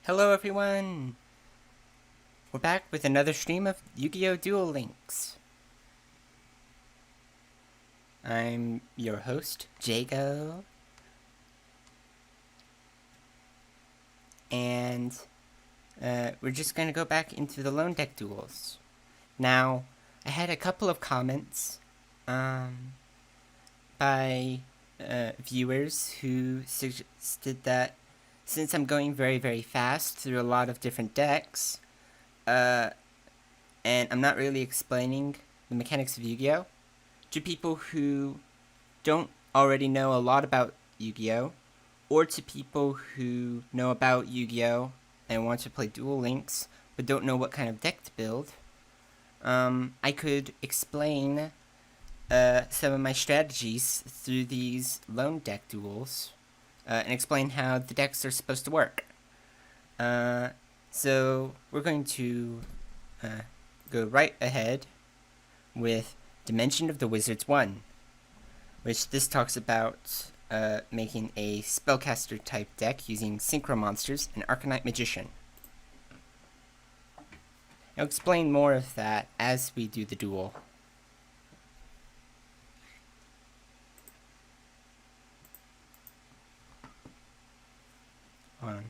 Hello everyone! We're back with another stream of Yu-Gi-Oh! Duel Links. I'm your host, Jago. And we're just going to go back into the lone deck duels. Now, I had a couple of comments by viewers who suggested that since I'm going very, very fast through a lot of different decks, and I'm not really explaining the mechanics of Yu-Gi-Oh! To people who don't already know a lot about Yu-Gi-Oh! Or to people who know about Yu-Gi-Oh! And want to play Duel Links but don't know what kind of deck to build, I could explain some of my strategies through these lone deck duels and explain how the decks are supposed to work. So we're going to go right ahead with Dimension of the Wizards 1, which this talks about making a spellcaster type deck using synchro monsters and archetype magician. I'll explain more of that as we do the duel. Hold on.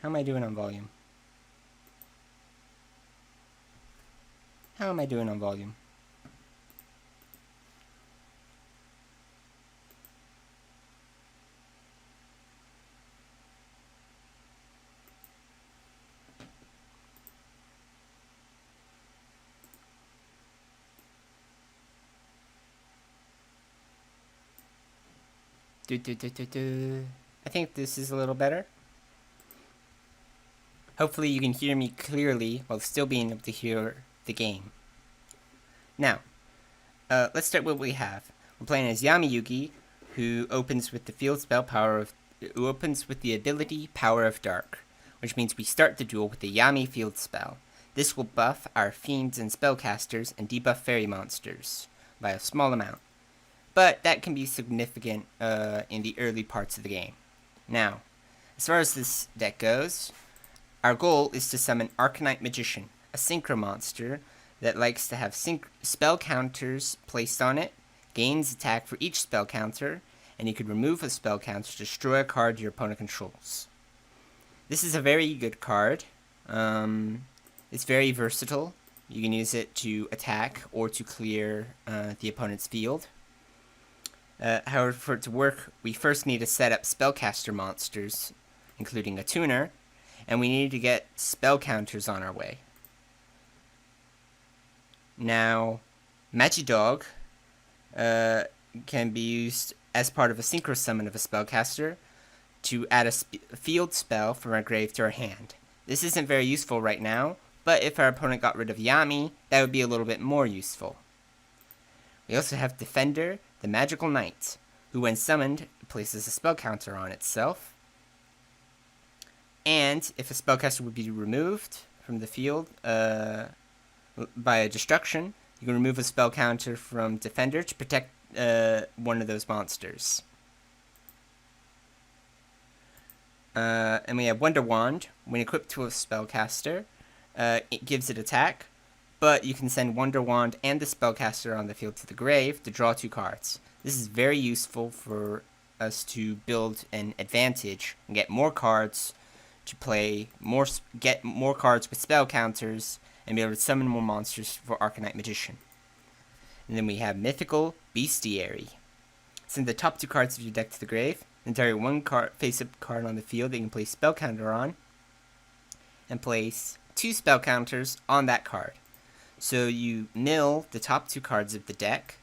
How am I doing on volume? How am I doing on volume? I think this is a little better. Hopefully you can hear me clearly while still being able to hear the game. Now, let's start with what we have. We're playing as Yami Yugi, who opens with the field spell who opens with the ability Power of Dark, which means we start the duel with the Yami field spell. This will buff our fiends and spellcasters and debuff fairy monsters by a small amount, but that can be significant in the early parts of the game. Now, as far as this deck goes, our goal is to summon Archetype Magician, a synchro monster that likes to have spell counters placed on it, gains attack for each spell counter, and you could remove a spell counter to destroy a card your opponent controls. This is a very good card. It's very versatile. You can use it to attack or to clear the opponent's field. However, for it to work, we first need to set up spellcaster monsters, including a tuner, and we need to get spell counters on our way. Now, Magidog can be used as part of a synchro summon of a spellcaster to add a field spell from our grave to our hand. This isn't very useful right now, but if our opponent got rid of Yami, that would be a little bit more useful. We also have Defender, the Magical Knight, who when summoned places a spell counter on itself. And if a spellcaster would be removed from the field by a destruction, you can remove a spell counter from Defender to protect one of those monsters. And we have Wonder Wand. When equipped to a spellcaster, it gives it attack, but you can send Wonder Wand and the spellcaster on the field to the grave to draw 2 cards. This is very useful for us to build an advantage and get more cards to play, get more cards with spell counters, and be able to summon more monsters for Archetype Magician. And then we have Mythical Bestiary. Send the top 2 cards of your deck to the grave, then target 1 face-up card on the field that you can place spell counter on, and place 2 spell counters on that card. So you mill the top 2 cards of the deck,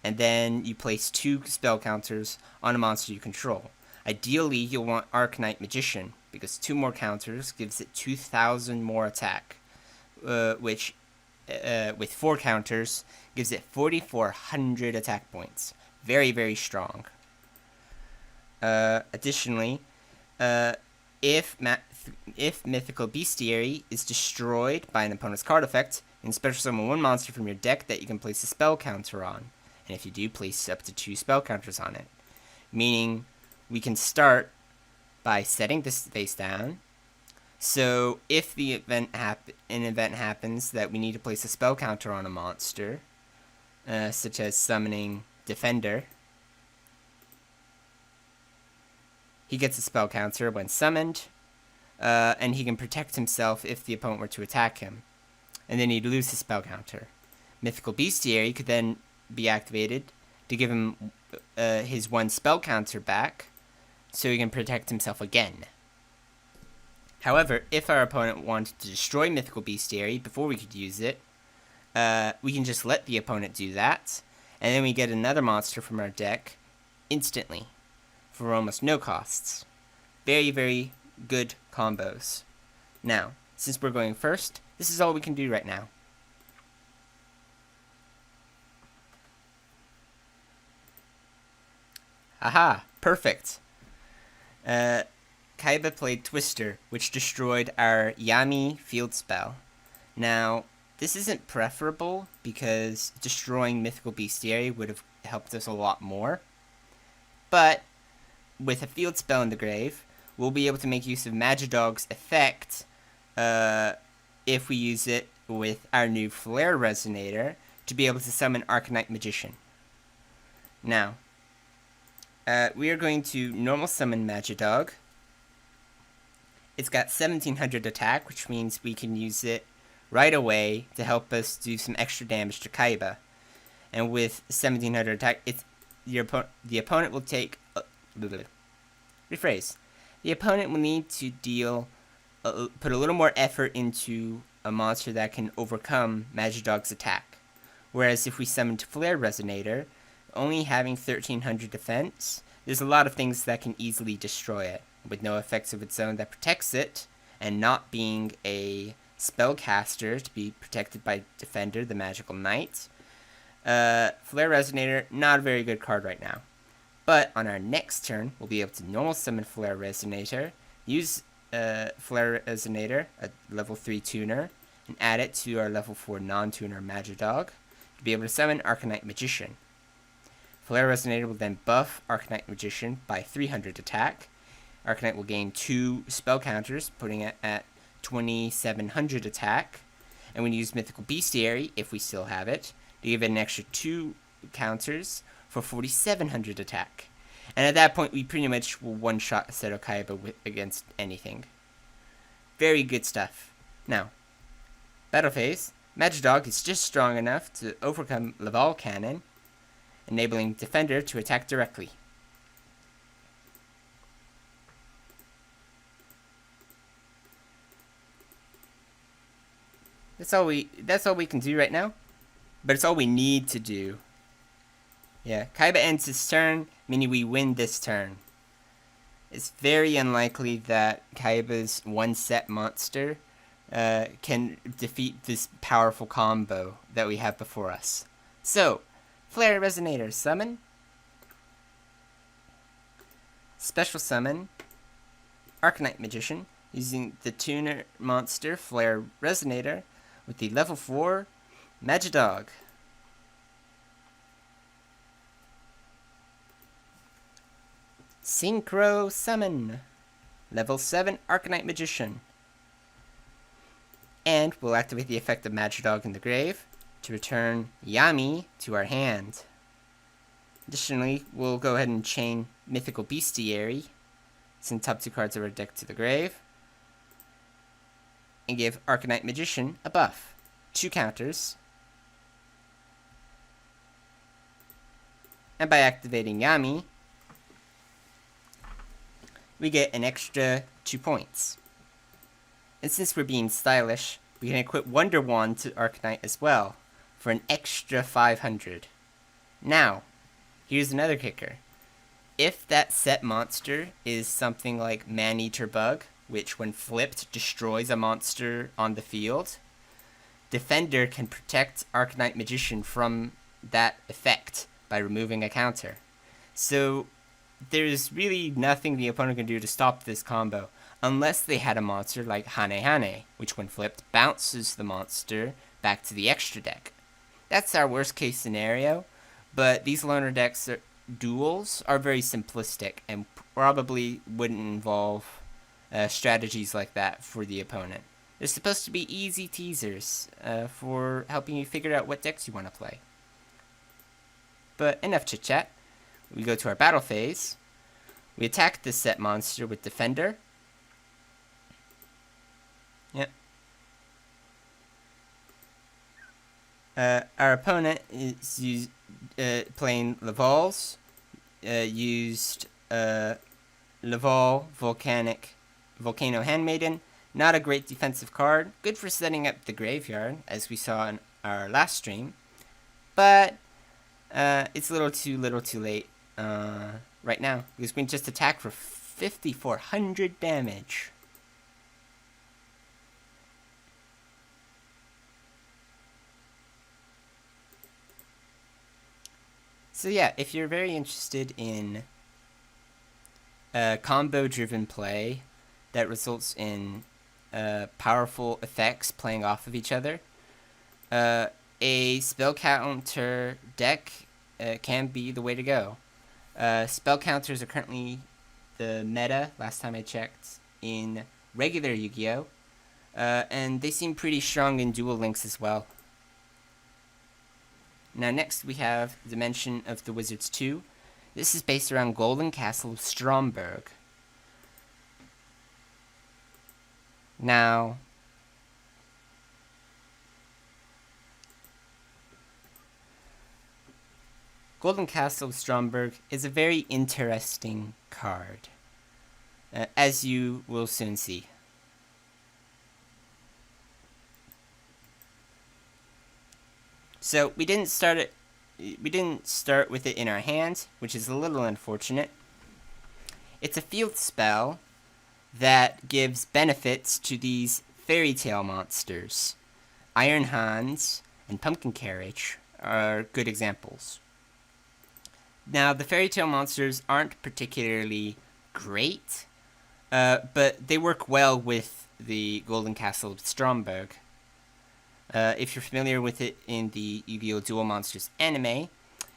and then you place 2 spell counters on a monster you control. Ideally, you'll want Archetype Magician, because 2 more counters gives it 2,000 more attack, which, with 4 counters, gives it 4,400 attack points. Very, very strong. Additionally, if Mythical Bestiary is destroyed by an opponent's card effect, you can special summon 1 monster from your deck that you can place a spell counter on. And if you do, place up to 2 spell counters on it. Meaning, we can start by setting this face down, So if an event happens that we need to place a spell counter on a monster, such as summoning Defender, he gets a spell counter when summoned, and he can protect himself if the opponent were to attack him, and then he'd lose his spell counter. Mythical Bestiary could then be activated to give him his one spell counter back, so he can protect himself again. However, if our opponent wanted to destroy Mythical Bestiary before we could use it, we can just let the opponent do that, and then we get another monster from our deck instantly for almost no costs. Very, very good combos. Now, since we're going first, this is all we can do right now. Aha! Perfect! Kaiba played Twister, which destroyed our Yami field spell. Now, this isn't preferable because destroying Mythical Bestiary would have helped us a lot more. But with a field spell in the grave, we'll be able to make use of Magidog's effect if we use it with our new Flare Resonator to be able to summon Arcanite Magician. Now, we are going to normal summon Magidog. It's got 1700 attack, which means we can use it right away to help us do some extra damage to Kaiba. And with 1700 attack, the opponent will take... rephrase. The opponent will need to put a little more effort into a monster that can overcome Magidog's attack. Whereas if we summon Flare Resonator, only having 1300 defense, there's a lot of things that can easily destroy it, with no effects of its own that protects it, and not being a spellcaster to be protected by Defender, the Magical Knight. Flare Resonator, not a very good card right now. But on our next turn, we'll be able to normal summon Flare Resonator, use Flare Resonator, a level 3 tuner, and add it to our level 4 non-tuner Magidog to be able to summon Arcanite Magician. Flare Resonator will then buff Arcanite Magician by 300 attack. Arcanite will gain 2 spell counters, putting it at 2700 attack. And we use Mythical Bestiary, if we still have it, to give it an extra 2 counters for 4700 attack. And at that point, we pretty much will one-shot Seto Kaiba against anything. Very good stuff. Now, battle phase. Magidog is just strong enough to overcome Laval Cannon, enabling Defender to attack directly. That's all we can do right now, but it's all we need to do. Yeah, Kaiba ends his turn, meaning we win this turn. It's very unlikely that Kaiba's one-set monster can defeat this powerful combo that we have before us. So, Flare Resonator summon. Special summon Arcanite Magician using the tuner monster Flare Resonator with the level 4 Magidog. Synchro Summon level 7 Arcanite Magician. And we'll activate the effect of Magidog in the grave to return Yami to our hand. Additionally, we'll go ahead and chain Mythical Bestiary, send top 2 cards of our deck to the grave, and give Arcanite Magician a buff. 2 counters. And by activating Yami, we get an extra 2 points. And since we're being stylish, we can equip Wonder Wand to Arcanite as well, for an extra 500. Now, here's another kicker. If that set monster is something like Man-Eater Bug, which when flipped destroys a monster on the field, Defender can protect Arcanite Magician from that effect by removing a counter. So there's really nothing the opponent can do to stop this combo, unless they had a monster like Hane Hane, which when flipped bounces the monster back to the extra deck. That's our worst case scenario, but these loner decks duels are very simplistic and probably wouldn't involve strategies like that for the opponent. They're supposed to be easy teasers for helping you figure out what decks you want to play. But enough chit chat. We go to our battle phase. We attack this set monster with Defender. Yep. Our opponent is playing Laval's. Used Laval Volcano Handmaiden. Not a great defensive card. Good for setting up the graveyard, as we saw in our last stream. But it's a little too late right now, because we can just attack for 5,400 damage. So yeah, if you're very interested in combo-driven play that results in powerful effects playing off of each other, a spell counter deck can be the way to go. Spell counters are currently the meta, last time I checked, in regular Yu-Gi-Oh! And they seem pretty strong in Duel Links as well. Now next we have Dimension of the Wizards 2. This is based around Golden Castle of Stromberg. Now, Golden Castle of Stromberg is a very interesting card, as you will soon see. So we didn't start with it in our hand, which is a little unfortunate. It's a field spell that gives benefits to these fairy tale monsters. Iron Hands and Pumpkin Carriage are good examples. Now, the fairy tale monsters aren't particularly great, but they work well with the Golden Castle of Stromberg. If you're familiar with it in the Yu-Gi-Oh! Duel Monsters anime,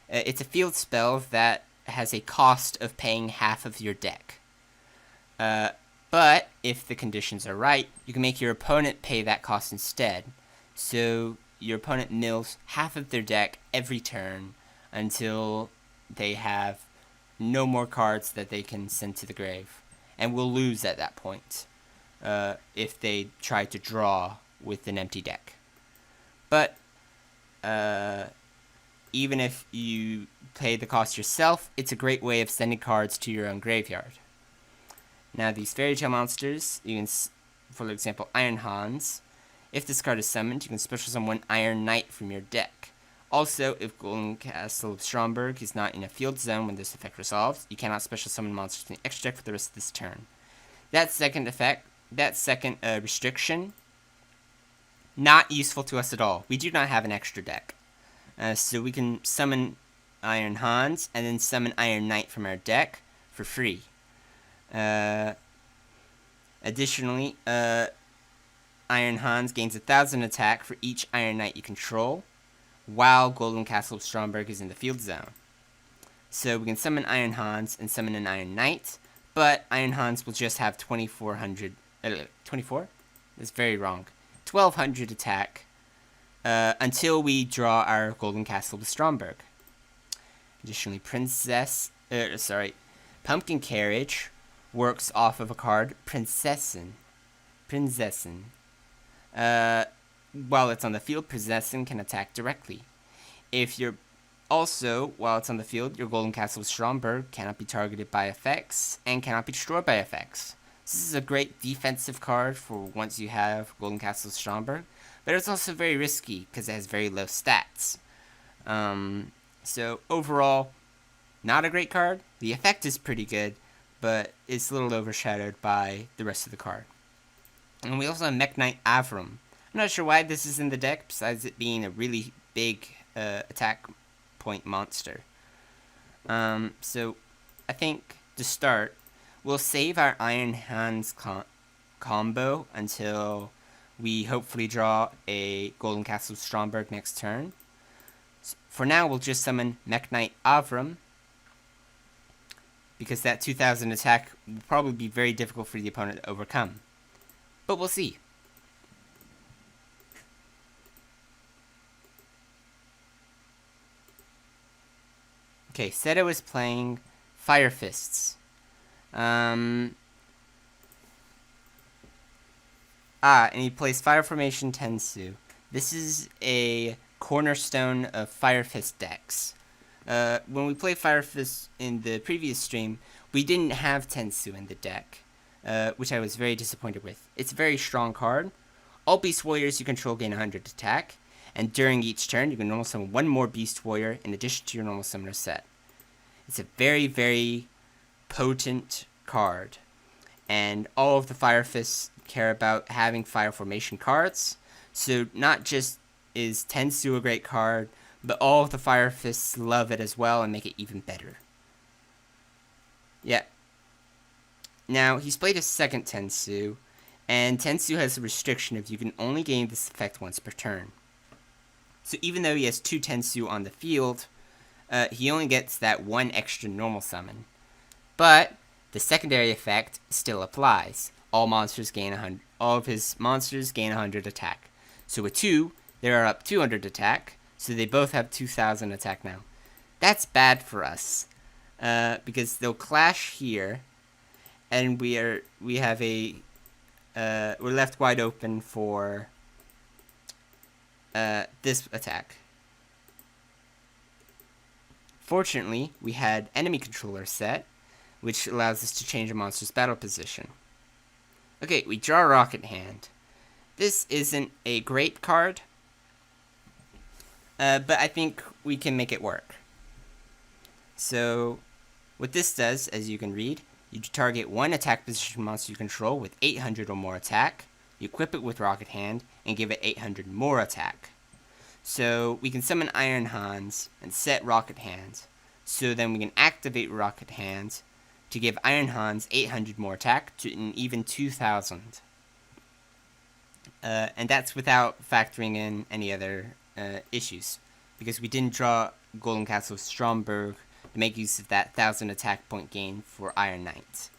it's a field spell that has a cost of paying half of your deck. But if the conditions are right, you can make your opponent pay that cost instead. So your opponent mills half of their deck every turn until they have no more cards that they can send to the grave, and will lose at that point if they try to draw with an empty deck. But even if you pay the cost yourself, it's a great way of sending cards to your own graveyard. Now, these fairy tale monsters, you can, for example, Iron Hans. If this card is summoned, you can special summon Iron Knight from your deck. Also, if Golden Castle of Stromberg is not in a field zone when this effect resolves, you cannot special summon monsters from the extra deck for the rest of this turn. That second restriction, not useful to us at all. We do not have an extra deck. So we can summon Iron Hans and then summon Iron Knight from our deck for free. Additionally, Iron Hans gains 1,000 attack for each Iron Knight you control, while Golden Castle of Stromberg is in the field zone. So we can summon Iron Hans and summon an Iron Knight, but Iron Hans will just have 2,400... 24? That's very wrong. 1,200 attack until we draw our Golden Castle of Stromberg. Additionally, Pumpkin Carriage works off of a card, Prinzessin. While it's on the field, Prinzessin can attack directly. If you're also, while it's on the field, your Golden Castle of Stromberg cannot be targeted by effects and cannot be destroyed by effects. This is a great defensive card for once you have Golden Castle of Stromberg, but it's also very risky because it has very low stats. So overall, not a great card. The effect is pretty good, but it's a little overshadowed by the rest of the card. And we also have Mech Knight Avram. I'm not sure why this is in the deck, besides it being a really big attack point monster. So I think to start, we'll save our Iron Hands combo until we hopefully draw a Golden Castle of Stromberg next turn. So for now, we'll just summon Mech Knight Avram. because that 2000 attack will probably be very difficult for the opponent to overcome. But we'll see. Okay, Seto is playing Fire Fists. And he plays Fire Formation Tensu. This is a cornerstone of Fire Fist decks. When we played Fire Fist in the previous stream, we didn't have Tensu in the deck, which I was very disappointed with. It's a very strong card. All Beast Warriors you control gain 100 attack, and during each turn you can normal summon one more Beast Warrior in addition to your normal summoner set. It's a very, very potent card, and all of the Fire Fists care about having Fire Formation cards, so not just is Tensu a great card, but all of the Fire Fists love it as well and make it even better. Yeah. Now, he's played a second Tensu, and Tensu has a restriction of you can only gain this effect once per turn. So even though he has 2 Tensu on the field, he only gets that 1 extra normal summon. But the secondary effect still applies. All of his monsters gain 100 attack. So with 2, they are up 200 attack, so they both have 2000 attack now. That's bad for us, because they'll clash here, and we're left wide open for this attack. Fortunately, we had enemy controller set, which allows us to change a monster's battle position. Okay, we draw Rocket Hand. This isn't a great card, but I think we can make it work. So, what this does, as you can read, you target one attack position monster you control with 800 or more attack, you equip it with Rocket Hand, and give it 800 more attack. So, we can summon Iron Hans and set Rocket Hand, so then we can activate Rocket Hand to give Iron Hans 800 more attack to an even 2000. And that's without factoring in any other issues, because we didn't draw Golden Castle Stromberg to make use of that 1000 attack point gain for Iron Knight.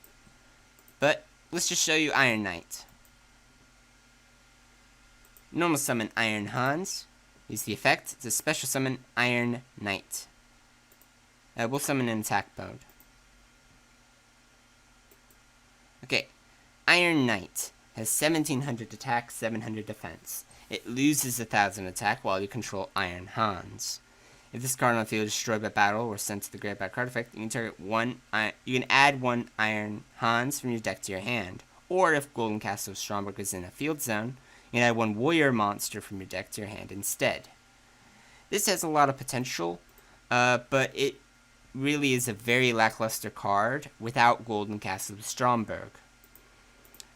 But let's just show you Iron Knight. Normal summon Iron Hans. Use the effect. It's a special summon Iron Knight. We'll summon an attack mode. Okay, Iron Knight has 1700 attack, 700 defense. It loses 1000 attack while you control Iron Hans. If this card on the field is destroyed by battle or sent to the graveyard card effect, you can target you can add 1 Iron Hans from your deck to your hand. Or if Golden Castle Stromberg is in a field zone, you can add 1 warrior monster from your deck to your hand instead. This has a lot of potential, but it really is a very lackluster card without Golden Castle Stromberg.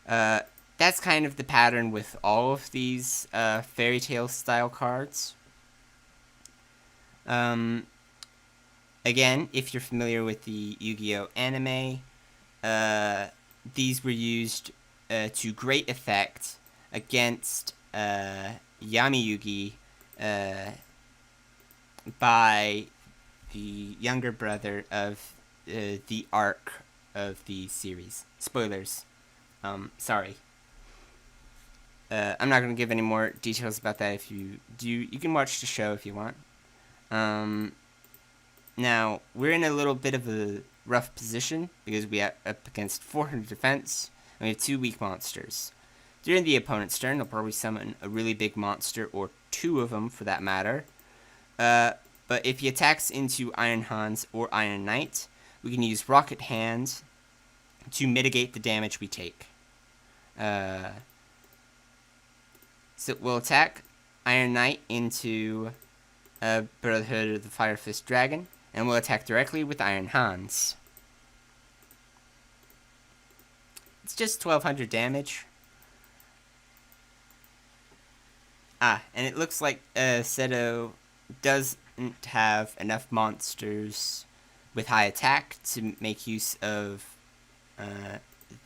That's kind of the pattern with all of these fairy tale style cards. Again, if you're familiar with the Yu-Gi-Oh anime, these were used to great effect against Yami Yugi by the younger brother of the arc of the series. Spoilers. Sorry. I'm not going to give any more details about that. If you do, you can watch the show if you want. Now, we're in a little bit of a rough position because we are up against 400 defense, and we have 2 weak monsters. During the opponent's turn, they'll probably summon a really big monster, or 2 of them for that matter. But if he attacks into Iron Hans or Iron Knight, we can use Rocket Hand to mitigate the damage we take. So we'll attack Iron Knight into Brotherhood of the Fire Fist Dragon, and we'll attack directly with Iron Hans. It's just 1200 damage. And it looks like Seto doesn't have enough monsters with high attack to make use of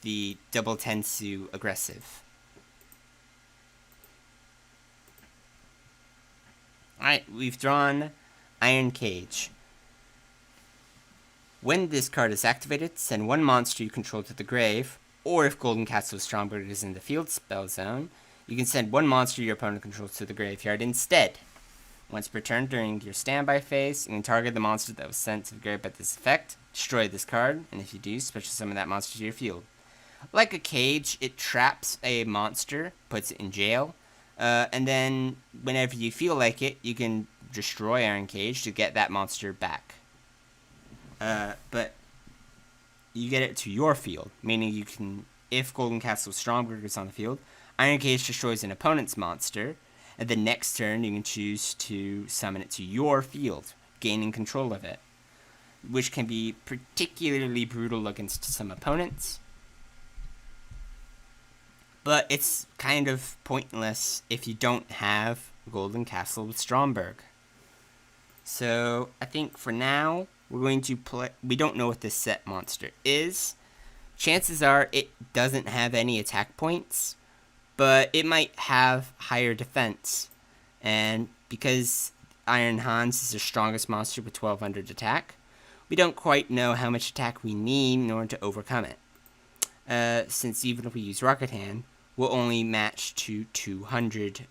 the double Tensu aggressive. Alright, we've drawn Iron Cage. When this card is activated, send one monster you control to the grave, or if Golden Castle of Stromberg is in the field spell zone, you can send one monster your opponent controls to the graveyard instead. Once per turn during your standby phase, you can target the monster that was sent to the grave by this effect, destroy this card, and if you do, special summon that monster to your field. Like a cage, it traps a monster, puts it in jail, and then whenever you feel like it, you can destroy Iron Cage to get that monster back. But you get it to your field, meaning you can, if Golden Castle Stromberg is on the field, Iron Cage destroys an opponent's monster, and the next turn you can choose to summon it to your field, gaining control of it, which can be particularly brutal against some opponents. But it's kind of pointless if you don't have Golden Castle with Stromberg. So I think for now, we're going to play. We don't know what this set monster is. Chances are it doesn't have any attack points, but it might have higher defense. And because Iron Hans is the strongest monster with 1200 attack, we don't quite know how much attack we need in order to overcome it. Since even if we use Rocket Hand, we'll only match to 2000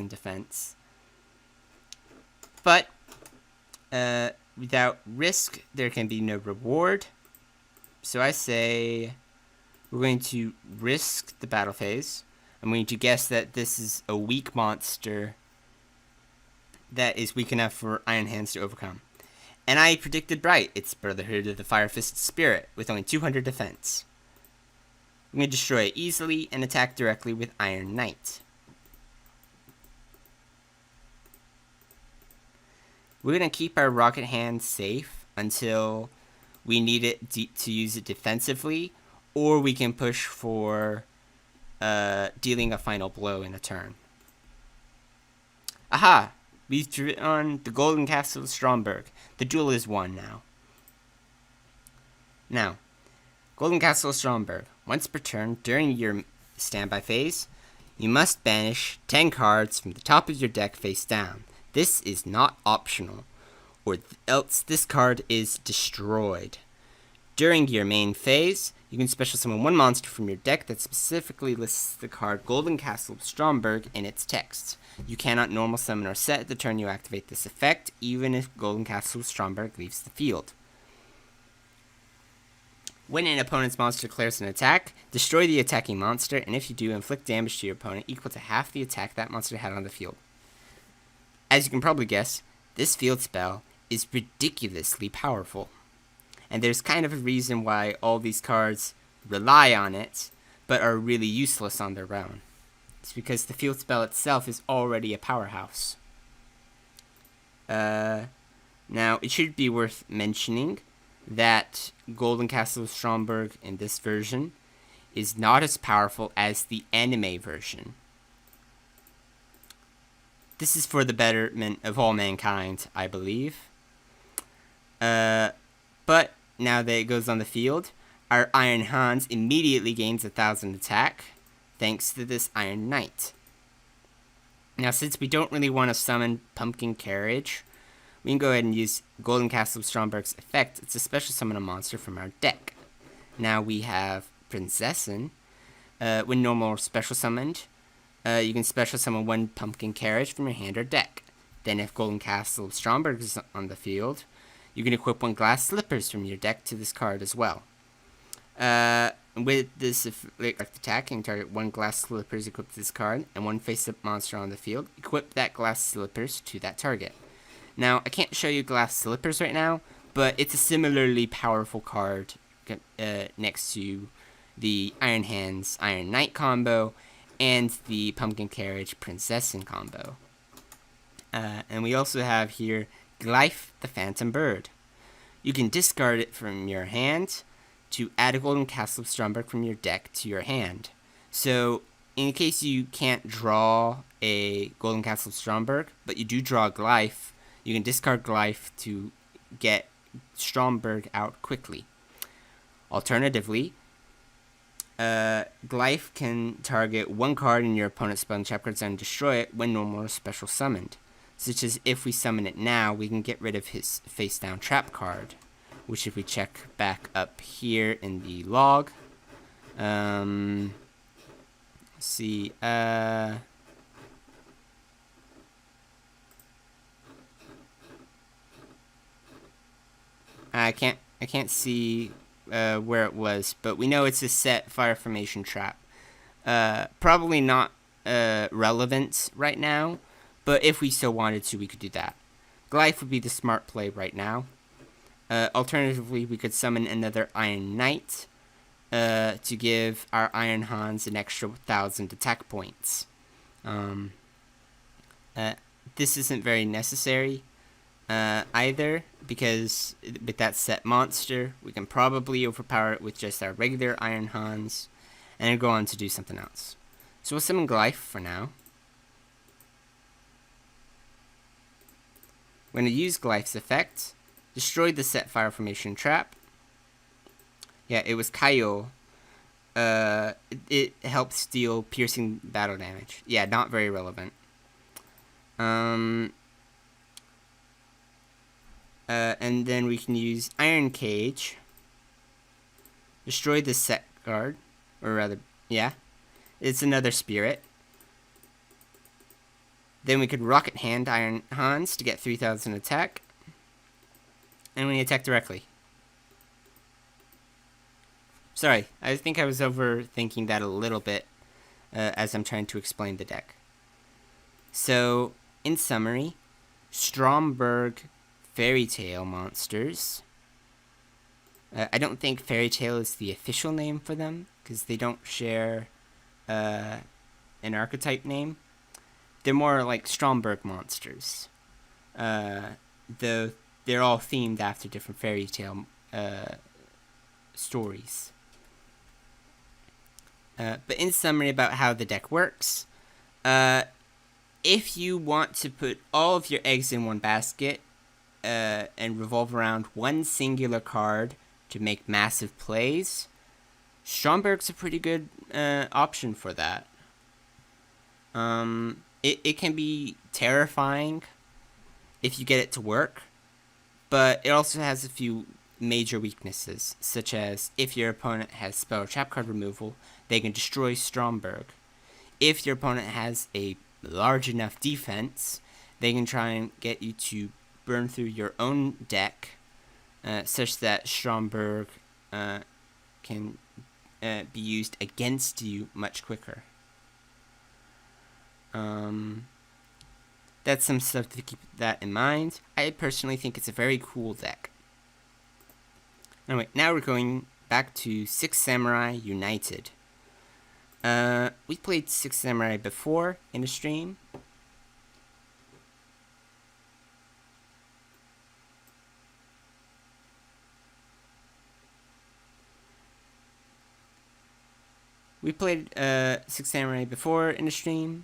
defense. But without risk, there can be no reward. So I say we're going to risk the battle phase. I'm going to guess that this is a weak monster that is weak enough for Iron Hands to overcome. And I predicted right. It's Brotherhood of the Fire-Fisted Spirit with only 200 defense. I'm going to destroy it easily and attack directly with Iron Knight. We're going to keep our Rocket Hand safe until we need it to use it defensively, or we can push for dealing a final blow in a turn. Aha! We've drawn the Golden Castle of Stromberg. The duel is won now. Now, Golden Castle of Stromberg. Once per turn during your standby phase, you must banish 10 cards from the top of your deck face down. This is not optional, or else this card is destroyed. During your main phase, you can special summon one monster from your deck that specifically lists the card Golden Castle of Stromberg in its text. You cannot normal summon or set the turn you activate this effect, even if Golden Castle of Stromberg leaves the field. When an opponent's monster declares an attack, destroy the attacking monster, and if you do, inflict damage to your opponent equal to half the attack that monster had on the field. As you can probably guess, this field spell is ridiculously powerful. And there's kind of a reason why all these cards rely on it, but are really useless on their own. It's because the field spell itself is already a powerhouse. Now, it should be worth mentioning that Golden Castle of Stromberg in this version is not as powerful as the anime version. This is for the betterment of all mankind, I believe. But now that it goes on the field, our Iron Hans immediately gains 1000 attack, thanks to this Iron Knight. Now, since we don't really want to summon Pumpkin Carriage, we can go ahead and use Golden Castle of Stromberg's effect. It's a special summon a monster from our deck. Now we have Prinzessin. When normal or special summoned, you can special summon one Pumpkin Carriage from your hand or deck. Then if Golden Castle of Stromberg is on the field, you can equip one Glass Slippers from your deck to this card as well. With this attack, you can target one Glass Slippers equipped to this card, and one face-up monster on the field. Equip that Glass Slippers to that target. Now, I can't show you Glass Slippers right now, but it's a similarly powerful card next to the Iron Hands Iron Knight combo and the Pumpkin Carriage Prinzessin combo. And we also have here Glyph the Phantom Bird. You can discard it from your hand to add a Golden Castle of Stromberg from your deck to your hand. So, in case you can't draw a Golden Castle of Stromberg, but you do draw a Glyph, you can discard Glyph to get Stromberg out quickly. Alternatively, Glyph can target one card in your opponent's spell and trap card zone and destroy it when normal or special summoned. such as if we summon it now, we can get rid of his face down trap card, which if we check back up here in the log, let's see, I can't see where it was, but we know it's a set fire formation trap. Probably not relevant right now, but if we so wanted to, we could do that. Glyph would be the smart play right now. Alternatively, we could summon another Iron Knight to give our Iron Hans an extra 1,000 attack points. This isn't very necessary either, because with that set monster, we can probably overpower it with just our regular Iron Hans, and then go on to do something else. So we'll summon Glyph for now. We're going to use Glyph's effect. Destroy the set fire formation trap. Yeah, it was Kaio. It helps deal piercing battle damage. Yeah, not very relevant. And then we can use Iron Cage. Destroy the set guard. Or rather, yeah. It's another spirit. Then we could Rocket Hand Iron Hans to get 3,000 attack. And we attack directly. Sorry, I think I was overthinking that a little bit as I'm trying to explain the deck. So, in summary, Stromberg Fairy Tale monsters. I don't think Fairy Tale is the official name for them, because they don't share an archetype name. They're more like Stromberg monsters. Though they're all themed after different fairy tale stories. But in summary about how the deck works, if you want to put all of your eggs in one basket and revolve around one singular card to make massive plays, Stromberg's a pretty good option for that. It can be terrifying if you get it to work, but it also has a few major weaknesses, such as if your opponent has spell or trap card removal, they can destroy Stromberg. If your opponent has a large enough defense, they can try and get you to burn through your own deck, such that Stromberg can be used against you much quicker. That's some stuff to keep that in mind. I personally think it's a very cool deck. Anyway, now we're going back to Six Samurai United. We played Six Samurai before in a stream. Six Samurai before in a stream.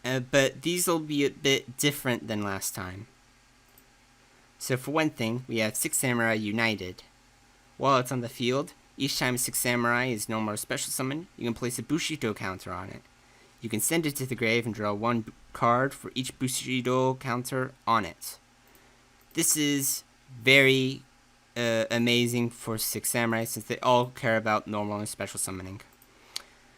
But these will be a bit different than last time. So for one thing, we have Six Samurai United. While it's on the field, each time Six Samurai is normal or special summon, you can place a Bushido counter on it. You can send it to the grave and draw one card for each Bushido counter on it. This is very amazing for Six Samurai since they all care about normal and special summoning.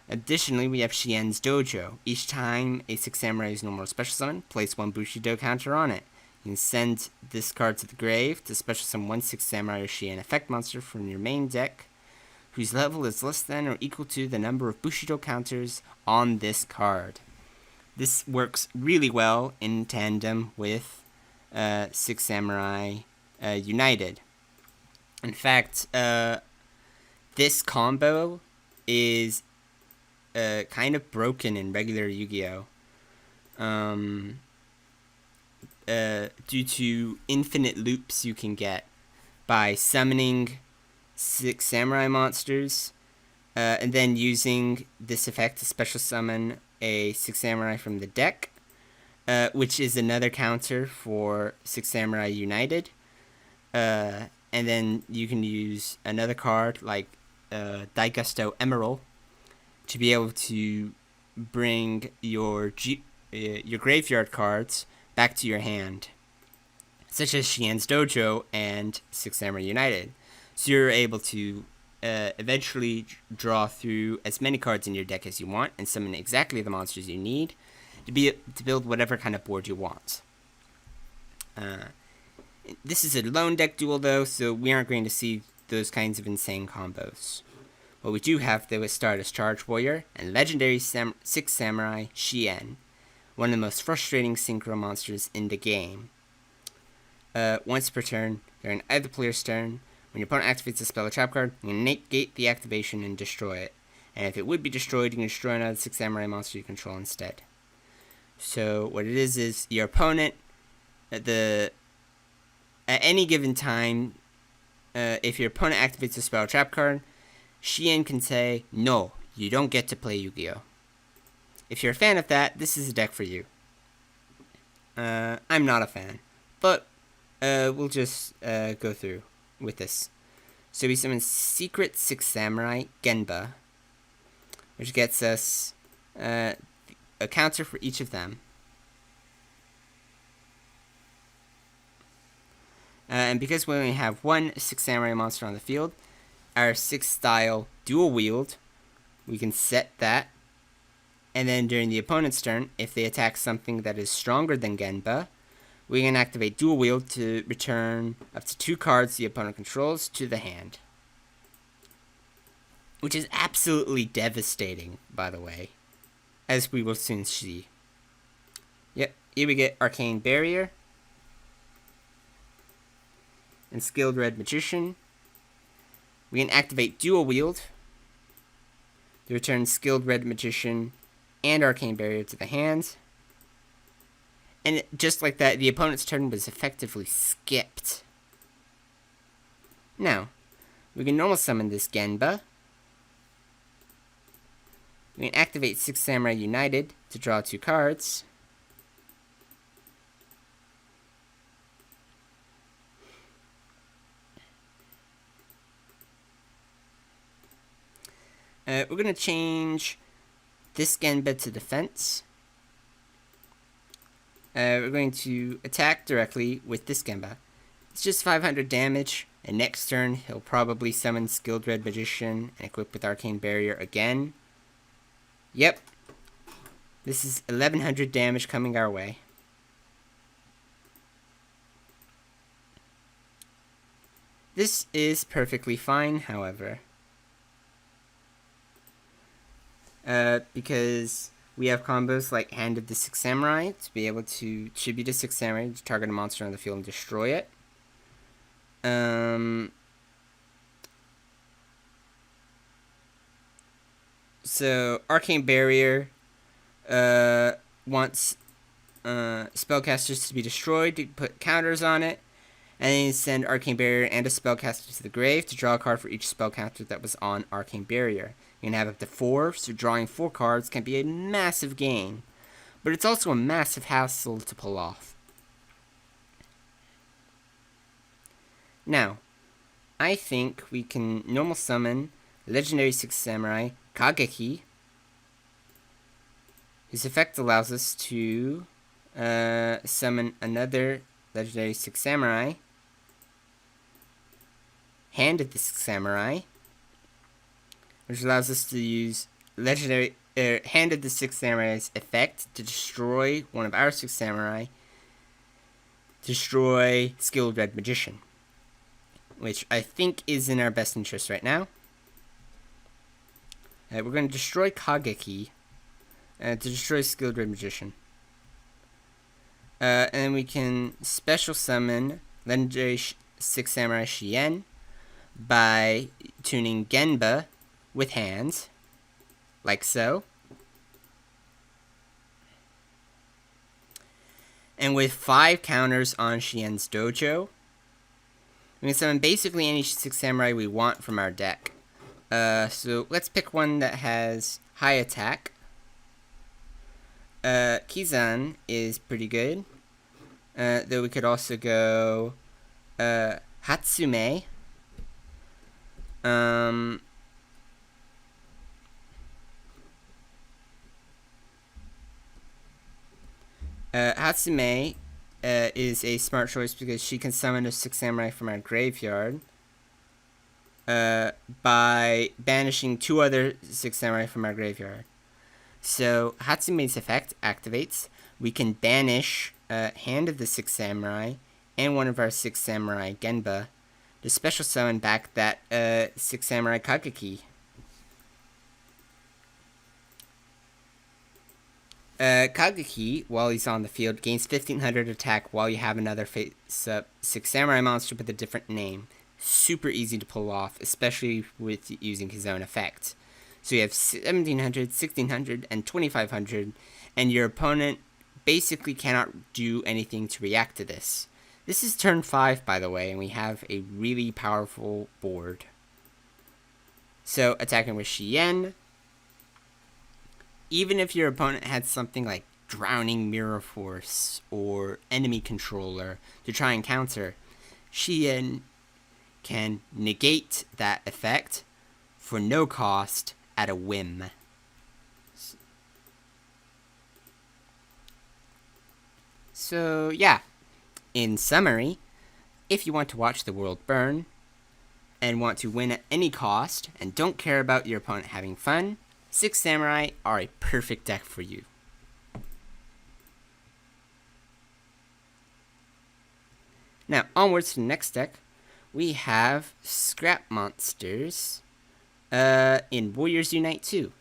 Additionally, we have Shien's Dojo. Each time a Six Samurai is normal or special summon, place one Bushido counter on it. You can send this card to the grave to special summon one Six Samurai or Shien effect monster from your main deck, whose level is less than or equal to the number of Bushido counters on this card. This works really well in tandem with Six Samurai United. In fact, this combo is kind of broken in regular Yu-Gi-Oh! Due to infinite loops you can get by summoning Six Samurai monsters and then using this effect to special summon a Six Samurai from the deck, which is another counter for Six Samurai United. And then you can use another card like Daigusto Emerald to be able to bring your graveyard cards back to your hand, such as Xian's Dojo and Six Samurai United. So you're able to eventually draw through as many cards in your deck as you want and summon exactly the monsters you need to build whatever kind of board you want. This is a lone deck duel though, so we aren't going to see those kinds of insane combos. What we do have though is Stardust Charge Warrior and Legendary Six Samurai Xian, one of the most frustrating synchro monsters in the game. Once per turn, during either player's turn, when your opponent activates a spell or trap card, you can negate the activation and destroy it. And if it would be destroyed, you can destroy another Six Samurai monster you control instead. So what it is your opponent, at any given time, if your opponent activates a spell or trap card, Xian can say, no, you don't get to play Yu-Gi-Oh! If you're a fan of that, this is a deck for you. I'm not a fan, but we'll just go through with this. So we summon Secret Six Samurai Genba, which gets us a counter for each of them. And because we only have one Six Samurai monster on the field, our 6-style dual wield, we can set that. And then during the opponent's turn, if they attack something that is stronger than Genba, we can activate dual wield to return up to 2 cards the opponent controls to the hand. Which is absolutely devastating, by the way, as we will soon see. Yep, here we get Arcane Barrier and Skilled Red Magician. We can activate dual wield to return Skilled Red Magician and Arcane Barrier to the hand. And just like that, the opponent's turn was effectively skipped. Now, we can normal summon this Genba. We can activate Six Samurai United to draw 2 cards. We're going to change this Genba to defense. We're going to attack directly with this Genba. It's just 500 damage, and next turn he'll probably summon Skilled Red Magician and equip with Arcane Barrier again. Yep. This is 1100 damage coming our way. This is perfectly fine, however. Because we have combos like Hand of the Six Samurai to be able to tribute a Six Samurai to target a monster on the field and destroy it. So Arcane Barrier wants spellcasters to be destroyed to put counters on it, and then you send Arcane Barrier and a spellcaster to the grave to draw a card for each spellcaster that was on Arcane Barrier. You can have up to 4, so drawing 4 cards can be a massive gain, but it's also a massive hassle to pull off. Now, I think we can normal summon Legendary Six Samurai Kageki, whose effect allows us to summon another Legendary Six Samurai, Hand of the Six Samurai, which allows us to use Legendary Hand of the Six Samurai's effect to destroy one of our Six Samurai, destroy Skilled Red Magician, which I think is in our best interest right now. We're going to destroy Kageki to destroy Skilled Red Magician. And then we can special summon Legendary Six Samurai Xian by tuning Genba with hands, like so. And with 5 counters on Xian's Dojo, we can summon basically any Six Samurai we want from our deck. So let's pick one that has high attack. Kizan is pretty good. Though we could also go Hatsume. Hatsume is a smart choice because she can summon a 6 samurai from our graveyard by banishing 2 other 6 samurai from our graveyard. So Hatsume's effect activates. We can banish Hand of the 6 Samurai and one of our 6 Samurai Genba to special summon back that 6 Samurai Kageki. Kageki, while he's on the field, gains 1500 attack while you have another face-up 6 Samurai monster with a different name. Super easy to pull off, especially with using his own effect. So you have 1700, 1600, and 2500, and your opponent basically cannot do anything to react to this. This is turn 5, by the way, and we have a really powerful board. So, attacking with Shien. Even if your opponent had something like Drowning Mirror Force or Enemy Controller to try and counter, Shien can negate that effect for no cost at a whim. So, yeah. In summary, if you want to watch the world burn and want to win at any cost and don't care about your opponent having fun, 6 Samurai are a perfect deck for you. Now, onwards to the next deck, we have Scrap Monsters in Warriors Unite 2.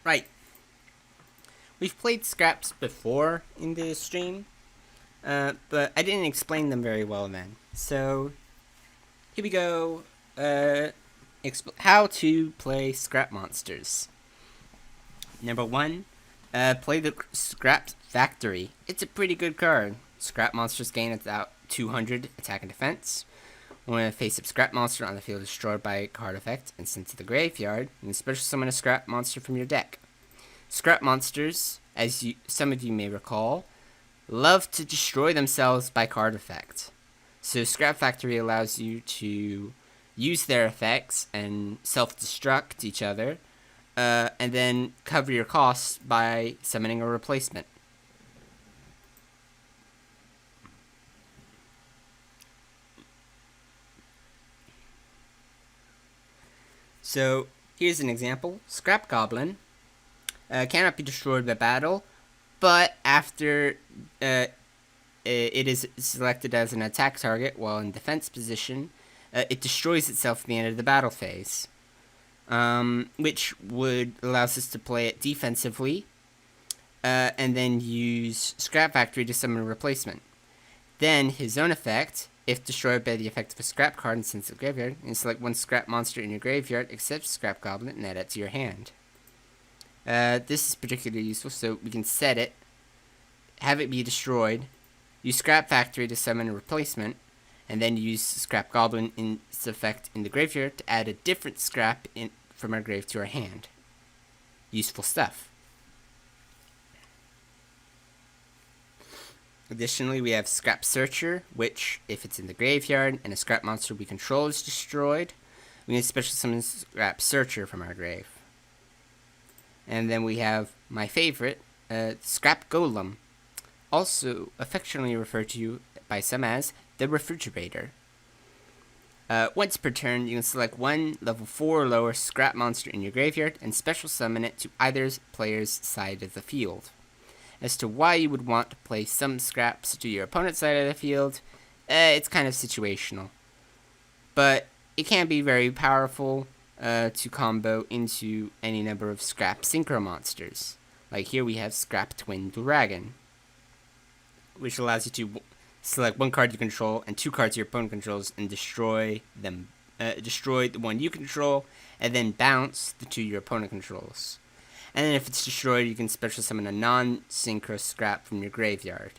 Right. We've played scraps before in the stream, but I didn't explain them very well then. So, here we go. How to play Scrap Monsters. Number 1, play the Scrap Factory. It's a pretty good card. Scrap Monsters gain about 200 attack and defense. When a face-up Scrap Monster on the field is destroyed by a card effect and sent to the graveyard, you can special summon a Scrap Monster from your deck. Scrap Monsters, as some of you may recall, love to destroy themselves by card effect. So Scrap Factory allows you to use their effects and self-destruct each other, and then cover your costs by summoning a replacement. So, here's an example. Scrap Goblin cannot be destroyed by battle, but after it is selected as an attack target while in defense position, it destroys itself at the end of the battle phase, which would allow us to play it defensively, and then use Scrap Factory to summon a replacement. Then his own effect, if destroyed by the effect of a scrap card and sent to the graveyard, and select 1 scrap monster in your graveyard except Scrap Goblin and add it to your hand. This is particularly useful, so we can set it, have it be destroyed, use Scrap Factory to summon a replacement, and then use Scrap Goblin in its effect in the graveyard to add a different scrap from our grave to our hand. Useful stuff. Additionally, we have Scrap Searcher, which, if it's in the graveyard and a scrap monster we control is destroyed, we can special summon Scrap Searcher from our grave. And then we have my favorite, Scrap Golem, also affectionately referred to by some as the Refrigerator. Once per turn, you can select 1 level 4 or lower scrap monster in your graveyard and special summon it to either player's side of the field. As to why you would want to play some scraps to your opponent's side of the field, it's kind of situational. But it can be very powerful to combo into any number of scrap synchro monsters. Like here we have Scrap Twin Dragon, which allows you to select 1 card you control and 2 cards your opponent controls and destroy them. Destroy the one you control and then bounce the 2 your opponent controls. And then if it's destroyed, you can special summon a non-synchro scrap from your graveyard.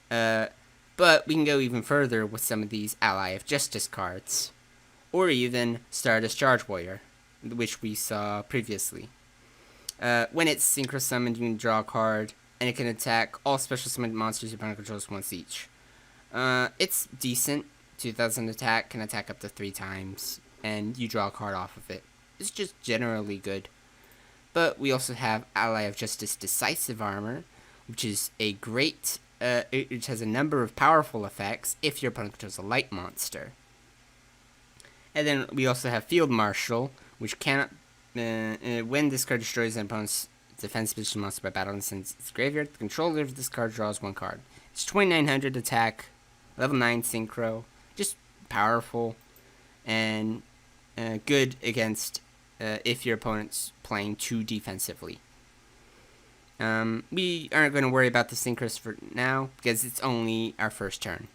But we can go even further with some of these Ally of Justice cards. Or even Stardust Charge Warrior, which we saw previously. When it's synchro summoned, you can draw a card, and it can attack all special summoned monsters your opponent controls once each. It's decent. 2000 attack, can attack up to 3 times, and you draw a card off of it. It's just generally good. But we also have Ally of Justice Decisive Armor, which is a great, which has a number of powerful effects if your opponent controls a light monster. And then we also have Field Marshal, which cannot, when this card destroys an opponent's defense position monster by battle and sends its graveyard, the controller of this card draws 1 card. It's 2900 attack, level 9 synchro, just powerful, and good against if your opponent's playing too defensively. We aren't going to worry about the synchros for now, because it's only our first turn.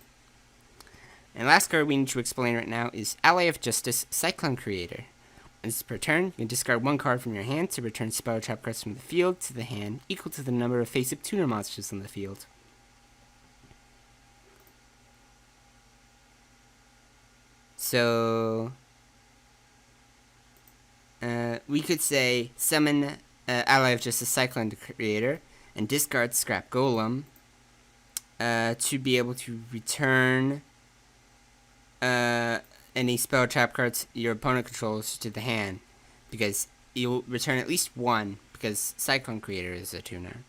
And last card we need to explain right now is Ally of Justice Cyclone Creator. Once per turn, you can discard 1 card from your hand to return spell trap cards from the field to the hand, equal to the number of face-up tuner monsters on the field. So, we could say summon Ally of Justice Cyclone Creator and discard Scrap Golem to be able to return any spell trap cards your opponent controls to the hand, because you'll return at least 1, because Cyclone Creator is a tuner.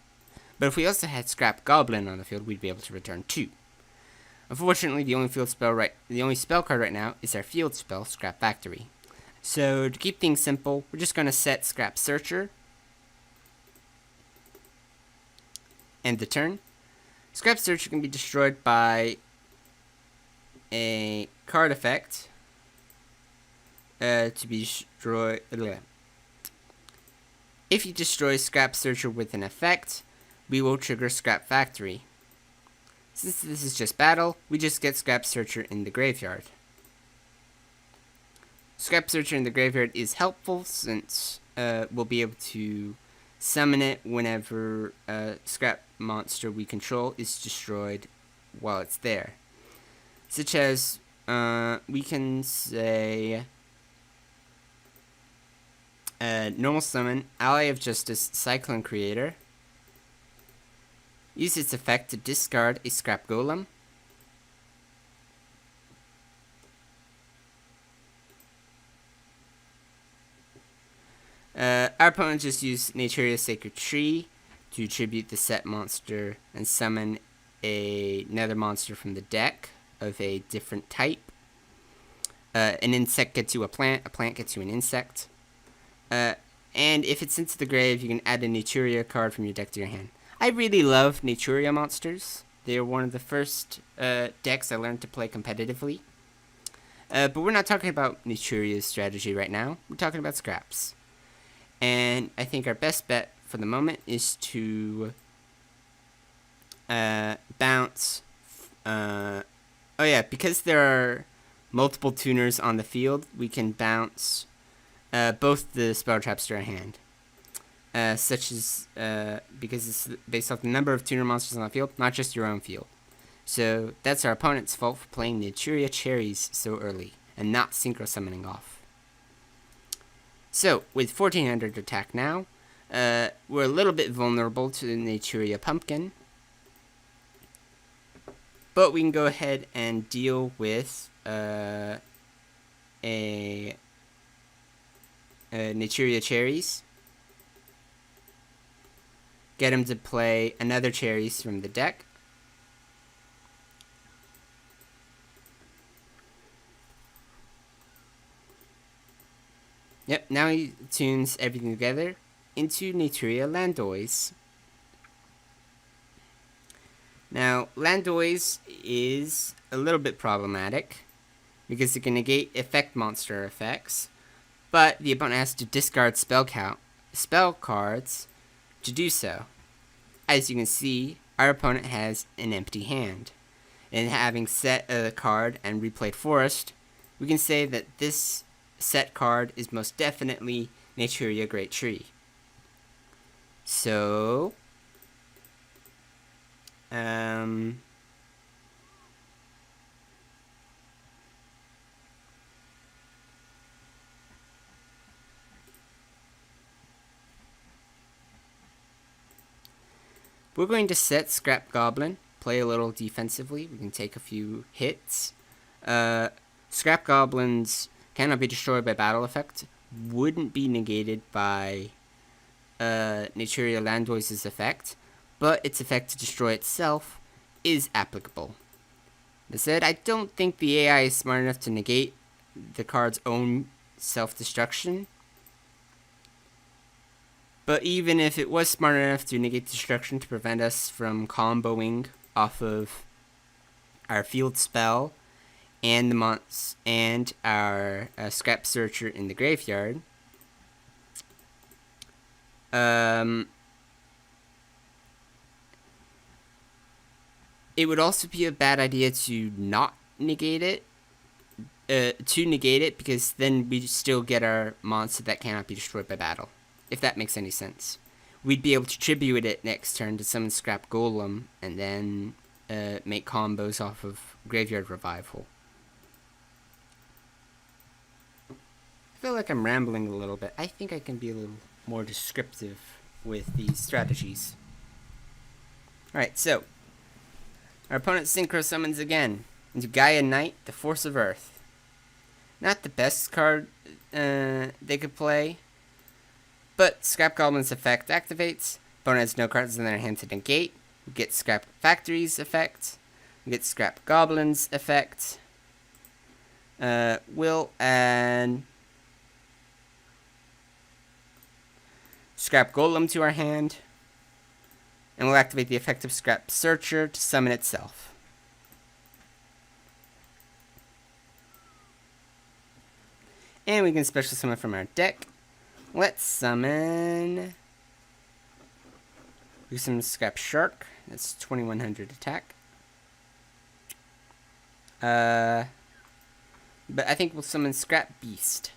But if we also had Scrap Goblin on the field, we'd be able to return 2. Unfortunately, the only spell card right now is our field spell, Scrap Factory. So to keep things simple, we're just going to set Scrap Searcher. End the turn. Scrap Searcher can be destroyed by a card effect to be destroyed. If you destroy Scrap Searcher with an effect, we will trigger Scrap Factory. Since this is just battle, we just get Scrap Searcher in the graveyard. Scrap Searcher in the graveyard is helpful since we'll be able to summon it whenever a scrap monster we control is destroyed while it's there. Such as, we can say, normal summon Ally of Justice Cyclone Creator. Use its effect to discard a Scrap Golem. Our opponent just used Naturia's Sacred Tree to tribute the set monster and summon another monster from the deck of a different type. An insect gets you a plant gets you an insect. And if it's into the grave, you can add a Naturia card from your deck to your hand. I really love Naturia monsters. They are one of the first decks I learned to play competitively. But we're not talking about Naturia's strategy right now. We're talking about scraps. And I think our best bet for the moment is to bounce. Because there are multiple tuners on the field, we can bounce both the spell traps to our hand. Such as, because it's based off the number of tuner monsters on the field, not just your own field. So that's our opponent's fault for playing Naturia Cherries so early, and not synchro summoning off. So, with 1400 attack now, we're a little bit vulnerable to the Naturia Pumpkin. But we can go ahead and deal with a Naturia Cherries. Get him to play another Cherries from the deck. Yep, now he tunes everything together into Naturia Landois. Now, Landois is a little bit problematic because it can negate effect monster effects, but the opponent has to discard spell cards to do so. As you can see, our opponent has an empty hand. And having set a card and replayed Forest, we can say that this set card is most definitely Naturia Great Tree. So, we're going to set Scrap Goblin, play a little defensively. We can take a few hits. Scrap Goblins cannot be destroyed by battle effect, wouldn't be negated by Naturia Landois' effect, but its effect to destroy itself is applicable. That said, I don't think the AI is smart enough to negate the card's own self-destruction. But even if it was smart enough to negate destruction to prevent us from comboing off of our field spell and the monts and our Scrap Searcher in the graveyard, it would also be a bad idea to not negate it. Because then we still get our monster that cannot be destroyed by battle. If that makes any sense. We'd be able to tribute it next turn to summon Scrap Golem, and then make combos off of Graveyard Revival. I feel like I'm rambling a little bit. I think I can be a little more descriptive with these strategies. Alright, so our opponent synchro summons again into Gaia Knight, the Force of Earth. Not the best card they could play, but Scrap Goblin's effect activates. Opponent has no cards in their hand to negate. We get Scrap Factory's effect. We get Scrap Goblin's effect. We'll add Scrap Golem to our hand. And we'll activate the effect of Scrap Searcher to summon itself. And we can special summon from our deck. Let's summon... We summon Scrap Shark. That's 2100 attack. But I think we'll summon Scrap Beast.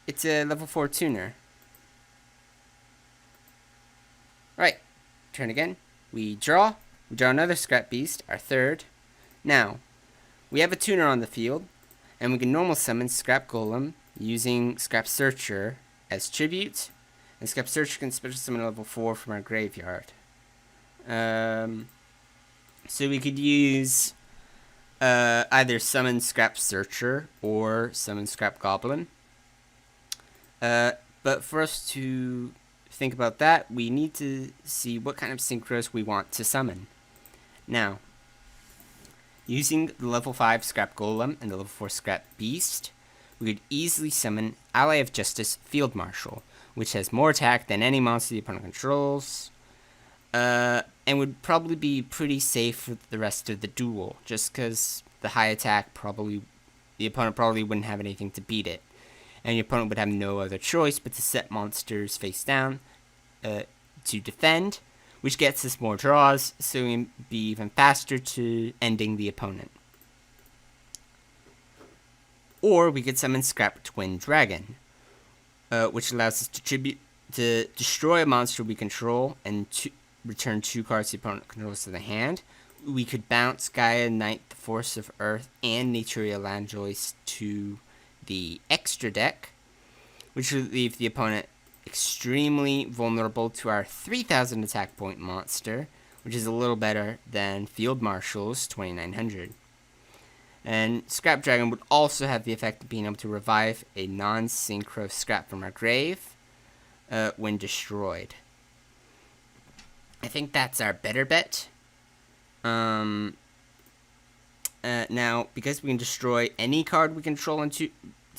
It's a level 4 tuner. Right. Turn again. We draw. We draw another Scrap Beast, our third. Now, we have a tuner on the field, and we can normal summon Scrap Golem using Scrap Searcher as tribute. And Scrap Searcher can special summon a level 4 from our graveyard. So we could use either summon Scrap Searcher or summon Scrap Goblin. But for us to think about that, we need to see what kind of synchros we want to summon. Now, using the level 5 Scrap Golem and the level 4 Scrap Beast, we could easily summon Ally of Justice Field Marshal, which has more attack than any monster the opponent controls, and would probably be pretty safe for the rest of the duel, just because the high attack the opponent probably wouldn't have anything to beat it, and the opponent would have no other choice but to set monsters face down to defend, which gets us more draws, so we can be even faster to ending the opponent. Or we could summon Scrap Twin Dragon, which allows us to destroy a monster we control and return 2 cards the opponent controls to the hand. We could bounce Gaia Knight, the Force of Earth, and Naturia Landois to the extra deck, which would leave the opponent extremely vulnerable to our 3000 attack point monster, which is a little better than Field Marshal's 2900. And Scrap Dragon would also have the effect of being able to revive a non-synchro scrap from our grave when destroyed. I think that's our better bet. Now, because we can destroy any card we control to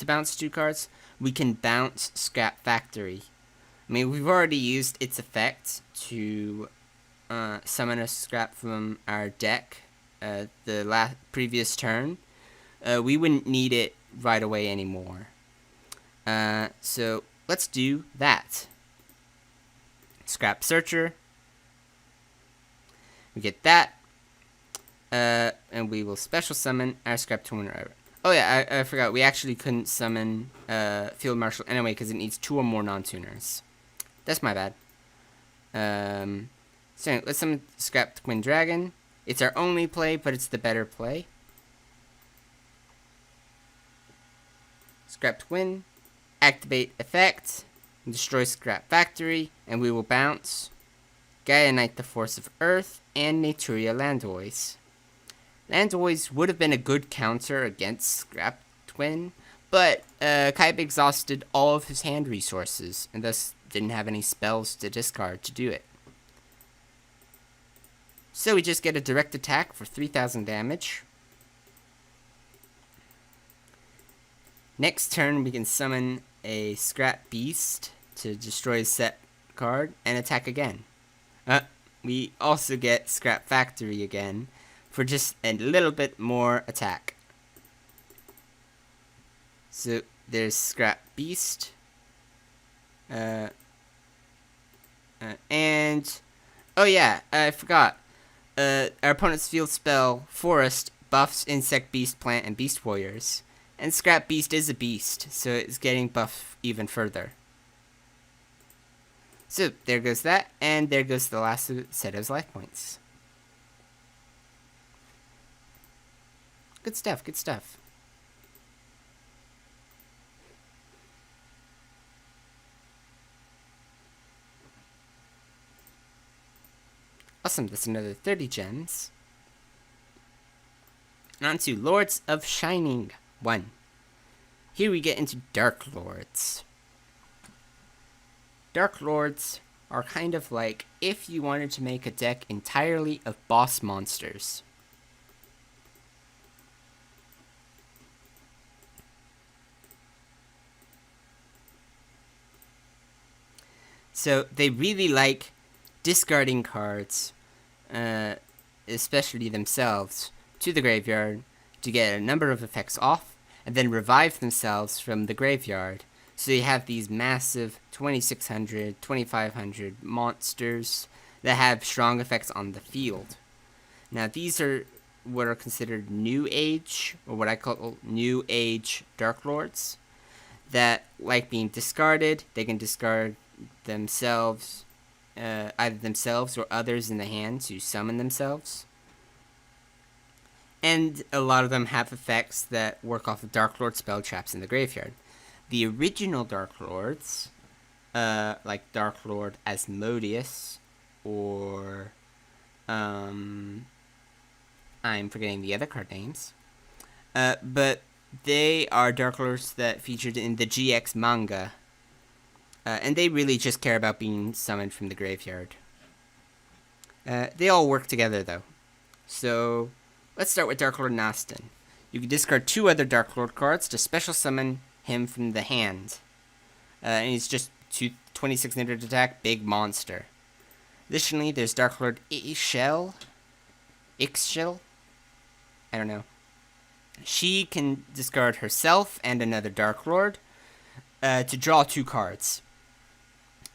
bounce 2 cards, we can bounce Scrap Factory. I mean, we've already used its effect to summon a scrap from our deck the previous turn. We wouldn't need it right away anymore. So let's do that. Scrap Searcher. We get that. And we will special summon our Scrap Tuner. Oh yeah, I forgot. We actually couldn't summon Field Marshal anyway because it needs 2 or more non-tuners. That's my bad. So let's summon Scrap Twin Dragon. It's our only play, but it's the better play. Scrap Twin. Activate effect. Destroy Scrap Factory, and we will bounce Gaia Knight the Force of Earth and Naturia Landois. Landois would have been a good counter against Scrap Twin, but Kaiba exhausted all of his hand resources, and thus didn't have any spells to discard to do it. So we just get a direct attack for 3,000 damage. Next turn we can summon a Scrap Beast to destroy a set card and attack again. We also get Scrap Factory again for just a little bit more attack. So there's Scrap Beast. And oh yeah, I forgot. Our opponent's field spell Forest buffs Insect, Beast, Plant, and Beast Warriors. And Scrap Beast is a beast, so it's getting buffed even further. So there goes that, and there goes the last set of his life points. Good stuff, good stuff. Awesome, that's another 30 gems. On to Lords of Shining 1. Here we get into Dark Lords. Dark Lords are kind of like if you wanted to make a deck entirely of boss monsters. So they really like discarding cards, especially themselves, to the graveyard to get a number of effects off, and then revive themselves from the graveyard. So you have these massive 2600, 2500 monsters that have strong effects on the field. Now these are what are considered New Age, or what I call New Age Dark Lords, that like being discarded. They can discard themselves, either themselves or others in the hand to summon themselves. And a lot of them have effects that work off of Dark Lord spell traps in the graveyard. The original Dark Lords, like Dark Lord Asmodeus, or I'm forgetting the other card names, but they are Dark Lords that featured in the GX manga, and they really just care about being summoned from the graveyard. They all work together though. So let's start with Dark Lord Nastin. You can discard 2 other Dark Lord cards to special summon him from the hand. And he's just 2600 attack, big monster. Additionally, there's Dark Lord Ixchel. I don't know. She can discard herself and another Dark Lord to draw 2 cards.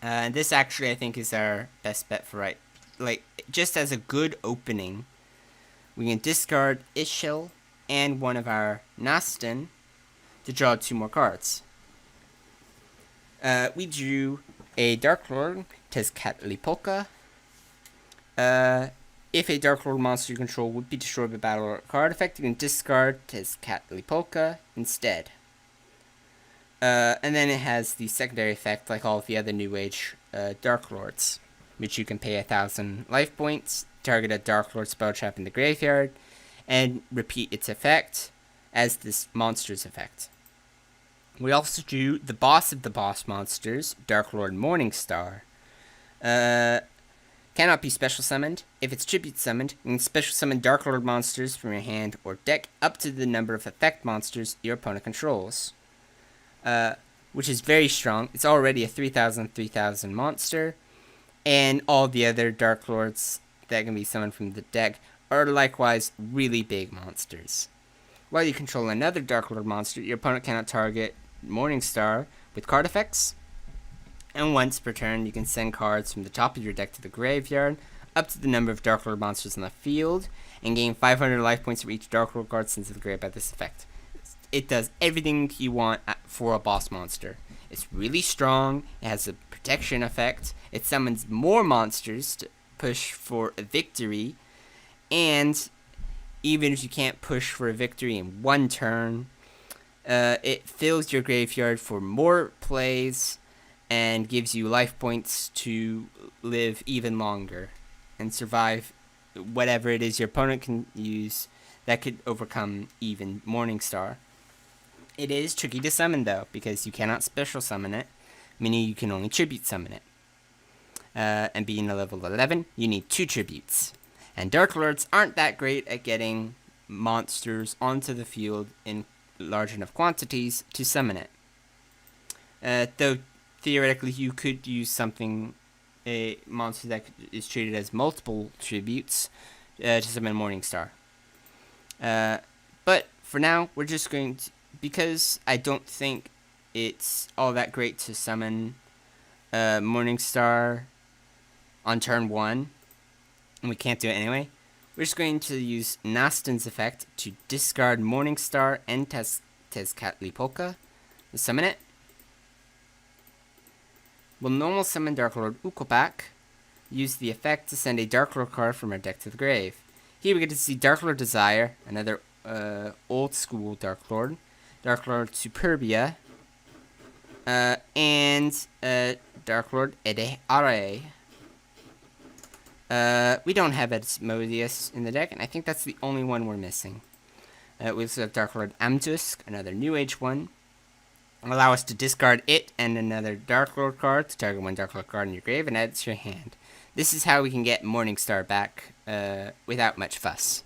And this actually, I think, is our best bet for right. Like, just as a good opening, we can discard Ixchel and one of our Nastin to draw 2 more cards. We drew a Dark Lord, Tezcatlipolca. If a Dark Lord monster you control would be destroyed by battle or card effect, you can discard Tezcatlipolca instead. And then it has the secondary effect like all of the other New Age Dark Lords, which you can pay 1,000 life points, target a Dark Lord spell trap in the graveyard, and repeat its effect as this monster's effect. We also drew the boss of the boss monsters, Dark Lord Morningstar. Cannot be special summoned. If it's tribute summoned, you can special summon Dark Lord monsters from your hand or deck up to the number of effect monsters your opponent controls. Which is very strong. It's already a 3,000 monster, and all the other Dark Lords that can be summoned from the deck are likewise really big monsters. While you control another Dark Lord monster, your opponent cannot target Morningstar with card effects, and once per turn you can send cards from the top of your deck to the graveyard up to the number of Dark Lord monsters on the field, and gain 500 life points for each Dark Lord card sent to the grave by this effect. It does everything you want for a boss monster. It's really strong. It has a protection effect. It summons more monsters to push for a victory. And even if you can't push for a victory in one turn, it fills your graveyard for more plays and gives you life points to live even longer and survive whatever it is your opponent can use that could overcome even Morningstar. It is tricky to summon though, because you cannot special summon it, meaning you can only tribute summon it. And being a level 11, you need 2 tributes. And Dark Lords aren't that great at getting monsters onto the field in large enough quantities to summon it. Though theoretically you could use a monster that is treated as multiple tributes to summon Morningstar. But for now, we're just going to, because I don't think it's all that great to summon Morningstar on turn 1, and we can't do it anyway, we're just going to use Nastan's effect to discard Morningstar and Tezcatlipoca to summon it. We'll normal summon Dark Lord Ukobak, use the effect to send a Dark Lord card from our deck to the grave. Here we get to see Dark Lord Desire, another old school Dark Lord Superbia, and Dark Lord Ede Are. We don't have Asmodeus in the deck, and I think that's the only one we're missing. We also have Dark Lord Amtusk, another New Age one. Allow us to discard it and another Dark Lord card to target one Dark Lord card in your grave and add it to your hand. This is how we can get Morningstar back without much fuss.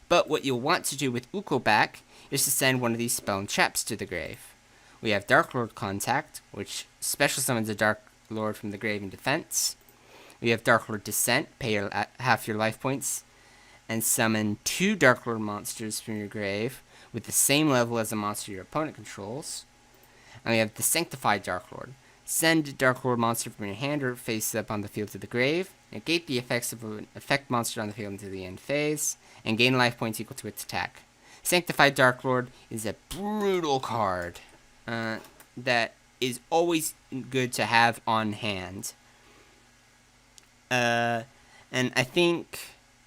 But what you'll want to do with Ukobak is to send one of these spell and traps to the grave. We have Dark Lord Contact, which special summons a Dark Lord from the grave in defense. We have Dark Lord Descent, pay half your life points, and summon 2 Dark Lord monsters from your grave with the same level as a monster your opponent controls. And we have the Sanctified Dark Lord. Send a Dark Lord monster from your hand or face up on the field to the grave. Negate the effects of an effect monster on the field until the end phase. And gain life points equal to its attack. Sanctified Dark Lord is a brutal card that is always good to have on hand. And I think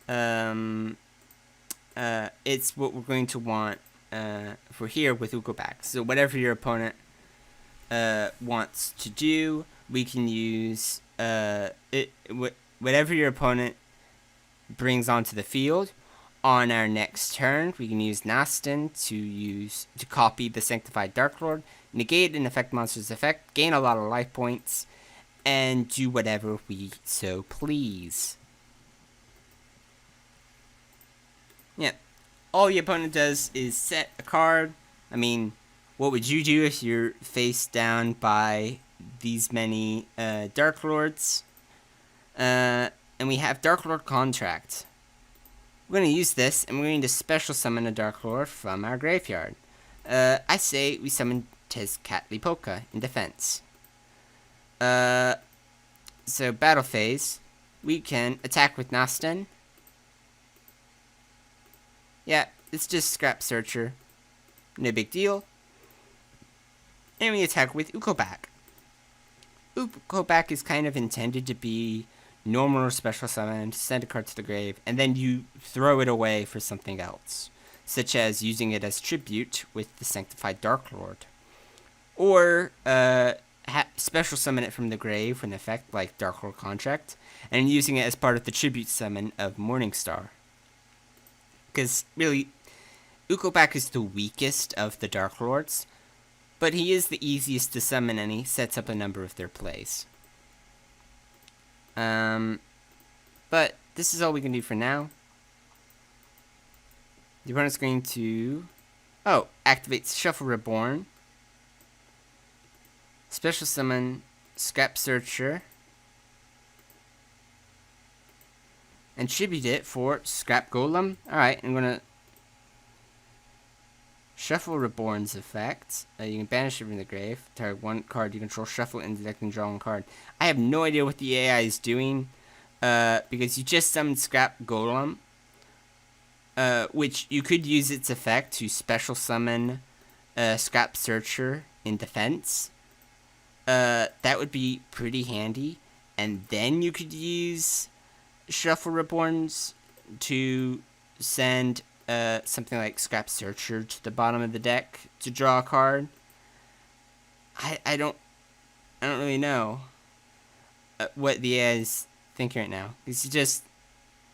it's what we're going to want for here with Ukobak. So whatever your opponent wants to do, we can use whatever your opponent brings onto the field. On our next turn, we can use Nastan to copy the Sanctified Dark Lord, negate an effect monster's effect, gain a lot of life points, and do whatever we so please. Yeah, all the opponent does is set a card. I mean, what would you do if you're faced down by these many Dark Lords? And we have Dark Lord Contract. We're going to use this, and we're going to special summon a Dark Lord from our graveyard. I say we summon Tezcatlipoca in defense. So battle phase, we can attack with Nastan. Yeah, it's just Scrap Searcher. No big deal. And we attack with Ukobak. Ukobak is kind of intended to be normal or special summon, send a card to the grave, and then you throw it away for something else, such as using it as tribute with the Sanctified Dark Lord. Or special summon it from the grave with an effect like Dark Lord Contract, and using it as part of the tribute summon of Morningstar. Because really, Ukobak is the weakest of the Dark Lords, but he is the easiest to summon, and he sets up a number of their plays. But this is all we can do for now. The opponent's going to activate Shuffle Reborn, special summon Scrap Searcher, and tribute it for Scrap Golem. Alright, I'm gonna Shuffle Reborn's effect. You can banish it from the grave. Target one card you control, shuffle it into the deck and draw one card. I have no idea what the AI is doing, because you just summoned Scrap Golem, which you could use its effect to special summon Scrap Searcher in defense. that would be pretty handy. And then you could use Shuffle Reborns to send something like Scrap Searcher to the bottom of the deck to draw a card. I don't really know what the AI is thinking right now. He just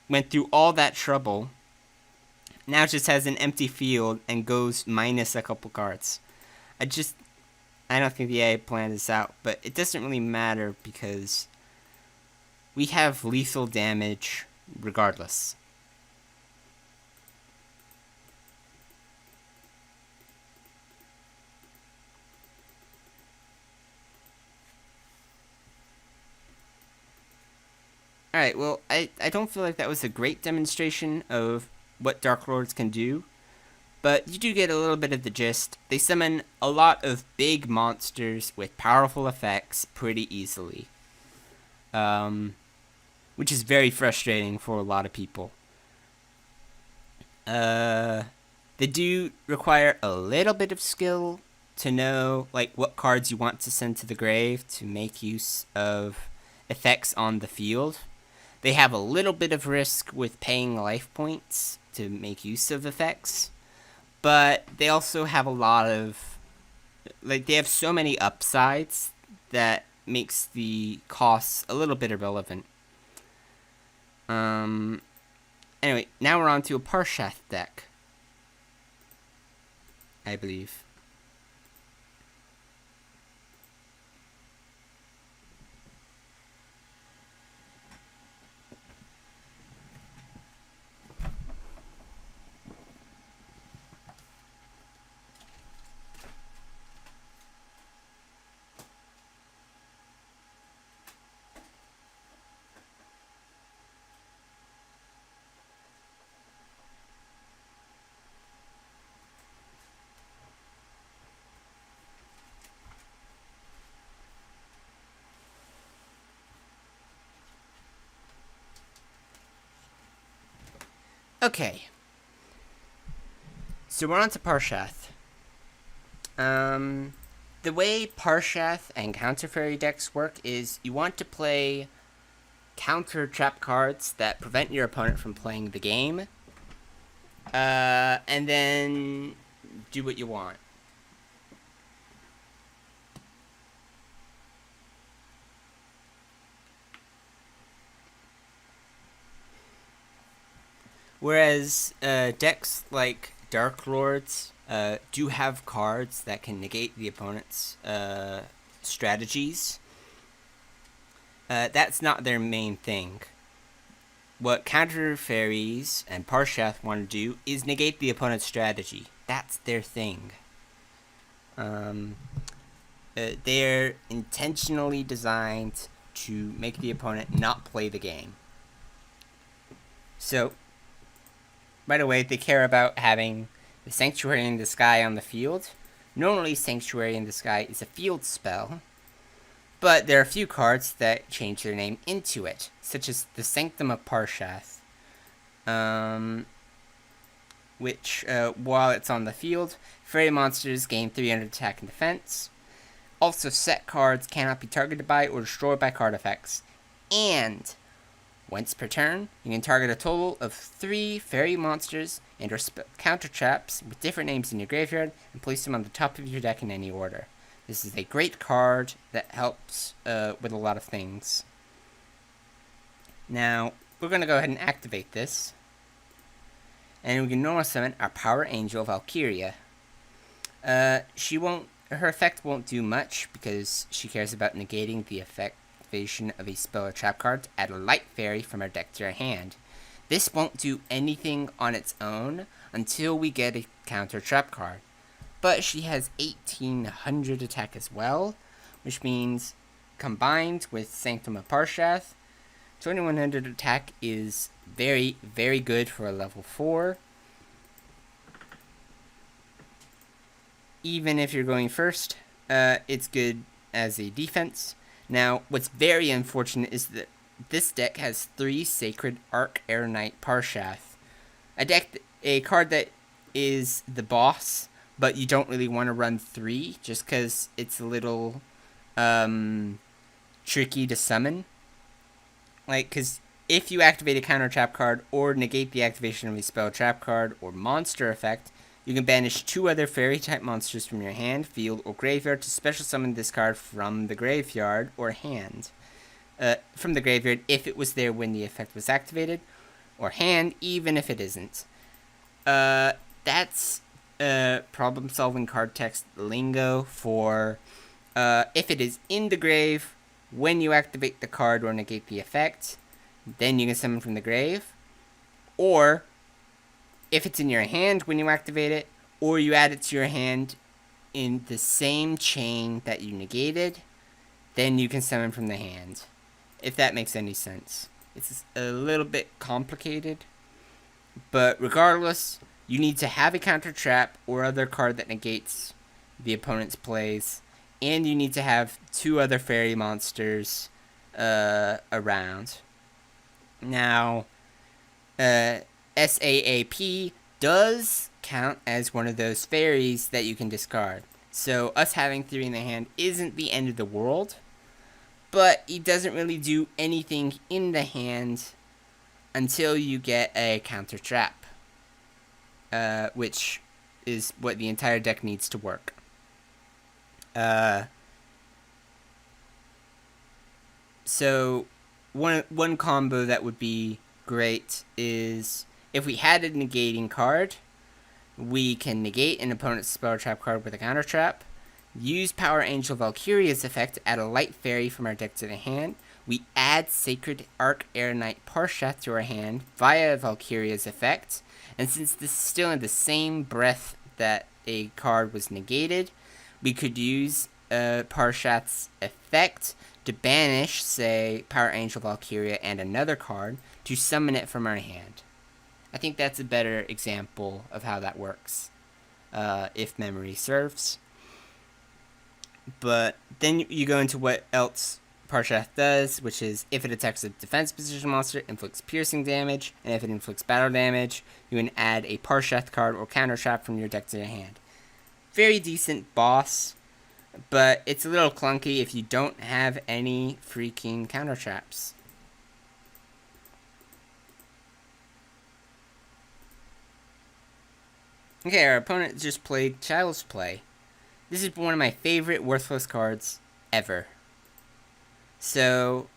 went through all that trouble. Now it just has an empty field and goes minus a couple cards. I don't think the AI planned this out, but it doesn't really matter because we have lethal damage regardless. Alright, well, I don't feel like that was a great demonstration of what Dark Lords can do, but you do get a little bit of the gist. They summon a lot of big monsters with powerful effects pretty easily, which is very frustrating for a lot of people. They do require a little bit of skill to know like what cards you want to send to the grave to make use of effects on the field. They have a little bit of risk with paying life points to make use of effects, but they also have a lot of, like, they have so many upsides that makes the costs a little bit irrelevant. Anyway, now we're on to a Parshath deck, I believe. Okay. So we're on to Parshath. The way Parshath and Counter Fairy decks work is you want to play counter trap cards that prevent your opponent from playing the game, and then do what you want. Whereas decks like Dark Lords do have cards that can negate the opponent's strategies. That's not their main thing. What Counter Fairies and Parshath want to do is negate the opponent's strategy. That's their thing. They're intentionally designed to make the opponent not play the game. So, right away, they care about having the Sanctuary in the Sky on the field. Normally, Sanctuary in the Sky is a field spell, but there are a few cards that change their name into it, such as the Sanctum of Parshath, which, while it's on the field, fairy monsters gain 300 attack and defense. Also, set cards cannot be targeted by or destroyed by card effects. And once per turn, you can target a total of 3 fairy monsters and or counter traps with different names in your graveyard and place them on the top of your deck in any order. This is a great card that helps with a lot of things. Now, we're going to go ahead and activate this. And we can normal summon our Power Angel Valkyria. Her effect won't do much because she cares about negating the activation of a spell or trap card to add a light fairy from her deck to her hand. This won't do anything on its own until we get a counter trap card. But she has 1800 attack as well, which means combined with Sanctum of Parshath, 2100 attack is very, very good for a level 4. Even if you're going first, it's good as a defense. Now, what's very unfortunate is that this deck has 3 Sacred Arc Air Knight Parshath. A card that is the boss, but you don't really want to run 3 just because it's a little tricky to summon. Like, because if you activate a counter trap card or negate the activation of a spell trap card or monster effect, you can banish 2 other fairy type monsters from your hand, field, or graveyard to special summon this card from the graveyard or hand. From the graveyard if it was there when the effect was activated, or hand even if it isn't. That's problem solving card text lingo for if it is in the grave when you activate the card or negate the effect, then you can summon from the grave. Or if it's in your hand when you activate it, or you add it to your hand in the same chain that you negated, then you can summon from the hand. If that makes any sense. It's a little bit complicated, but regardless, you need to have a counter trap or other card that negates the opponent's plays, and you need to have 2 other fairy monsters around. Now, SAAP does count as one of those fairies that you can discard. So us having 3 in the hand isn't the end of the world, but it doesn't really do anything in the hand until you get a counter trap, which is what the entire deck needs to work. So one combo that would be great is if we had a negating card, we can negate an opponent's spell trap card with a counter trap, use Power Angel Valkyria's effect to add a light fairy from our deck to the hand. We add Sacred Arc Air Knight Parshath to our hand via Valkyria's effect, and since this is still in the same breath that a card was negated, we could use Parshath's effect to banish, say, Power Angel Valkyria and another card to summon it from our hand. I think that's a better example of how that works, if memory serves. But then you go into what else Parshath does, which is if it attacks a defense position monster, inflicts piercing damage, and if it inflicts battle damage, you can add a Parshath card or counter trap from your deck to your hand. Very decent boss, but it's a little clunky if you don't have any freaking counter traps. Okay, our opponent just played Child's Play. This is one of my favorite worthless cards ever. So,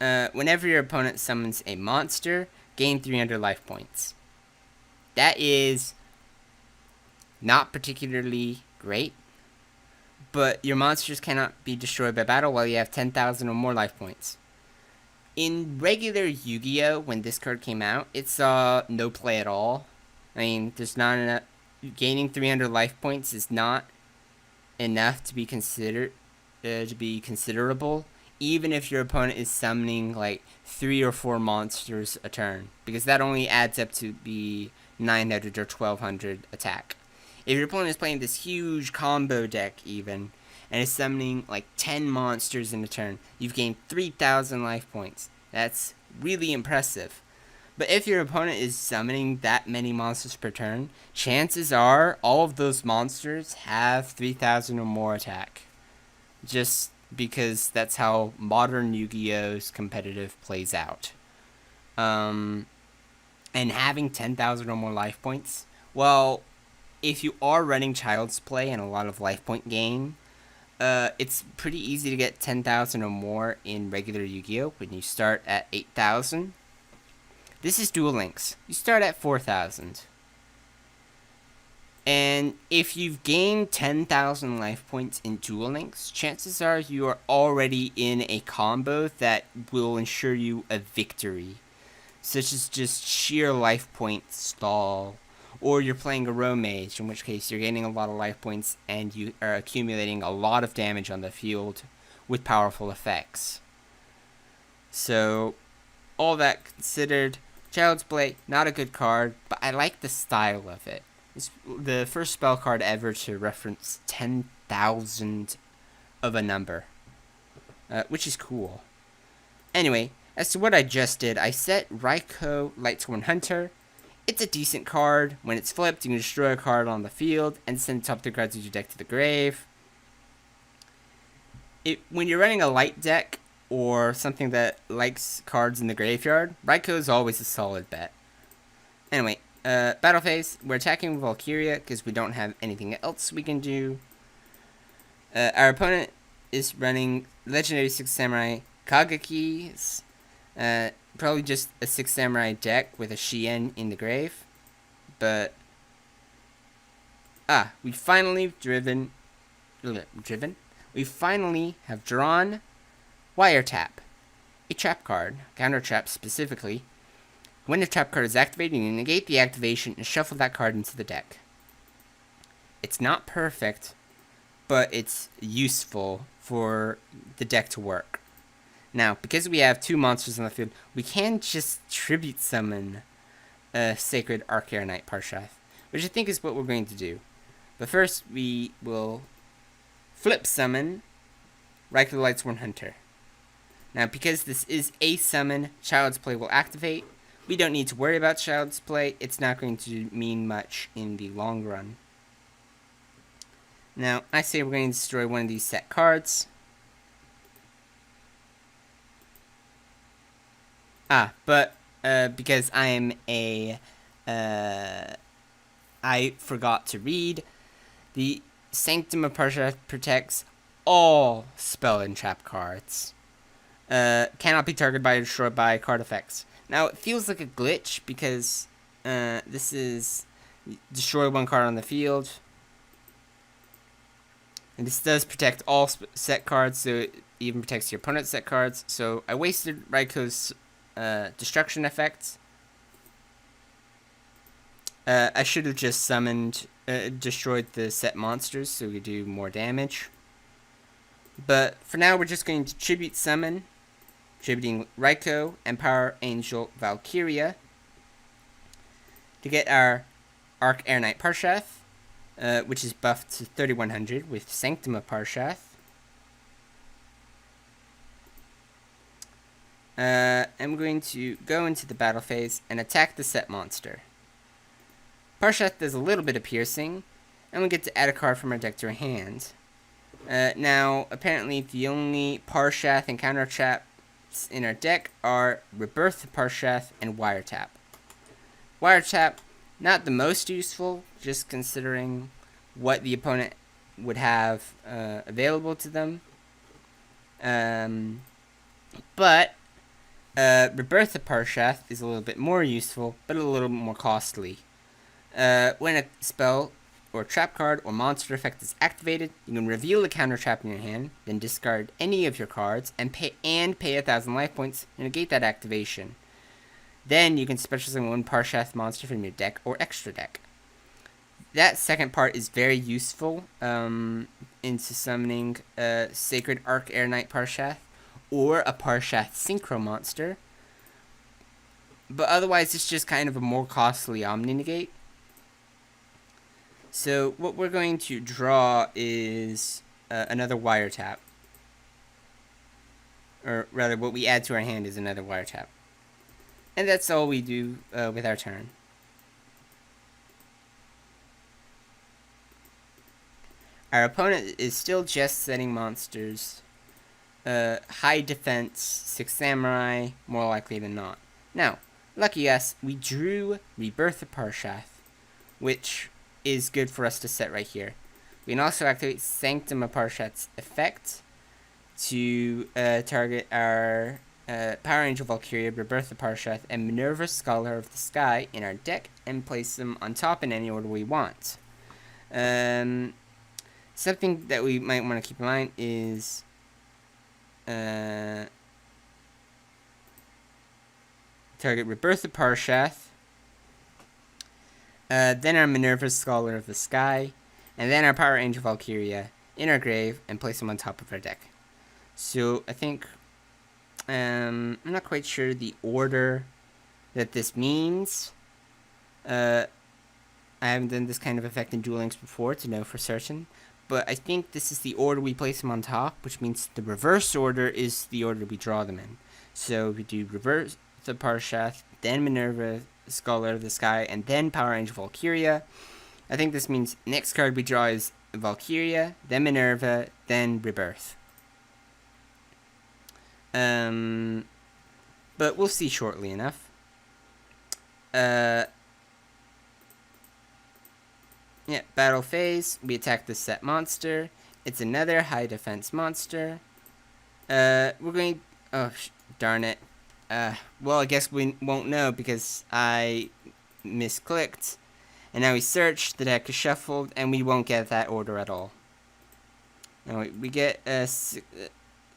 whenever your opponent summons a monster, gain 300 life points. That is not particularly great, but your monsters cannot be destroyed by battle while you have 10,000 or more life points. In regular Yu-Gi-Oh, when this card came out, it saw no play at all. I mean, there's not enough. Gaining 300 life points is not enough to be considerable, even if your opponent is summoning like 3 or 4 monsters a turn, because that only adds up to be 900 or 1200 attack. If your opponent is playing this huge combo deck even, and is summoning like 10 monsters in a turn, you've gained 3,000 life points. That's really impressive. But if your opponent is summoning that many monsters per turn, chances are all of those monsters have 3,000 or more attack. Just because that's how modern Yu-Gi-Oh's competitive plays out. And having 10,000 or more life points, well, if you are running Child's Play and a lot of life point gain, it's pretty easy to get 10,000 or more in regular Yu-Gi-Oh! When you start at 8,000. This is Duel Links. You start at 4,000. And if you've gained 10,000 life points in Duel Links, chances are you are already in a combo that will ensure you a victory, such as just sheer life point stall, or you're playing a row mage, in which case you're gaining a lot of life points and you are accumulating a lot of damage on the field with powerful effects. So, all that considered, Child's Play, not a good card, but I like the style of it. It's the first spell card ever to reference 10,000 of a number, which is cool. Anyway, as to what I just did, I set Raikou Lightsworn Hunter. It's a decent card. When it's flipped, you can destroy a card on the field and send top 3 cards of your deck to the grave. when you're running a light deck or something that likes cards in the graveyard, Raikou is always a solid bet. Anyway, battle phase. We're attacking Valkyria because we don't have anything else we can do. Our opponent is running Legendary 6 Samurai Kagekis. Probably just a 6 Samurai deck with a Shien in the grave. But we finally we finally have drawn Wiretap, a trap card, counter trap specifically. When the trap card is activated, you negate the activation and shuffle that card into the deck. It's not perfect, but it's useful for the deck to work. Now, because we have 2 monsters on the field, we can just tribute summon a Sacred Archetype Parshath, which I think is what we're going to do. But first, we will flip summon Raikou the Lightsworn Hunter. Now, because this is a summon, Child's Play will activate. We don't need to worry about Child's Play. It's not going to mean much in the long run. Now, I say we're going to destroy one of these set cards. But because I'm I forgot to read, the Sanctum of Parshath protects all spell and trap cards. Cannot be targeted by or destroyed by card effects. Now, it feels like a glitch because this is destroy one card on the field. And this does protect all set cards, so it even protects your opponent's set cards. So I wasted Raikou's destruction effects. I should have just summoned, destroyed the set monsters so we do more damage. But for now, we're just going to tribute summon, tributing Raikou and Power Angel Valkyria to get our Arc Air Knight Parshath, which is buffed to 3100 with Sanctum of Parshath. I'm going to go into the battle phase and attack the set monster. Parshath does a little bit of piercing, and we get to add a card from our deck to our hand. Now, apparently the only Parshath and counter traps in our deck are Rebirth of Parshath and Wiretap. Wiretap, not the most useful, just considering what the opponent would have available to them. But Rebirth of Parshath is a little bit more useful, but a little more costly. When a spell or trap card or monster effect is activated, you can reveal a counter trap in your hand, then discard any of your cards and pay 1,000 life points to negate that activation. Then you can special summon one Parshath monster from your deck or extra deck. That second part is very useful into summoning a Sacred Arc Air Knight Parshath or a Parshath Synchro monster. But otherwise, it's just kind of a more costly Omni Negate. So what we're going to draw is another Wiretap. Or rather, what we add to our hand is another Wiretap. And that's all we do with our turn. Our opponent is still just setting monsters. High defense, 6 Samurai, more likely than not. Now, lucky us, we drew Rebirth of Parshath, which is good for us to set right here. We can also activate Sanctum of Parshath's effect to target our Power Angel Valkyria, Rebirth of Parshath, and Minerva Scholar of the Sky in our deck and place them on top in any order we want. Something that we might want to keep in mind is target Rebirth of Parshath, then our Minerva Scholar of the Sky, and then our Power Angel Valkyria in our grave and place them on top of our deck. So I think I'm not quite sure the order that this means. I haven't done this kind of effect in Duel Links before to know for certain, but I think this is the order we place them on top, which means the reverse order is the order we draw them in. So we do Reverse the Parshath, then Minerva Scholar of the Sky, and then Power Angel Valkyria. I think this means next card we draw is Valkyria, then Minerva, then Rebirth. But we'll see shortly enough. Yeah, battle phase. We attack the set monster. It's another high defense monster. We're going. Oh, darn it. Well, I guess we won't know because I misclicked. And now we search, the deck is shuffled, and we won't get that order at all. Now we get a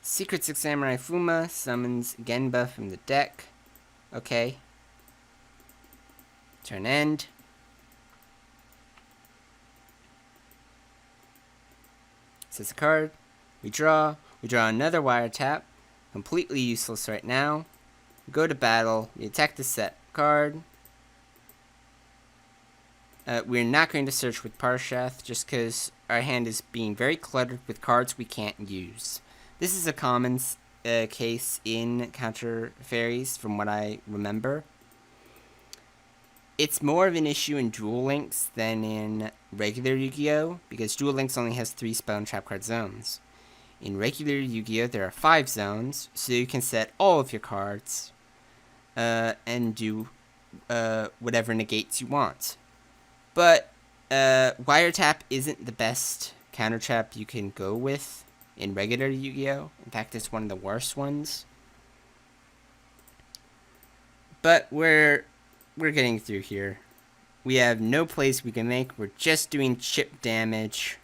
Secret Six Samurai Fuma summons Genba from the deck. Okay. Turn end. Says a card. We draw. We draw another Wiretap. Completely useless right now. We go to battle. We attack the set card. We're not going to search with Parshath just because our hand is being very cluttered with cards we can't use. This is a common case in Counter Fairies from what I remember. It's more of an issue in Duel Links than in regular Yu-Gi-Oh! Because Duel Links only has 3 spell and trap card zones. In regular Yu-Gi-Oh! There are 5 zones, so you can set all of your cards and do whatever negates you want. But Wiretap isn't the best counter trap you can go with in regular Yu-Gi-Oh! In fact, it's one of the worst ones. But we're getting through here. We have no plays we can make. We're just doing chip damage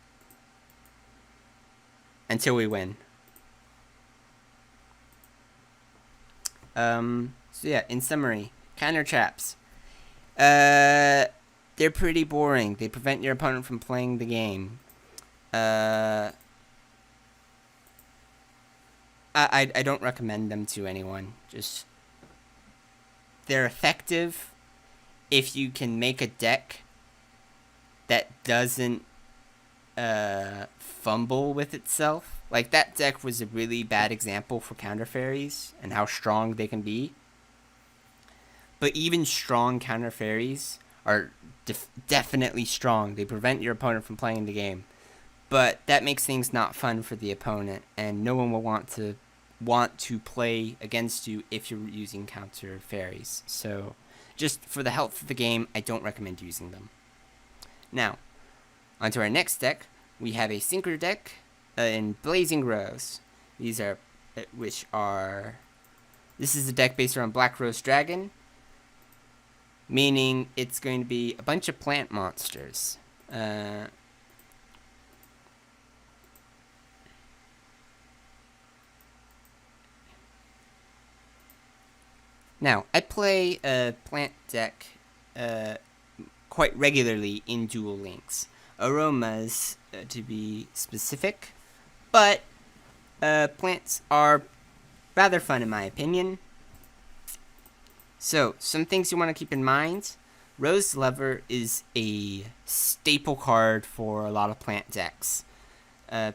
until we win. So yeah, in summary, counter traps. They're pretty boring. They prevent your opponent from playing the game. I don't recommend them to anyone. Just they're effective if you can make a deck that doesn't fumble with itself. Like that deck was a really bad example for counter fairies and how strong they can be. But even strong counter fairies are definitely strong. They prevent your opponent from playing the game. But that makes things not fun for the opponent, and no one will want to play against you if you're using counter fairies. So just for the health of the game, I don't recommend using them. Now, onto our next deck. We have a Synchro deck in Blazing Rose. This is a deck based around Black Rose Dragon, meaning it's going to be a bunch of plant monsters. Now, I play a plant deck quite regularly in Duel Links. Aromas, to be specific. But plants are rather fun in my opinion. So, some things you want to keep in mind. Rose Lover is a staple card for a lot of plant decks.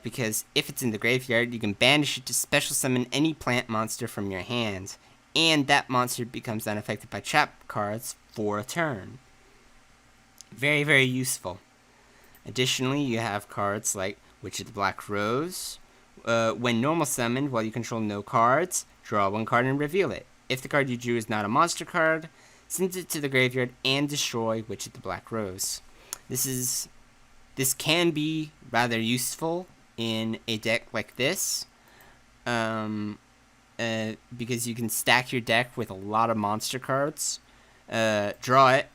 Because if it's in the graveyard, you can banish it to special summon any plant monster from your hand. And that monster becomes unaffected by trap cards for a turn. Very, very useful. Additionally, you have cards like Witch of the Black Rose. When normal summoned, while you control no cards, draw 1 card and reveal it. If the card you drew is not a monster card, send it to the graveyard and destroy Witch of the Black Rose. This can be rather useful in a deck like this. Because you can stack your deck with a lot of monster cards, draw it,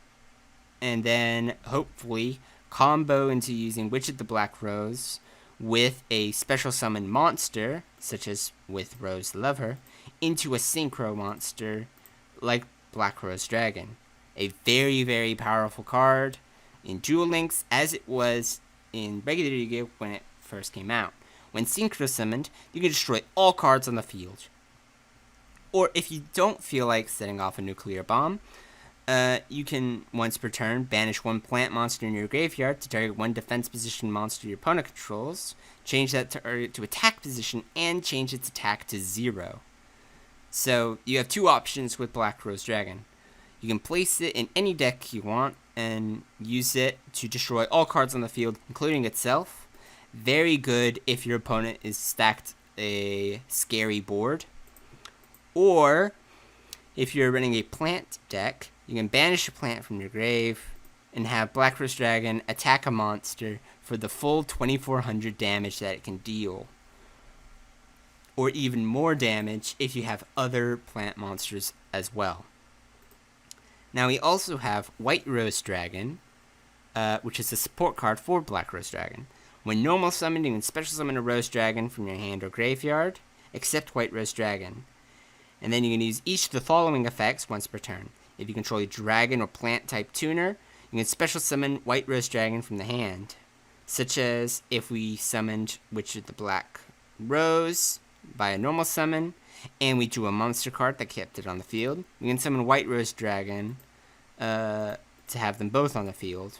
and then hopefully combo into using Witch of the Black Rose with a special summon monster, such as with Rose Lover, into a synchro monster like Black Rose Dragon. A very, very powerful card in Duel Links, as it was in regular Yu-Gi-Oh! When it first came out. When synchro summoned, you can destroy all cards on the field. Or if you don't feel like setting off a nuclear bomb, you can, once per turn, banish 1 plant monster in your graveyard to target 1 defense position monster your opponent controls, change that target to attack position, and change its attack to 0. So you have 2 options with Black Rose Dragon. You can place it in any deck you want and use it to destroy all cards on the field, including itself. Very good if your opponent is stacked a scary board. Or, if you're running a plant deck, you can banish a plant from your grave and have Black Rose Dragon attack a monster for the full 2400 damage that it can deal. Or even more damage if you have other plant monsters as well. Now we also have White Rose Dragon, which is a support card for Black Rose Dragon. When normal summoned, you can special summon a Rose Dragon from your hand or graveyard, except White Rose Dragon. And then you can use each of the following effects once per turn. If you control a dragon or plant type tuner, you can special summon White Rose Dragon from the hand. Such as if we summoned Witch of the Black Rose by a normal summon, and we drew a monster card that kept it on the field, we can summon White Rose Dragon to have them both on the field.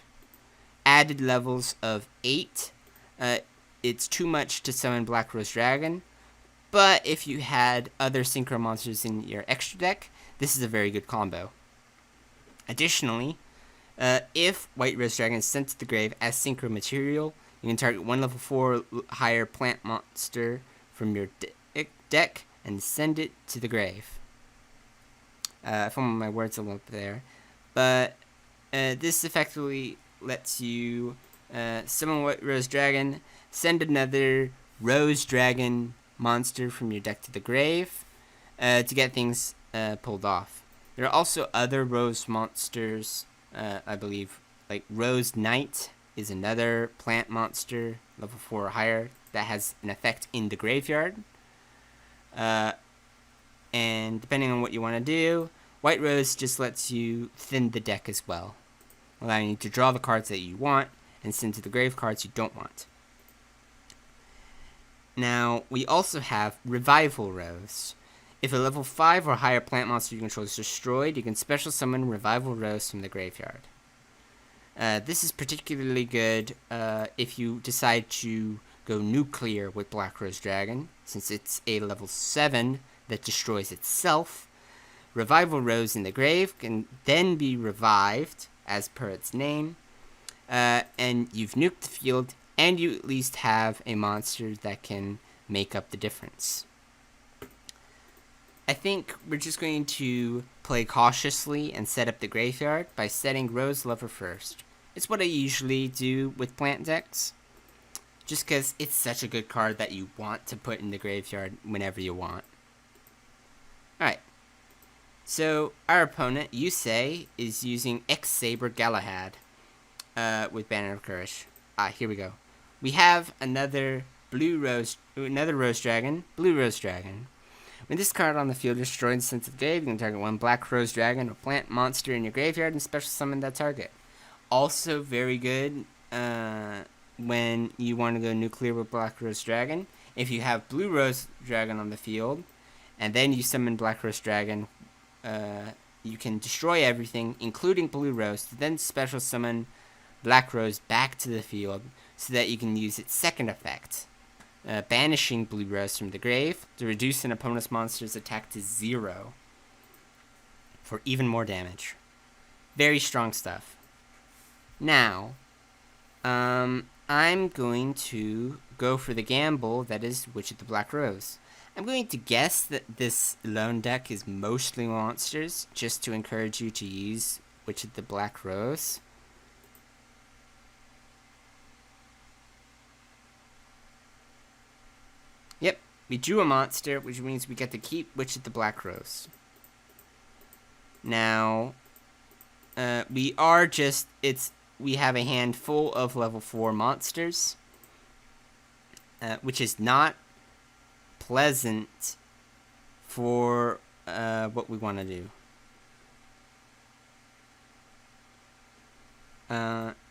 Added levels of 8. It's too much to summon Black Rose Dragon, but if you had other synchro monsters in your extra deck, this is a very good combo. Additionally, if White Rose Dragon is sent to the grave as synchro material, you can target one level 4 higher plant monster from your deck and send it to the grave. I fumbled my words a little bit there, but this effectively lets you summon White Rose Dragon, send another Rose Dragon monster from your deck to the grave to get things pulled off. There are also other Rose monsters, I believe, like Rose Knight is another plant monster, level 4 or higher, that has an effect in the graveyard. And depending on what you want to do, White Rose just lets you thin the deck as well, allowing you to draw the cards that you want and send to the grave cards you don't want. Now, we also have Revival Rose. If a level 5 or higher plant monster you control is destroyed, you can special summon Revival Rose from the graveyard. This is particularly good if you decide to go nuclear with Black Rose Dragon, since it's a level 7 that destroys itself. Revival Rose in the grave can then be revived, as per its name, and you've nuked the field, and you at least have a monster that can make up the difference. I think we're just going to play cautiously and set up the graveyard by setting Rose Lover first. It's what I usually do with plant decks, just because it's such a good card that you want to put in the graveyard whenever you want. Alright, so our opponent, Yusei, is using X-Saber Galahad with Banner of Courage. Here we go. We have another Rose Dragon, Blue Rose Dragon. When this card on the field is destroyed and sent to the grave, you can target one Black Rose Dragon or plant monster in your graveyard and special summon that target. Also very good when you want to go nuclear with Black Rose Dragon. If you have Blue Rose Dragon on the field, and then you summon Black Rose Dragon, you can destroy everything, including Blue Rose, to then special summon Black Rose back to the field so that you can use its second effect, banishing Blue Rose from the grave to reduce an opponent's monster's attack to 0 for even more damage. Very strong stuff. Now, I'm going to go for the gamble that is Witch of the Black Rose. I'm going to guess that this lone deck is mostly monsters, just to encourage you to use Witch of the Black Rose. Yep, we drew a monster, which means we get to keep Witch of the Black Rose. Now, we have a hand full of level 4 monsters, which is not pleasant for what we want to do.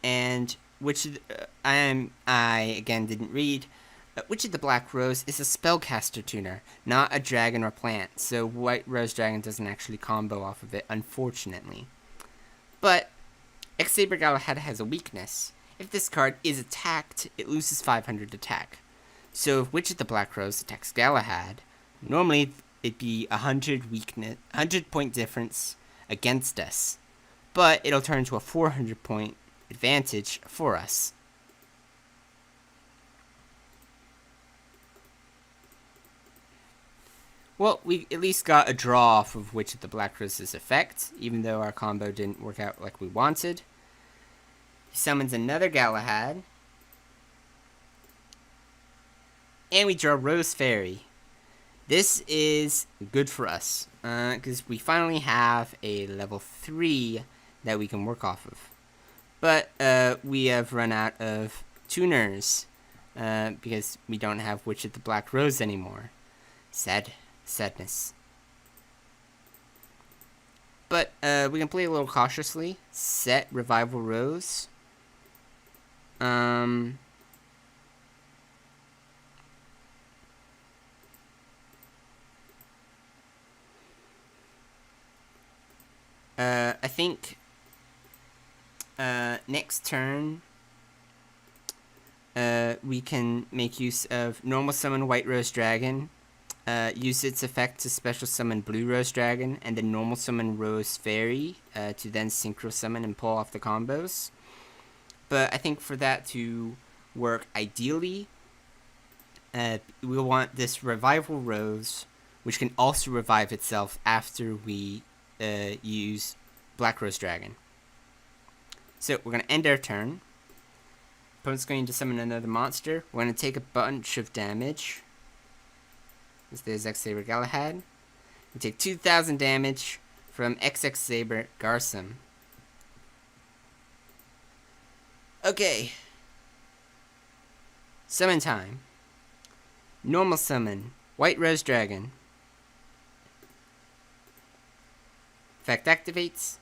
And which I again didn't read. Witch of the Black Rose is a spellcaster tuner, not a dragon or plant, so White Rose Dragon doesn't actually combo off of it, unfortunately. But X-Saber Galahad has a weakness. If this card is attacked, it loses 500 attack. So if Witch of the Black Rose attacks Galahad, normally it'd be 100 point difference against us, but it'll turn to a 400 point advantage for us. Well, we at least got a draw off of Witch of the Black Rose's effect, even though our combo didn't work out like we wanted. He summons another Galahad. And we draw Rose Fairy. This is good for us, because we finally have a level 3 that we can work off of. But we have run out of tuners, because we don't have Witch of the Black Rose anymore. Sadness. But we can play a little cautiously. Set Revival Rose. I think next turn we can make use of normal summon White Rose Dragon, use its effect to special summon Blue Rose Dragon, and then normal summon Rose Fairy to then synchro summon and pull off the combos. But I think for that to work ideally, we'll want this Revival Rose, which can also revive itself after we use Black Rose Dragon. So we're going to end our turn. Opponent's going to summon another monster. We're going to take a bunch of damage. This is X Saber Galahad. We take 2,000 damage from XX Saber Garsum. Okay. Summon time. Normal summon White Rose Dragon. Effect activates.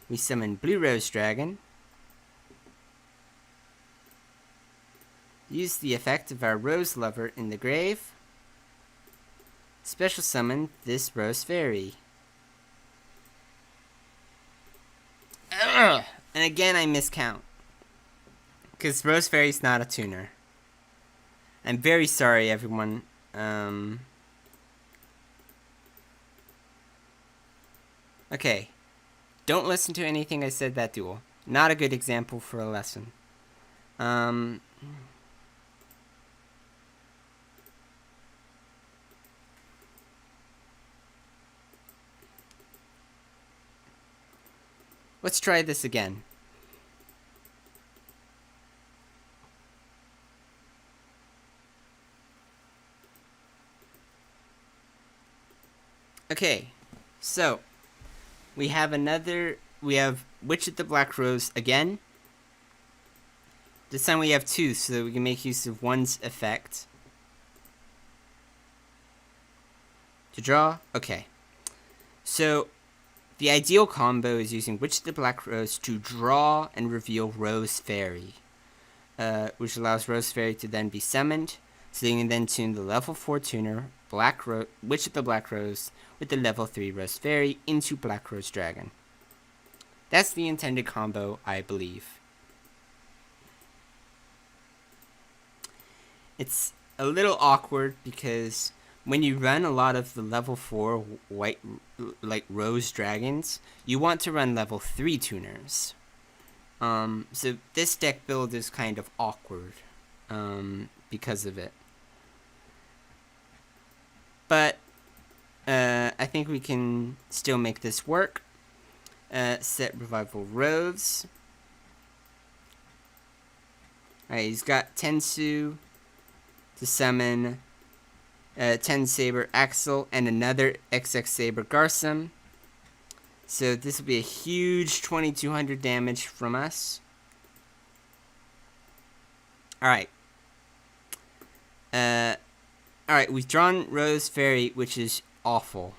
We summon Blue Rose Dragon. Use the effect of our Rose Lover in the grave. Special summon this Rose Fairy. Ugh! And again I miscount. Because Rose Fairy's not a tuner. I'm very sorry, everyone. Okay. Don't listen to anything I said that duel. Not a good example for a lesson. Let's try this again. Okay, so we have Witch of the Black Rose again. This time we have two, so that we can make use of one's effect. To draw? Okay. So, the ideal combo is using Witch of the Black Rose to draw and reveal Rose Fairy, which allows Rose Fairy to then be summoned, so you can then tune the level 4 tuner, Witch of the Black Rose, with the level 3 Rose Fairy into Black Rose Dragon. That's the intended combo, I believe. It's a little awkward because when you run a lot of the level 4 Rose Dragons, you want to run level 3 tuners. So this deck build is kind of awkward because of it. But I think we can still make this work. Set Revival Rose. Alright, he's got Tensu to summon 10 Saber Axel and another XX Saber Garsum. So this will be a huge 2200 damage from us. Alright. Alright, we've drawn Rose Fairy, which is awful.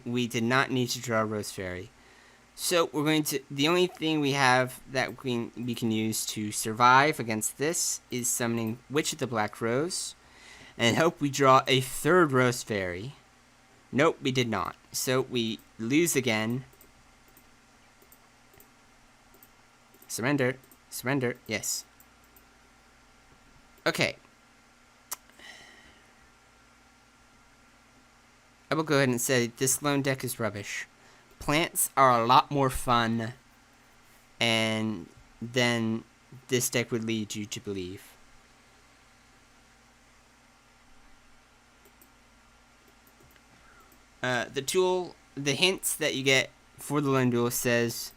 We did not need to draw Rose Fairy. So we're going to, the only thing we have that we can use to survive against this is summoning Witch of the Black Rose, and hope we draw a third Rose Fairy. Nope, we did not. So we lose again. Surrender. Surrender. Yes. Okay. I will go ahead and say this lone deck is rubbish. Plants are a lot more fun, and then this deck would lead you to believe. The hints that you get for the lone duel says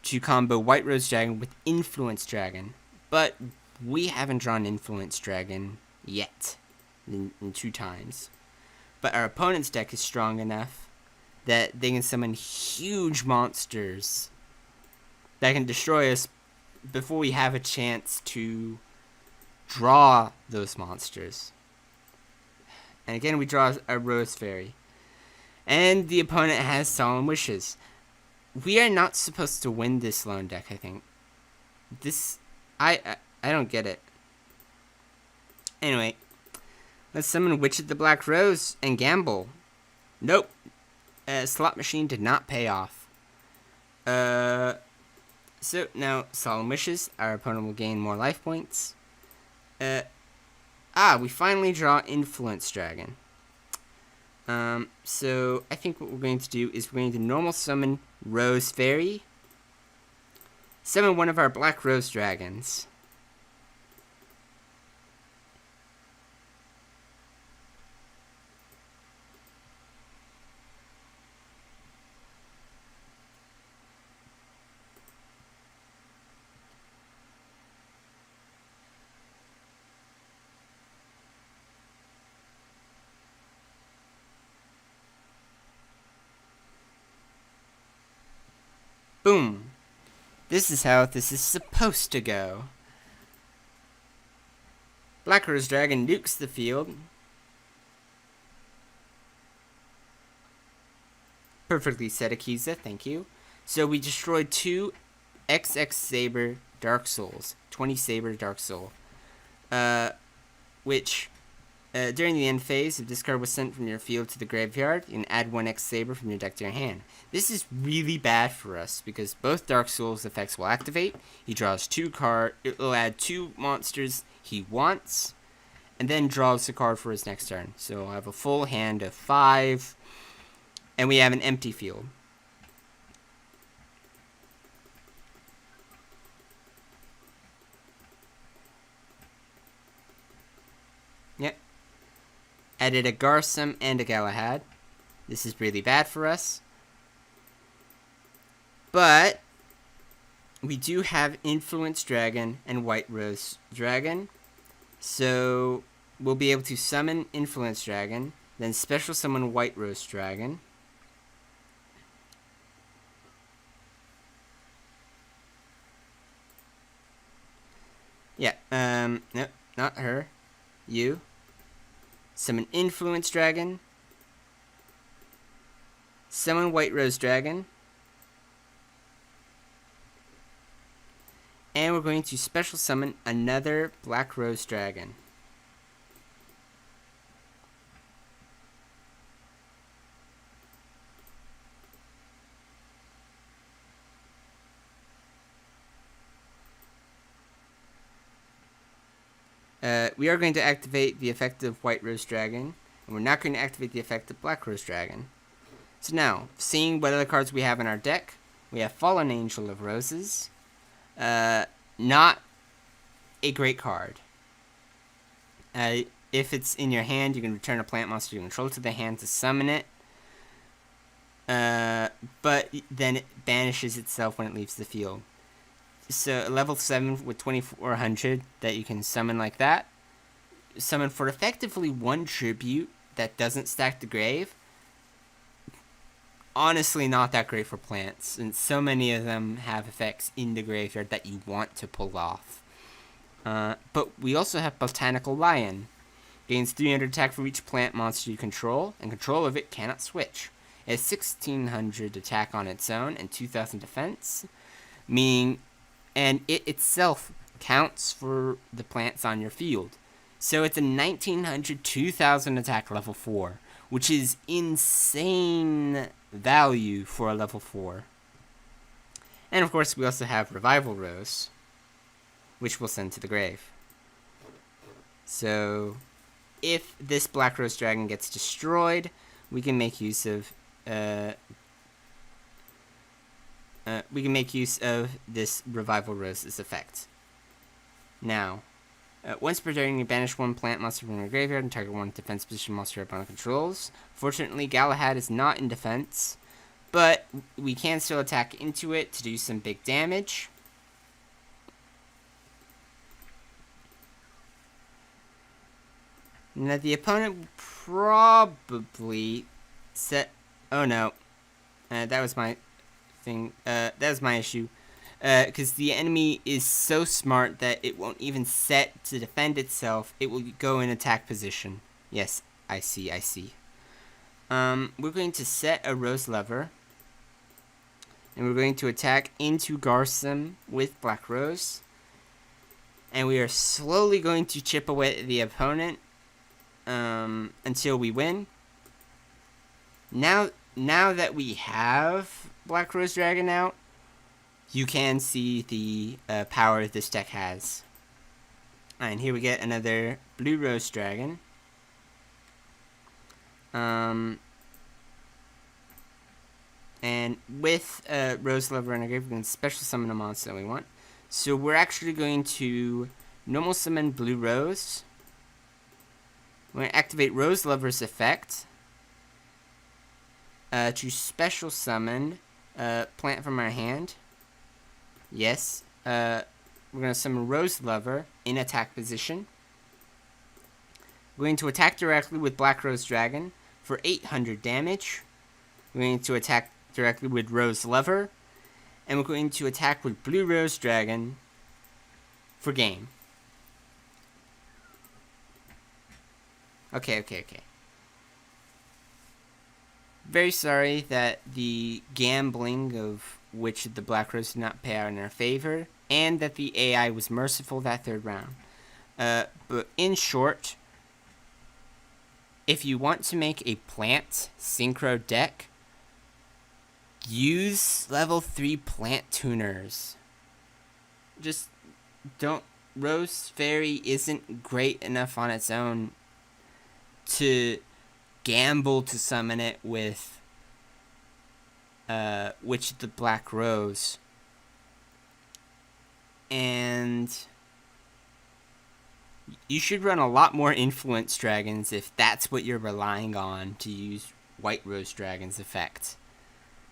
to combo White Rose Dragon with Influence Dragon, but we haven't drawn Influence Dragon yet in 2 times. But our opponent's deck is strong enough that they can summon huge monsters that can destroy us before we have a chance to draw those monsters. And again, we draw a Rose Fairy. And the opponent has Solemn Wishes. We are not supposed to win this lone deck, I think. I don't get it. Anyway, let's summon Witch of the Black Rose and gamble. Nope. Slot Machine did not pay off. So now Solemn Wishes. Our opponent will gain more life points. We finally draw Influence Dragon. So I think what we're going to do is we're going to normal summon Rose Fairy. Summon one of our Black Rose Dragons. Boom. This is how this is supposed to go. Black Rose Dragon nukes the field. Perfectly said, Akiza, thank you. So we destroyed 2 XX Saber Dark Souls. 20 Saber Dark Soul. Which, during the end phase, if this card was sent from your field to the graveyard, you can add 1 X Saber from your deck to your hand. This is really bad for us, because both Dark Souls effects will activate. He draws 2 cards. It will add 2 monsters he wants, and then draws a card for his next turn. So we'll have a full hand of 5, and we have an empty field. Yep. Added a Garsum and a Galahad. This is really bad for us. But we do have Influence Dragon and White Rose Dragon. So we'll be able to summon Influence Dragon, then special summon White Rose Dragon. Yeah, nope, not her. You. Summon Influence Dragon. Summon White Rose Dragon. And we're going to special summon another Black Rose Dragon. We are going to activate the effect of White Rose Dragon, and we're not going to activate the effect of Black Rose Dragon. So now, seeing what other cards we have in our deck, we have Fallen Angel of Roses. Not a great card. If it's in your hand, you can return a plant monster you control to the hand to summon it. But then it banishes itself when it leaves the field. So level 7 with 2400 that you can summon like that. Summon for effectively 1 tribute that doesn't stack the grave. Honestly, not that great for plants, and so many of them have effects in the graveyard that you want to pull off. But we also have Botanical Lion. Gains 300 attack for each plant monster you control, and control of it cannot switch. It has 1600 attack on its own and 2000 defense, meaning, and it itself counts for the plants on your field. So it's a 1900, 2000 attack level 4, which is insane value for a level 4. And of course, we also have Revival Rose, which we'll send to the grave. So if this Black Rose Dragon gets destroyed, we can make use of this Revival Rose's effect. Now, Once per turn, you banish one plant monster from your graveyard and target one defense position monster your opponent controls. Fortunately, Galahad is not in defense, but we can still attack into it to do some big damage. Now, the opponent will probably set... Oh, no. That was my thing. That was my issue. Because the enemy is so smart that it won't even set to defend itself. It will go in attack position. Yes, I see. We're going to set a Rose Lever. And we're going to attack into Garthim with Black Rose. And we are slowly going to chip away at the opponent until we win. Now that we have Black Rose Dragon out, you can see the power this deck has. And here we get another Blue Rose Dragon. And with Rose Lover and a grave, we can special summon a monster that we want. So we're actually going to normal summon Blue Rose. We're going to activate Rose Lover's effect to special summon plant from our hand. Yes, we're going to summon Rose Lover in attack position. We're going to attack directly with Black Rose Dragon for 800 damage. We're going to attack directly with Rose Lover. And we're going to attack with Blue Rose Dragon for game. Okay. Very sorry that the gambling of which the Black Rose did not pay out in our favor, and that the AI was merciful that third round. But in short, if you want to make a plant synchro deck, use level 3 plant tuners. Just don't... Rose Fairy isn't great enough on its own to gamble to summon it with Witch of the Black Rose. And you should run a lot more Influence Dragons if that's what you're relying on to use White Rose Dragon's effect.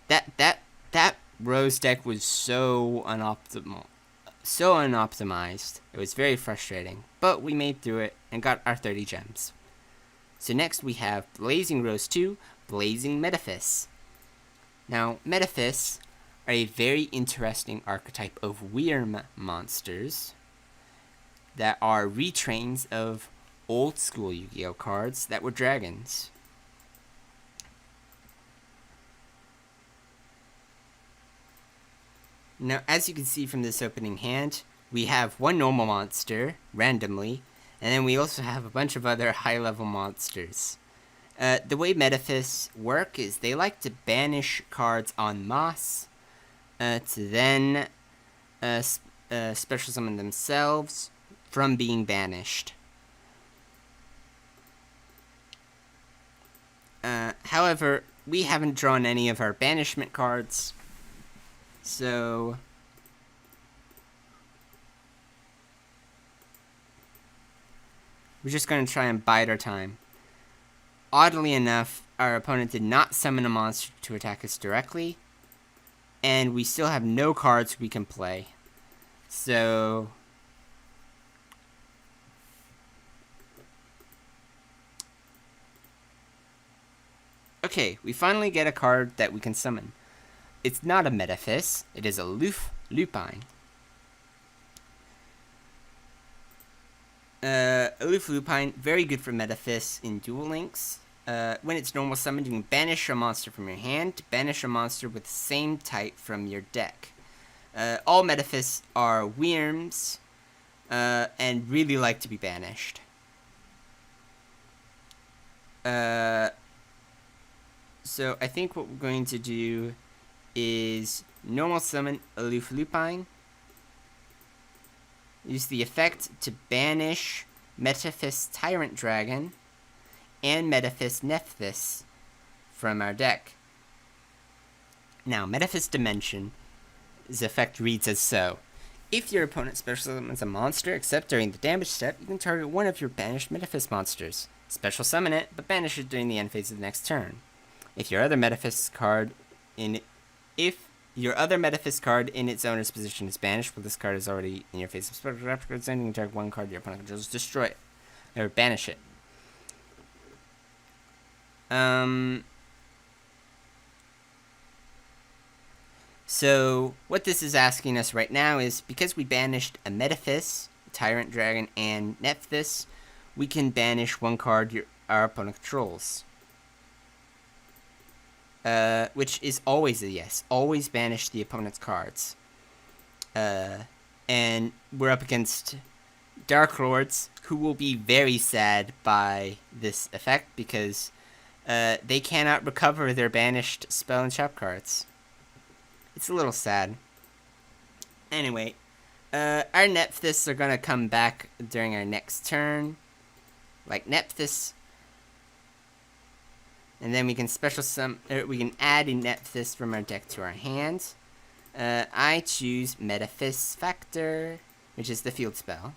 That Rose deck was so unoptimized. It was very frustrating, but we made through it and got our 30 gems. So next we have Blazing Rose 2, Blazing Metaphys. Now, Metaphys are a very interesting archetype of Wyrm monsters that are retrains of old school Yu-Gi-Oh cards that were dragons. Now, as you can see from this opening hand, we have one normal monster, randomly, and then we also have a bunch of other high-level monsters. The way Metaphys work is they like to banish cards en masse, to then special summon themselves from being banished. However, we haven't drawn any of our banishment cards, so we're just going to try and bide our time. Oddly enough, our opponent did not summon a monster to attack us directly, and we still have no cards we can play. So okay, we finally get a card that we can summon. It's not a Metaphys, it is a Lupine. Aloof Lupine, very good for Metaphys in Duel Links. When it's normal summoned, you can banish a monster from your hand, banish a monster with the same type from your deck. All Metaphys are Wyrms, and really like to be banished. So I think what we're going to do is normal summon Aloof Lupine. Use the effect to banish Metaphys Tyrant Dragon and Metaphys Nephthys from our deck. Now, Metaphys Dimension's effect reads as so. If your opponent special summons a monster, except during the damage step, you can target one of your banished Metaphys monsters. Special summon it, but banish it during the end phase of the next turn. If your other Metaphys card in its owner's position is banished, well, this card is already in your phase of special cards, and you can target one card your opponent controls, destroy it, or banish it. So what this is asking us right now is, because we banished a Metaphys, Tyrant Dragon, and Nephthys, we can banish one card our opponent controls. Which is always a yes. Always banish the opponent's cards. And we're up against Dark Lords, who will be very sad by this effect, because they cannot recover their banished spell and shop cards. It's a little sad. Anyway, our Nephthys are gonna come back during our next turn, like Nephthys, and then we can we can add a Nephthys from our deck to our hand. I choose Metaphys Factor, which is the field spell,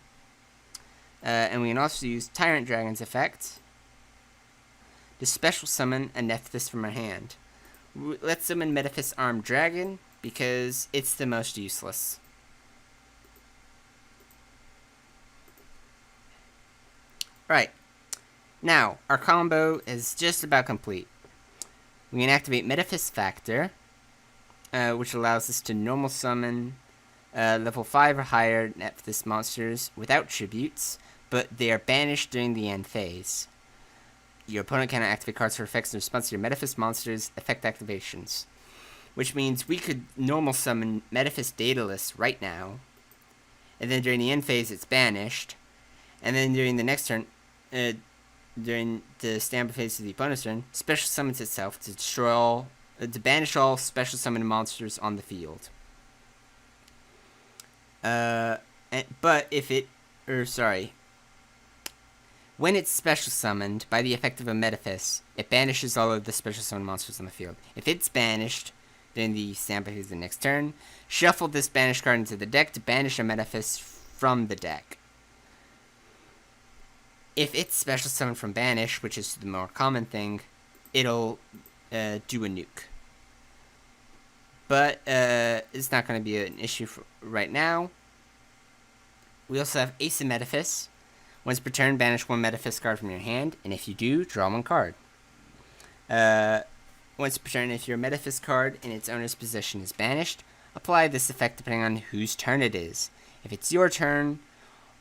and we can also use Tyrant Dragon's effect to special summon a Nephthys from our hand. Let's summon Metaphys Armed Dragon, because it's the most useless. Right. Now, our combo is just about complete. We can activate Metaphys Factor, which allows us to normal summon level 5 or higher Nephthys monsters without tributes, but they are banished during the end phase. Your opponent cannot activate cards for effects in response to your Metaphys monsters' effect activations. Which means we could normal summon Metaphys Daedalus right now, and then during the end phase it's banished, and then during the next turn, during the standby phase of the opponent's turn, special summons itself to to banish all special summoned monsters on the field. When it's special summoned by the effect of a Metaphys, it banishes all of the special summoned monsters on the field. If it's banished during the standby phase of the next turn, shuffle this banished card into the deck to banish a Metaphys from the deck. If it's special summoned from banish, which is the more common thing, it'll do a nuke. But it's not going to be an issue for right now. We also have Ace of Metaphys. Once per turn, banish one Metaphys card from your hand, and if you do, draw one card. Once per turn, if your Metaphys card in its owner's possession is banished, apply this effect depending on whose turn it is. If it's your turn,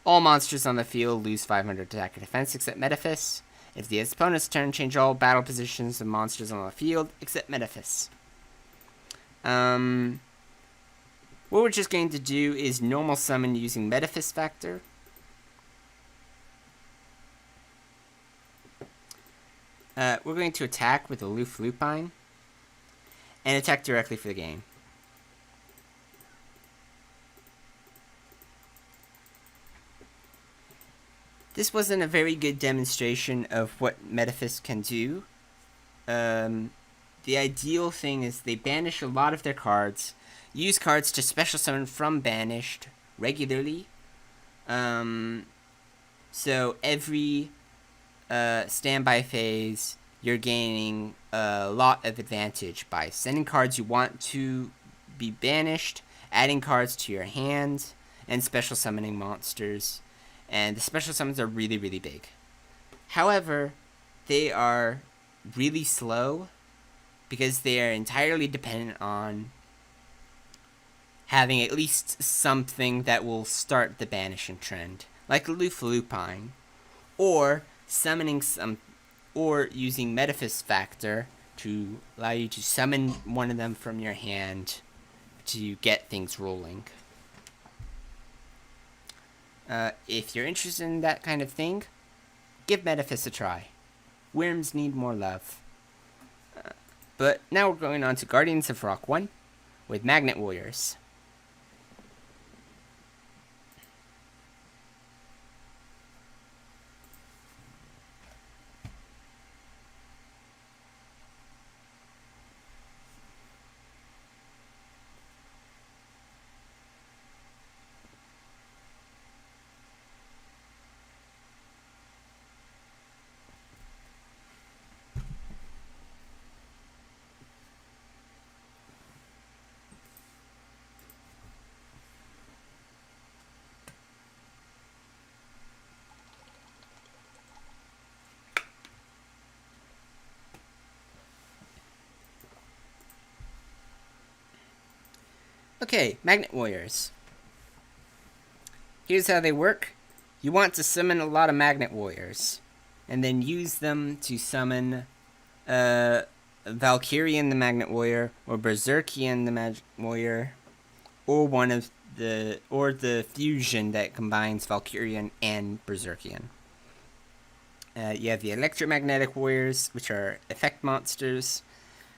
all monsters on the field lose 500 attack or defense except Metaphys. If the opponent's turn, change all battle positions of monsters on the field except Metaphys. What we're just going to do is normal summon using Metaphys Factor. We're going to attack with Aloof Lupine, and attack directly for the game. This wasn't a very good demonstration of what Metaphys can do. The ideal thing is they banish a lot of their cards, use cards to special summon from banished regularly. So every standby phase, you're gaining a lot of advantage by sending cards you want to be banished, adding cards to your hand, and special summoning monsters. And the special summons are really, really big. However, they are really slow because they are entirely dependent on having at least something that will start the banishing trend, like Aloof Lupine, or summoning or using Metaphys Factor to allow you to summon one of them from your hand to get things rolling. If you're interested in that kind of thing, give Metaphys a try. Worms need more love. But now we're going on to Guardians of Rock 1 with Magnet Warriors. Okay, Magnet Warriors. Here's how they work. You want to summon a lot of Magnet Warriors, and then use them to summon Valkyrian the Magnet Warrior, or Berserkian the Magnet Warrior, or the fusion that combines Valkyrian and Berserkian. You have the Electromagnetic Warriors, which are effect monsters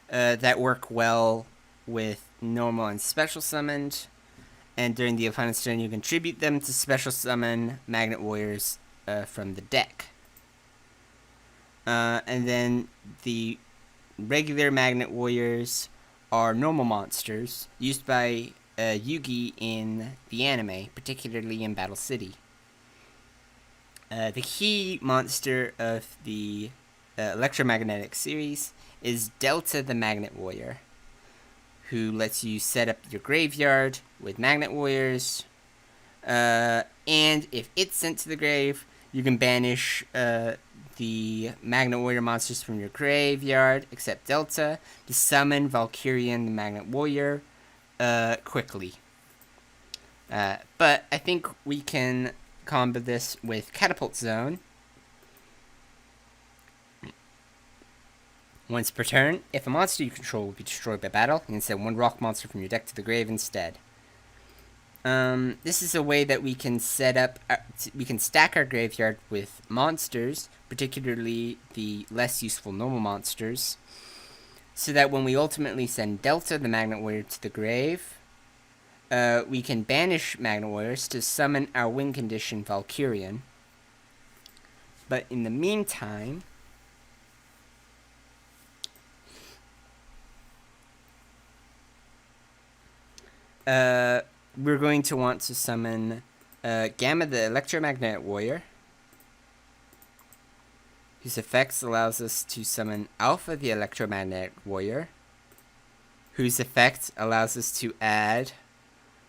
that work well with normal and special summoned. And during the opponent's turn, you contribute them to special summon Magnet Warriors from the deck. And then the regular Magnet Warriors are normal monsters used by Yugi in the anime, particularly in Battle City. The key monster of the electromagnetic series is Delta the Magnet Warrior, who lets you set up your graveyard with Magnet Warriors. And if it's sent to the grave, you can banish the Magnet Warrior monsters from your graveyard, except Delta, to summon Valkyrian the Magnet Warrior quickly. But I think we can combo this with Catapult Zone. Once per turn, if a monster you control will be destroyed by battle, you can send one rock monster from your deck to the grave instead. This is a way that we can set up, we can stack our graveyard with monsters, particularly the less useful normal monsters, so that when we ultimately send Delta, the Magnet Warrior, to the grave, we can banish Magnet Warriors to summon our win condition Valkyrian. But in the meantime, we're going to want to summon Gamma the Electromagnetic Warrior, whose effects allows us to summon Alpha the Electromagnetic Warrior, whose effect allows us to add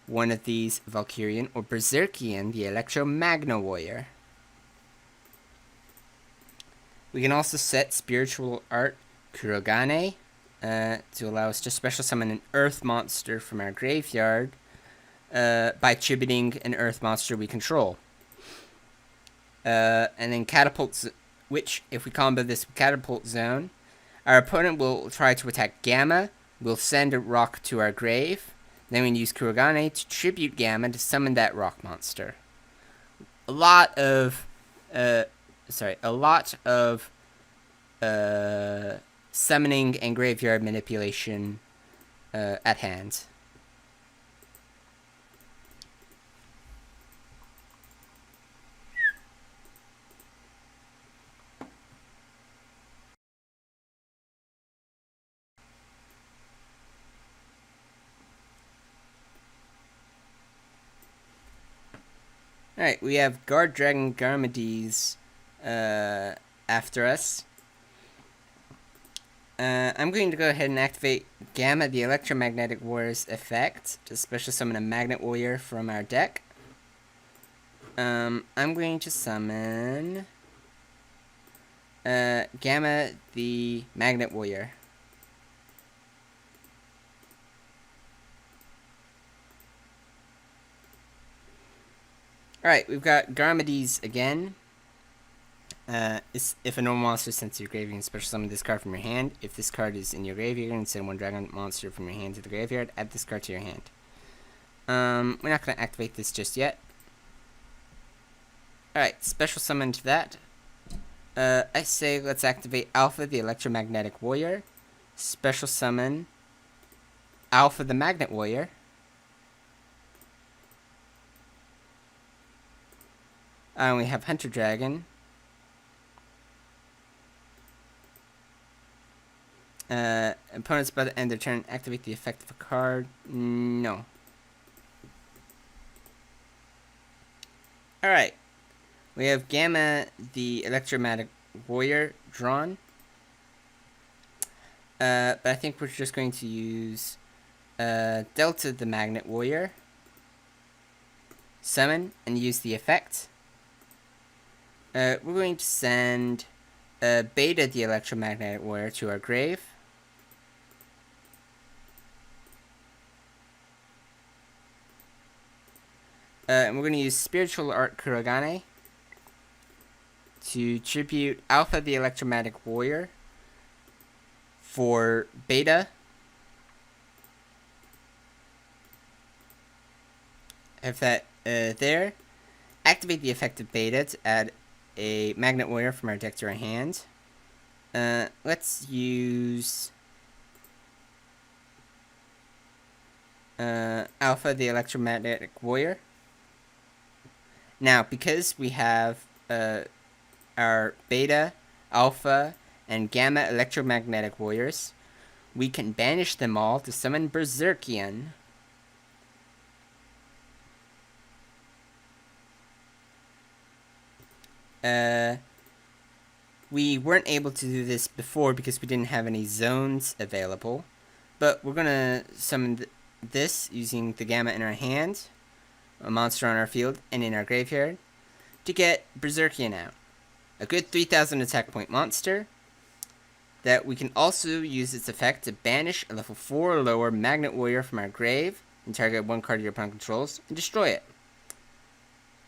one of these Valkyrian or Berserkian the Electromagna Warrior. We can also set Spiritual Art Kurogane to allow us to special summon an Earth monster from our graveyard by attributing an Earth monster we control. And then Catapult, which, if we combo this with Catapult Zone, our opponent will try to attack Gamma, we'll send a rock to our grave, then we can use Kurogane to tribute Gamma to summon that rock monster. A lot of summoning and graveyard manipulation at hand. Alright, we have Guard Dragon Garmades after us. I'm going to go ahead and activate Gamma the Electromagnetic Warrior's effect to special summon a Magnet Warrior from our deck. I'm going to summon Gamma the Magnet Warrior. Alright, we've got Garmades again. If a normal monster is sent to your grave, you can special summon this card from your hand. If this card is in your graveyard, you can send one dragon monster from your hand to the graveyard. Add this card to your hand. We're not going to activate this just yet. Alright, special summon to that. I say let's activate Alpha the Electromagnetic Warrior. Special summon Alpha the Magnet Warrior. We have Hunter Dragon. Opponents about to end their turn, activate the effect of a card. No. Alright. We have Gamma the Electromagnetic Warrior drawn. But I think we're just going to use Delta the Magnet Warrior. Summon and use the effect. We're going to send Beta the Electromagnetic Warrior to our grave. And we're going to use Spiritual Art Kurogane to tribute Alpha the Electromagnetic Warrior for Beta. Have that there. Activate the effect of Beta to add a Magnet Warrior from our deck to our hand. Let's use Alpha the Electromagnetic Warrior. Now, because we have our Beta, Alpha, and Gamma Electromagnetic Warriors, we can banish them all to summon Berserkian. We weren't able to do this before because we didn't have any zones available, but we're gonna summon this using the Gamma in our hand, a monster on our field, and in our graveyard, to get Berserkian out. A good 3000 attack point monster that we can also use its effect to banish a level 4 or lower Magnet Warrior from our grave and target one card your opponent controls and destroy it.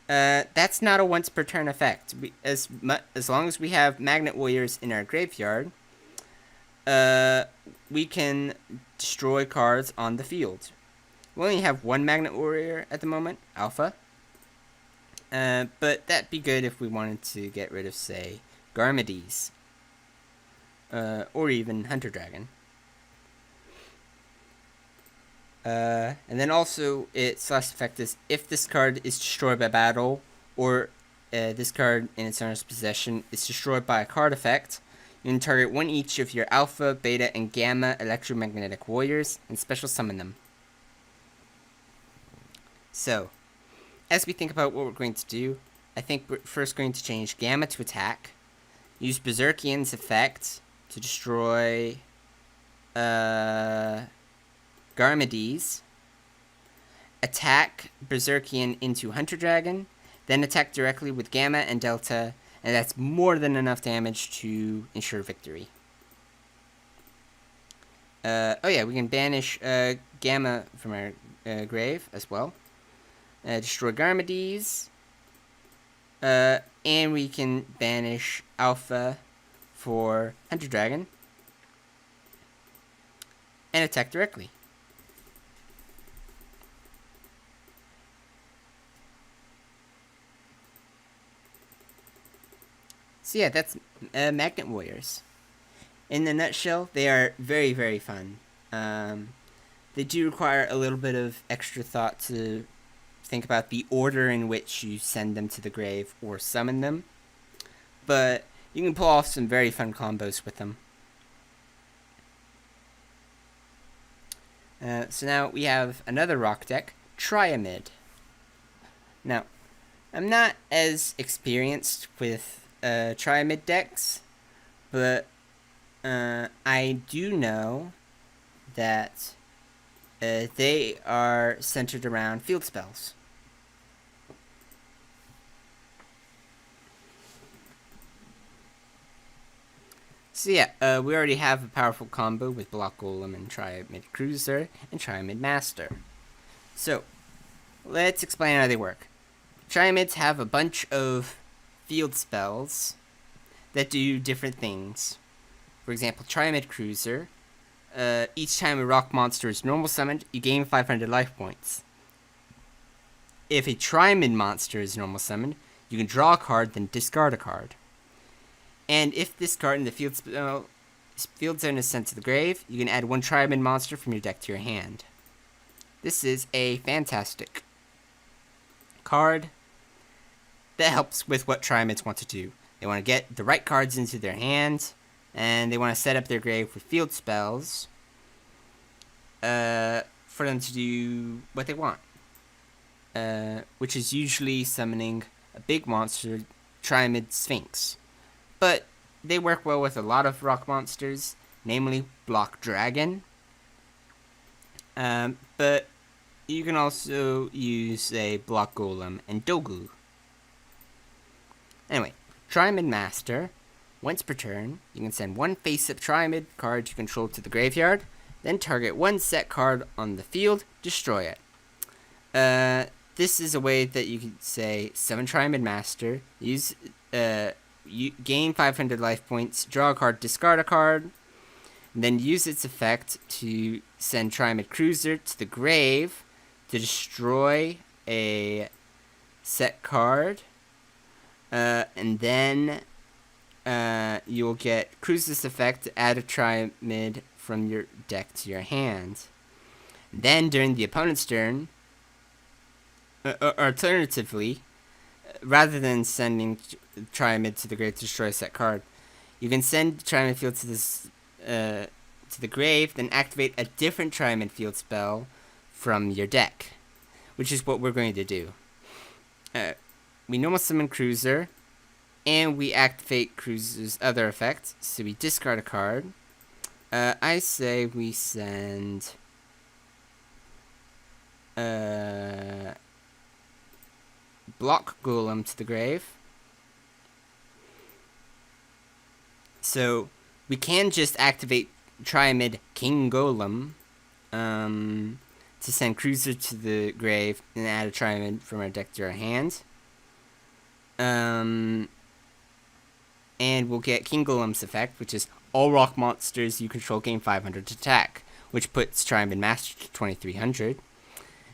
That's not a once per turn effect. As long as we have Magnet Warriors in our graveyard, we can destroy cards on the field. We only have one Magnet Warrior at the moment, Alpha. But that'd be good if we wanted to get rid of, say, Garmedes. Or even Hunter Dragon. And then also, its last effect is if this card is destroyed by battle, or this card in its owner's possession is destroyed by a card effect, you can target one each of your Alpha, Beta, and Gamma Electromagnetic Warriors and special summon them. So, as we think about what we're going to do, I think we're first going to change Gamma to attack, use Berserkian's effect to destroy Garmedes, attack Berserkian into Hunter Dragon, then attack directly with Gamma and Delta, and that's more than enough damage to ensure victory. Oh yeah, we can banish Gamma from our grave as well. Destroy Garmedes, and we can banish Alpha for Hunter Dragon, and attack directly. So yeah, that's Magnet Warriors. In a nutshell, they are very, very fun. They do require a little bit of extra thought to think about the order in which you send them to the grave or summon them, but you can pull off some very fun combos with them. So now we have another rock deck, Triamid. Now, I'm not as experienced with Triamid decks, but I do know that they are centered around field spells. So yeah, we already have a powerful combo with Block Golem and Triamid Cruiser and Triamid Master. So, let's explain how they work. Triamids have a bunch of field spells that do different things. For example, Triamid Cruiser, each time a rock monster is normal summoned, you gain 500 life points. If a Triamid monster is normal summoned, you can draw a card, then discard a card. And if this card in the field zone is sent to the grave, you can add one Triamid monster from your deck to your hand. This is a fantastic card that helps with what Triamids want to do. They want to get the right cards into their hand, and they want to set up their grave with field spells for them to do what they want. Which is usually summoning a big monster, Triamid Sphinx. But they work well with a lot of rock monsters, namely Block Dragon. But you can also use a Block Golem and Dogu. Anyway, Triamid Master. Once per turn, you can send one face-up Triamid card you control to the graveyard, then target one set card on the field, destroy it. this is a way that you could say summon Triamid Master, use you gain 500 life points, draw a card, discard a card, and then use its effect to send Triamid Cruiser to the grave to destroy a set card, and then you'll get Cruiser's effect to add a Triamid from your deck to your hand. Then during the opponent's turn, alternatively, rather than sending Triamid to the grave to destroy a set card, you can send Triamid Field to the grave, then activate a different Triamid Field spell from your deck, which is what we're going to do. We normal summon Cruiser, and we activate Cruiser's other effect, so we discard a card. I say we send Block Golem to the grave. So we can just activate Triamid King Golem to send Cruiser to the grave and add a Triamid from our deck to our hand. And we'll get King Golem's effect, which is all rock monsters you control gain 500 attack, which puts Triamid Master to 2300.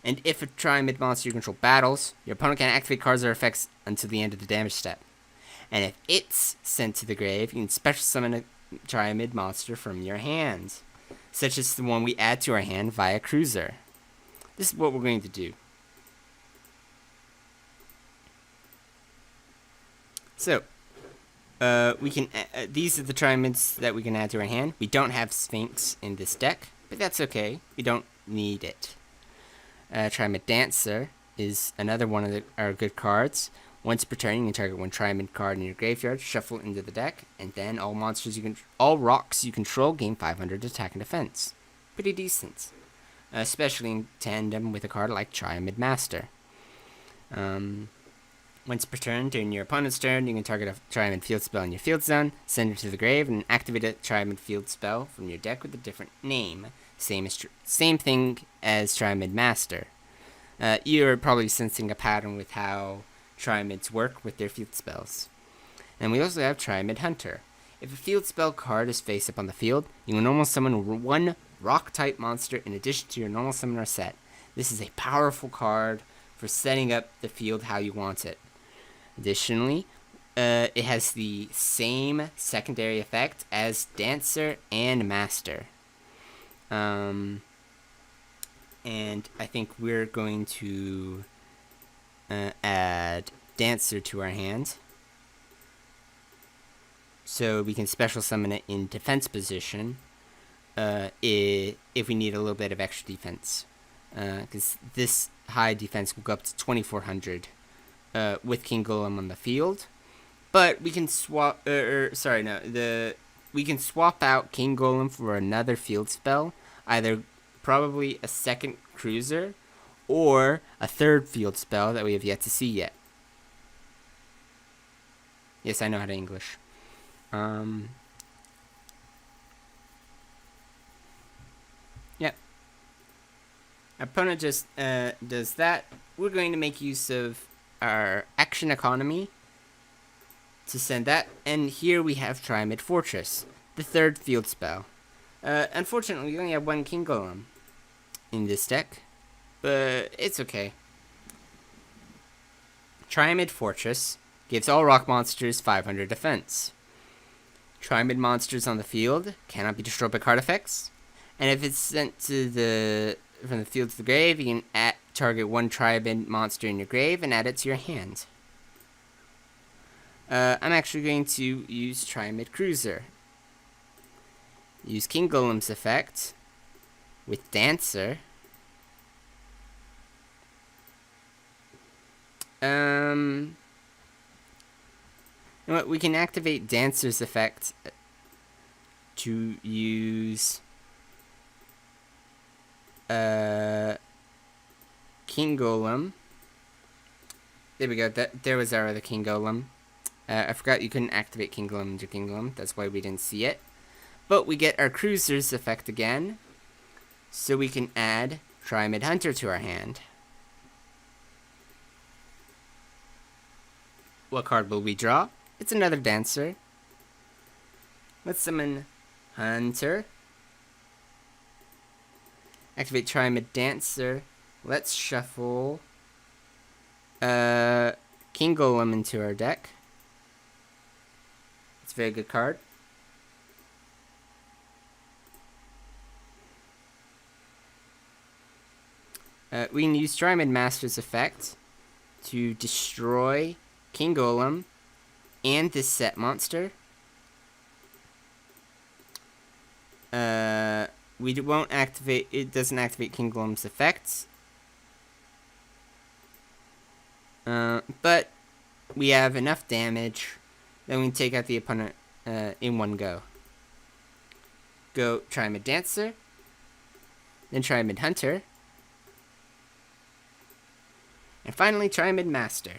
And if a Triamid monster you control battles, your opponent can activate cards or effects until the end of the damage step. And if it's sent to the grave, you can special summon a Triamid monster from your hand, such as the one we add to our hand via Cruiser. This is what we're going to do. So, we can. These are the Triamids that we can add to our hand. We don't have Sphinx in this deck, but that's okay. We don't need it. Triamid Dancer is another one of our good cards. Once per turn, you can target one Triamid card in your graveyard, shuffle it into the deck, and then all rocks you control gain 500 attack and defense. Pretty decent, especially in tandem with a card like Triamid Master. Once per turn, during your opponent's turn, you can target a Triamid Field spell in your field zone, send it to the grave, and activate a Triamid Field spell from your deck with a different name. Same thing as Triamid Master. You're probably sensing a pattern with how Triamids work with their field spells. And we also have Triamid Hunter. If a field spell card is face up on the field, you can normal summon one rock type monster in addition to your normal summoner set. This is a powerful card for setting up the field how you want it. Additionally, it has the same secondary effect as Dancer and Master. And I think we're going to add Dancer to our hand, so we can special summon it in defense position if we need a little bit of extra defense, because this high defense will go up to 2400 with King Golem on the field. But we can swap we can swap out King Golem for another field spell, either probably a second Cruiser or a third field spell that we have yet to see yet. Yes, I know how to English. Yeah. Our opponent just does that. We're going to make use of our action economy to send that. And here we have Triamid Fortress, the third field spell. Unfortunately, we only have one King Golem in this deck, but it's okay. Triamid Fortress gives all rock monsters 500 defense. Triamid monsters on the field cannot be destroyed by card effects, and if it's sent to from the field to the grave, you can target one Triamid monster in your grave and add it to your hand. I'm actually going to use Triamid Cruiser. Use King Golem's effect with Dancer. You know what? We can activate Dancer's effect to use King Golem. There we go. There was our other King Golem. I forgot you couldn't activate King Golem into King Golem. That's why we didn't see it. But we get our Cruiser's effect again, so we can add Triamid Hunter to our hand. what card will we draw? It's another dancer. Let's summon Hunter. Activate Triad Dancer. Let's shuffle King Golem into our deck. It's a very good card. We can use Triad Master's effect to destroy King Golem and this set monster. We won't activate. It doesn't activate King Golem's effects. But we have enough damage that we can take out the opponent in one go. Go Triad Dancer, then Triad Hunter, and finally Triad Master.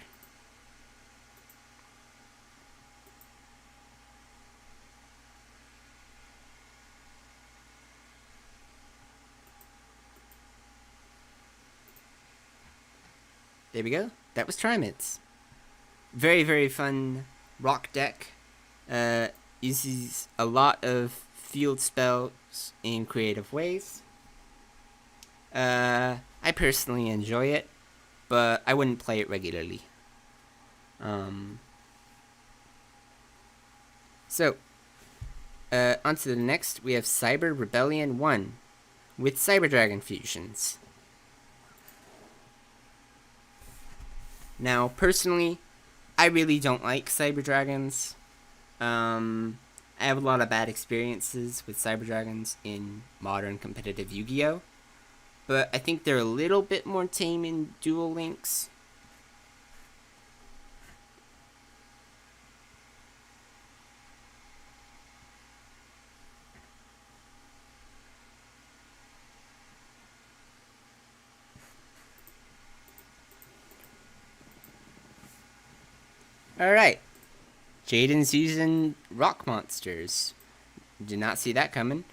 There we go. That was Trimads. Very, very fun rock deck. Uses a lot of field spells in creative ways. I personally enjoy it, but I wouldn't play it regularly. So, on to the next. We have Cyber Rebellion 1 with Cyber Dragon fusions. Now, personally, I really don't like Cyber Dragons. I have a lot of bad experiences with Cyber Dragons in modern competitive Yu-Gi-Oh! But I think they're a little bit more tame in Duel Links. Alright. Jaden's using rock monsters. Did not see that coming.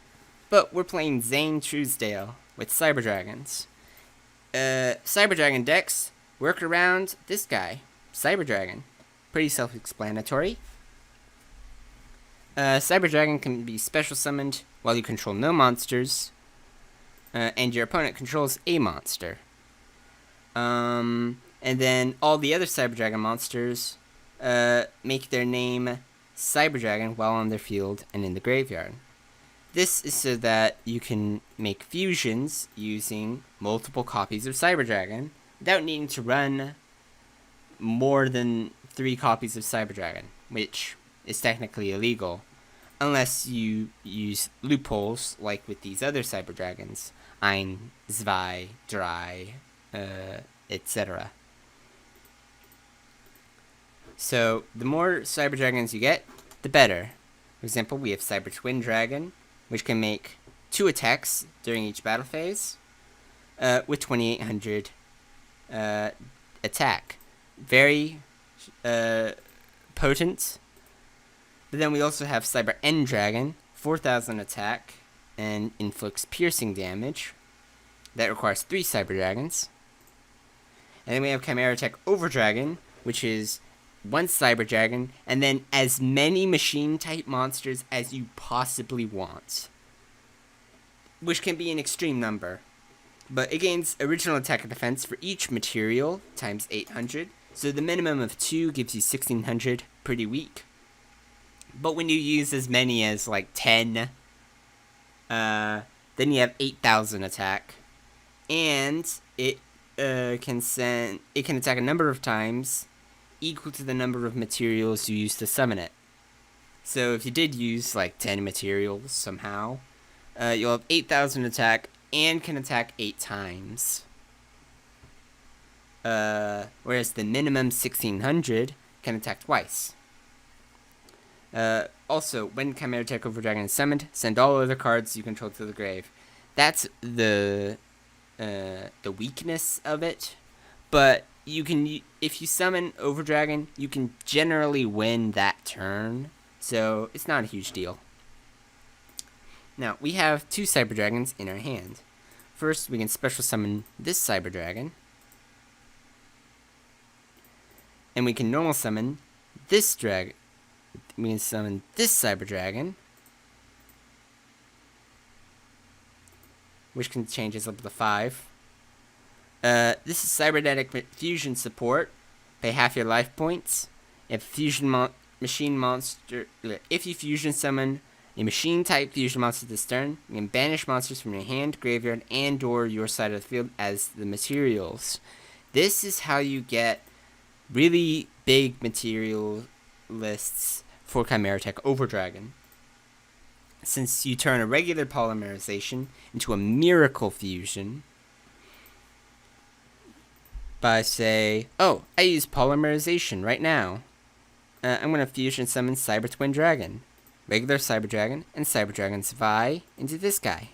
But we're playing Zane Truesdale with Cyber Dragons. Cyber Dragon decks work around this guy, Cyber Dragon. Pretty self-explanatory. Cyber Dragon can be special summoned while you control no monsters, and your opponent controls a monster. And then all the other Cyber Dragon monsters make their name Cyber Dragon while on their field and in the graveyard. This is so that you can make fusions using multiple copies of Cyber Dragon without needing to run more than 3 copies of Cyber Dragon, which is technically illegal unless you use loopholes like with these other Cyber Dragons, Ein, Zwei, Drei, etc. So, the more Cyber Dragons you get, the better. For example, we have Cyber Twin Dragon, which can make 2 attacks during each battle phase, with 2800 attack. Very potent. But then we also have Cyber End Dragon, 4000 attack, and inflicts piercing damage. That requires 3 Cyber Dragons. And then we have Chimera Tech Over Dragon, which is 1 Cyber Dragon, and then as many machine-type monsters as you possibly want. Which can be an extreme number. But it gains original attack and defense for each material, times 800. So the minimum of 2 gives you 1600, pretty weak. But when you use as many as, like, 10, then you have 8000 attack. And it can attack a number of times equal to the number of materials you use to summon it. So if you did use like 10 materials somehow, you'll have 8000 attack and can attack 8 times. Whereas the minimum 1600 can attack twice. Also, when Chimera Tech Over Dragon is summoned, send all other cards you control to the grave. That's the weakness of it, but you can, if you summon Over Dragon, you can generally win that turn, so it's not a huge deal. Now, we have 2 Cyber Dragons in our hand. First, we can special summon this Cyber Dragon, and we can normal summon this dragon. We can summon this Cyber Dragon, which can change its level to 5. This is cybernetic fusion support. Pay half your life points. If machine monster, if you fusion summon a machine type fusion monster this turn, you can banish monsters from your hand, graveyard, and/or your side of the field as the materials. This is how you get really big material lists for Chimera Tech Overdragon. Since you turn a regular polymerization into a miracle fusion by say, oh, I use polymerization right now. I'm going to fusion summon Cyber Twin Dragon, regular Cyber Dragon, and Cyber Dragon's Vi into this guy.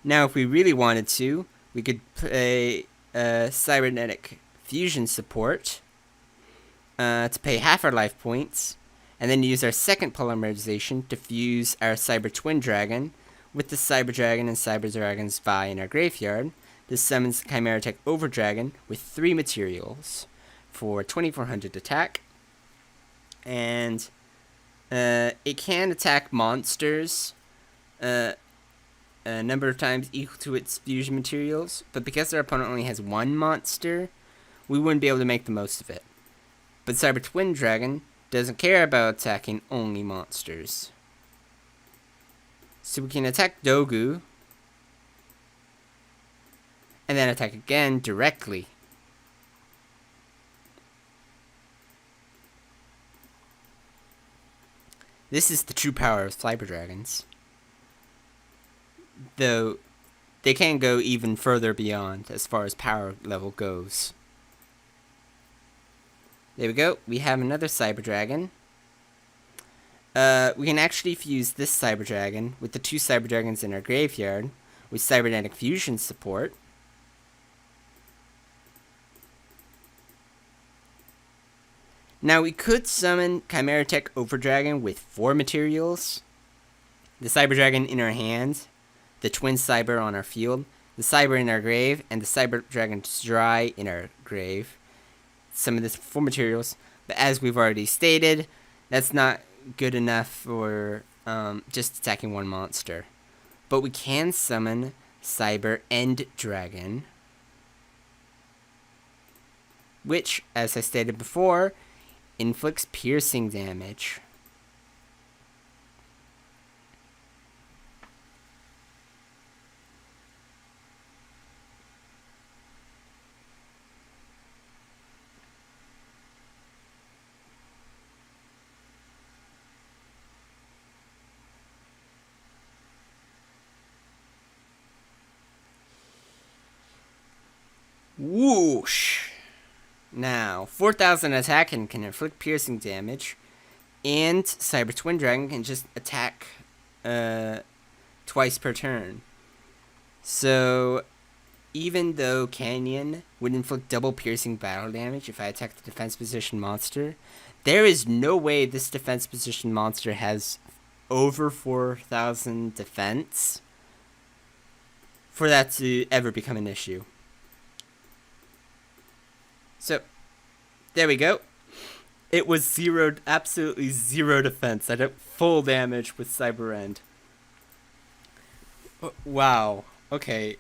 Now, if we really wanted to, we could play cybernetic fusion support to pay half our life points, and then use our second polymerization to fuse our Cyber Twin Dragon with the Cyber Dragon and Cyber Dragon's Vi in our graveyard. This summons Chimera Tech Overdragon with 3 materials for 2400 attack, and it can attack monsters a number of times equal to its fusion materials, but because our opponent only has 1 monster, we wouldn't be able to make the most of it. But Cyber Twin Dragon doesn't care about attacking only monsters. So we can attack Dogu, and then attack again directly. This is the true power of Cyber Dragons. Though they can go even further beyond as far as power level goes. There we go. We have another Cyber Dragon. We can actually fuse this Cyber Dragon with the 2 Cyber Dragons in our graveyard with cybernetic fusion support. Now we could summon Chimera Tech Overdragon with 4 materials. The Cyber Dragon in our hand, the Twin Cyber on our field, the Cyber in our grave, and the Cyber Dragon's Dry in our grave. Some of this 4 materials, but as we've already stated, that's not good enough for just attacking 1 monster. But we can summon Cyber End Dragon, which, as I stated before, inflicts piercing damage. Whoosh! Now, 4,000 attack and can inflict piercing damage, and Cyber Twin Dragon can just attack twice per turn. So, even though Canyon would inflict double piercing battle damage if I attack the defense position monster, there is no way this defense position monster has over 4,000 defense for that to ever become an issue. So, there we go. It was absolutely zero defense. I did full damage with Cyber End. Wow. Okay.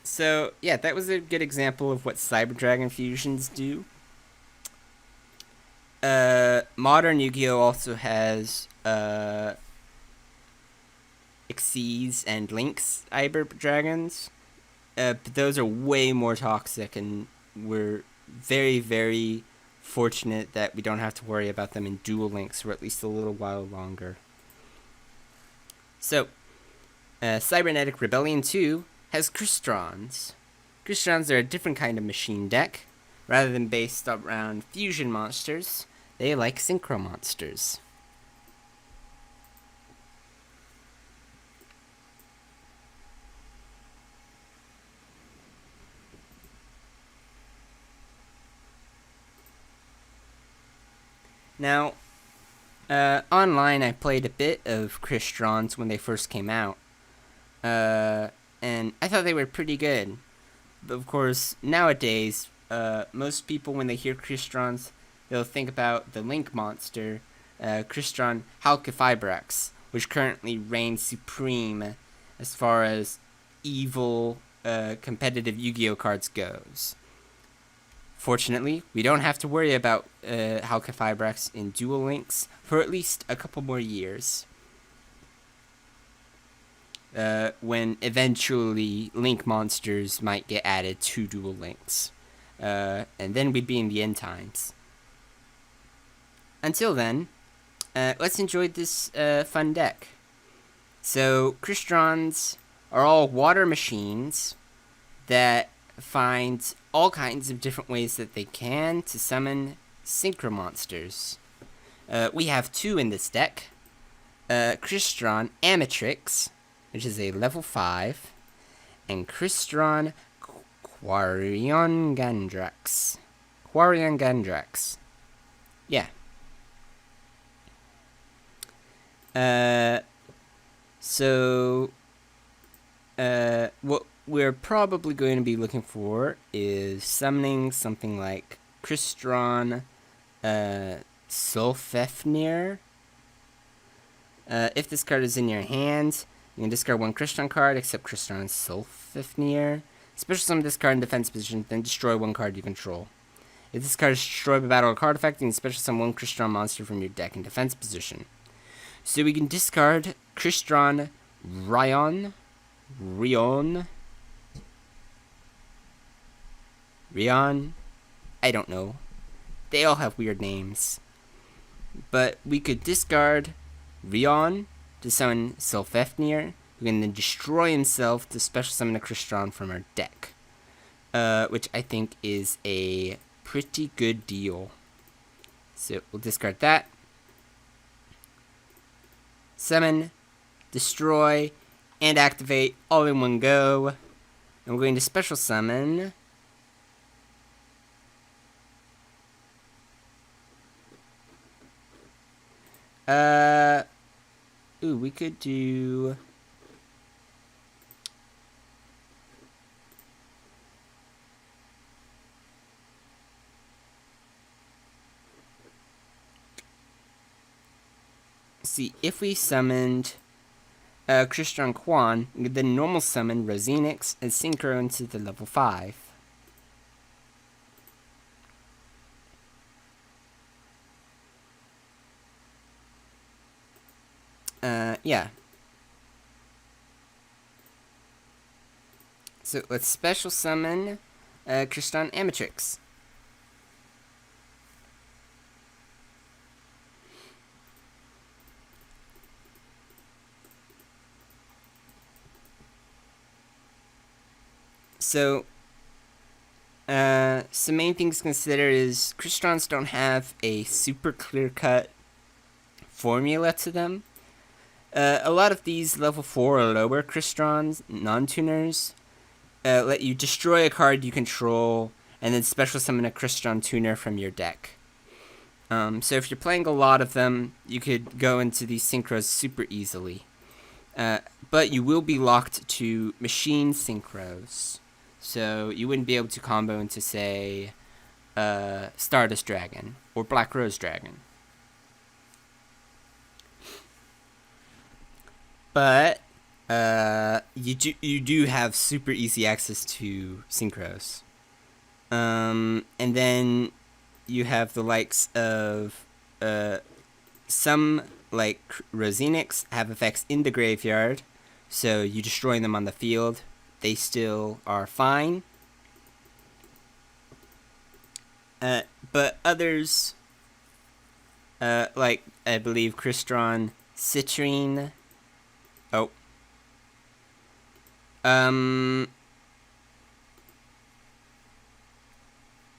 So, yeah, that was a good example of what Cyber Dragon fusions do. Modern Yu-Gi-Oh! Also has Xyz and Links Cyber Dragons. But those are way more toxic, and we're very, very fortunate that we don't have to worry about them in Duel Links for at least a little while longer. So, Cybernetic Rebellion 2 has Crystons. Crystons are a different kind of machine deck. Rather than based around fusion monsters, they like synchro monsters. Now, online I played a bit of Crystons when they first came out, and I thought they were pretty good. of course, nowadays, most people, when they hear Crystron, they'll think about the Link monster, Crystron Halqifibrax, which currently reigns supreme as far as evil competitive Yu-Gi-Oh cards goes. Fortunately, we don't have to worry about Halqifibrax in Duel Links for at least a couple more years. When eventually Link monsters might get added to Duel Links. And then we'd be in the end times. Until then, let's enjoy this fun deck. So, Crystrons are all water machines that find all kinds of different ways that they can to summon synchro monsters. We have 2 in this deck. Crystron Amatrix, which is a level 5, and Crystron Quarion Gandrax. Yeah. What we're probably going to be looking for is summoning something like Crystron Sulfefnir. If this card is in your hand, you can discard 1 Crystron card except Crystron Sulfefnir. Special summon this card in defense position, then destroy 1 card you control. If this card is destroyed by battle or card effect, you can special summon 1 Crystron monster from your deck in defense position. So we can discard Crystron Rion. I don't know. They all have weird names. But we could discard Rion to summon Sulfefnir, who can then destroy himself to special summon a Crystron from our deck. Which I think is a pretty good deal. So we'll discard that. Summon, destroy, and activate all in one go. And we're going to special summon we could do see, if we summoned Crystron Quan, we could then normal summon Rosinix and synchro into the level 5. Yeah. So let's special summon Crystron Amatrix. So, some main things to consider is Crystrons don't have a super clear-cut formula to them. A lot of these level 4 or lower Crystrons, non-tuners, let you destroy a card you control and then special summon a Crystron tuner from your deck. So if you're playing a lot of them, you could go into these synchros super easily. But you will be locked to machine synchros. So you wouldn't be able to combo into, say, Stardust Dragon or Black Rose Dragon. But you do have super easy access to synchros. And then you have the likes of some, like Rosinix, have effects in the graveyard, so you destroy them on the field, they still are fine. But others, like I believe Crystron Citrine. Oh.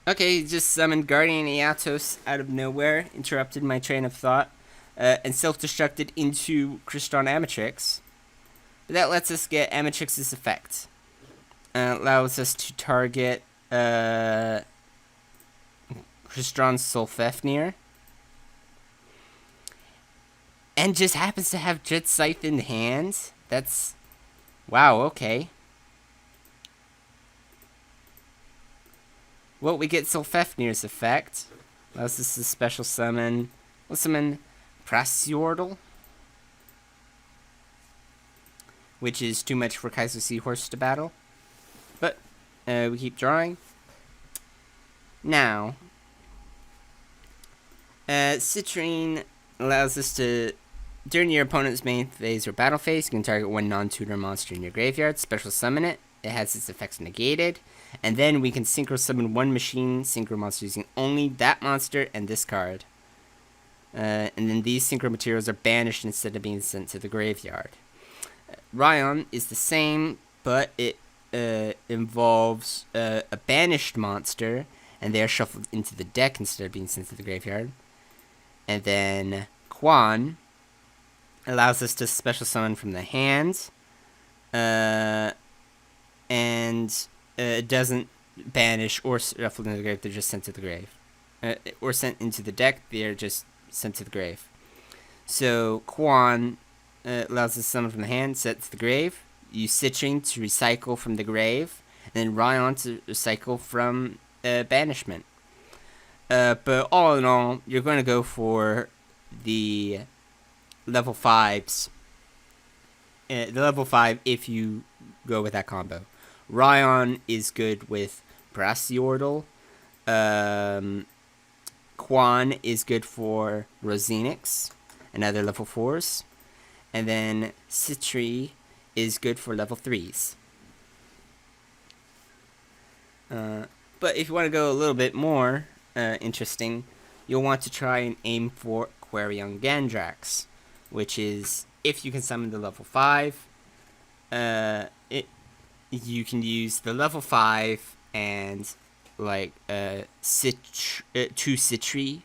Okay, just summoned Guardian Eatos out of nowhere, interrupted my train of thought, and self-destructed into Crystron Amatrix. But that lets us get Amatrix's effect. Allows us to target Crystron Sulfefnir. And just happens to have Jet Scythe in hand. That's... wow, okay. Well, we get Sylfefnir's effect. Allows us to special summon. We'll summon Prasiordal, which is too much for Kaiser Seahorse to battle. But we keep drawing. Now, Citrine allows us to, during your opponent's main phase or battle phase, you can target one non-tutor monster in your graveyard, special summon it. It has its effects negated. And then we can synchro summon one machine synchro monster using only that monster and this card. And then these synchro materials are banished instead of being sent to the graveyard. Ryon is the same, but it involves a banished monster, and they are shuffled into the deck instead of being sent to the graveyard. And then Quan allows us to special summon from the hand, and it doesn't banish or shuffle into the grave. They're just sent to the grave, or sent into the deck. They're just sent to the grave. So Quan allows us to summon from the hand, set to the grave. Use Citrine to recycle from the grave, and then Ryon to recycle from banishment. But all in all, you're going to go for the level 5s. The level 5 if you go with that combo. Ryon is good with Prasiordal. Quan is good for Rosinix and other level 4s. And then Citri is good for level 3s. But if you want to go a little bit more interesting, you'll want to try and aim for Quarion Gandrax, which is, if you can summon the level 5, you can use the level 5 and like two Citri,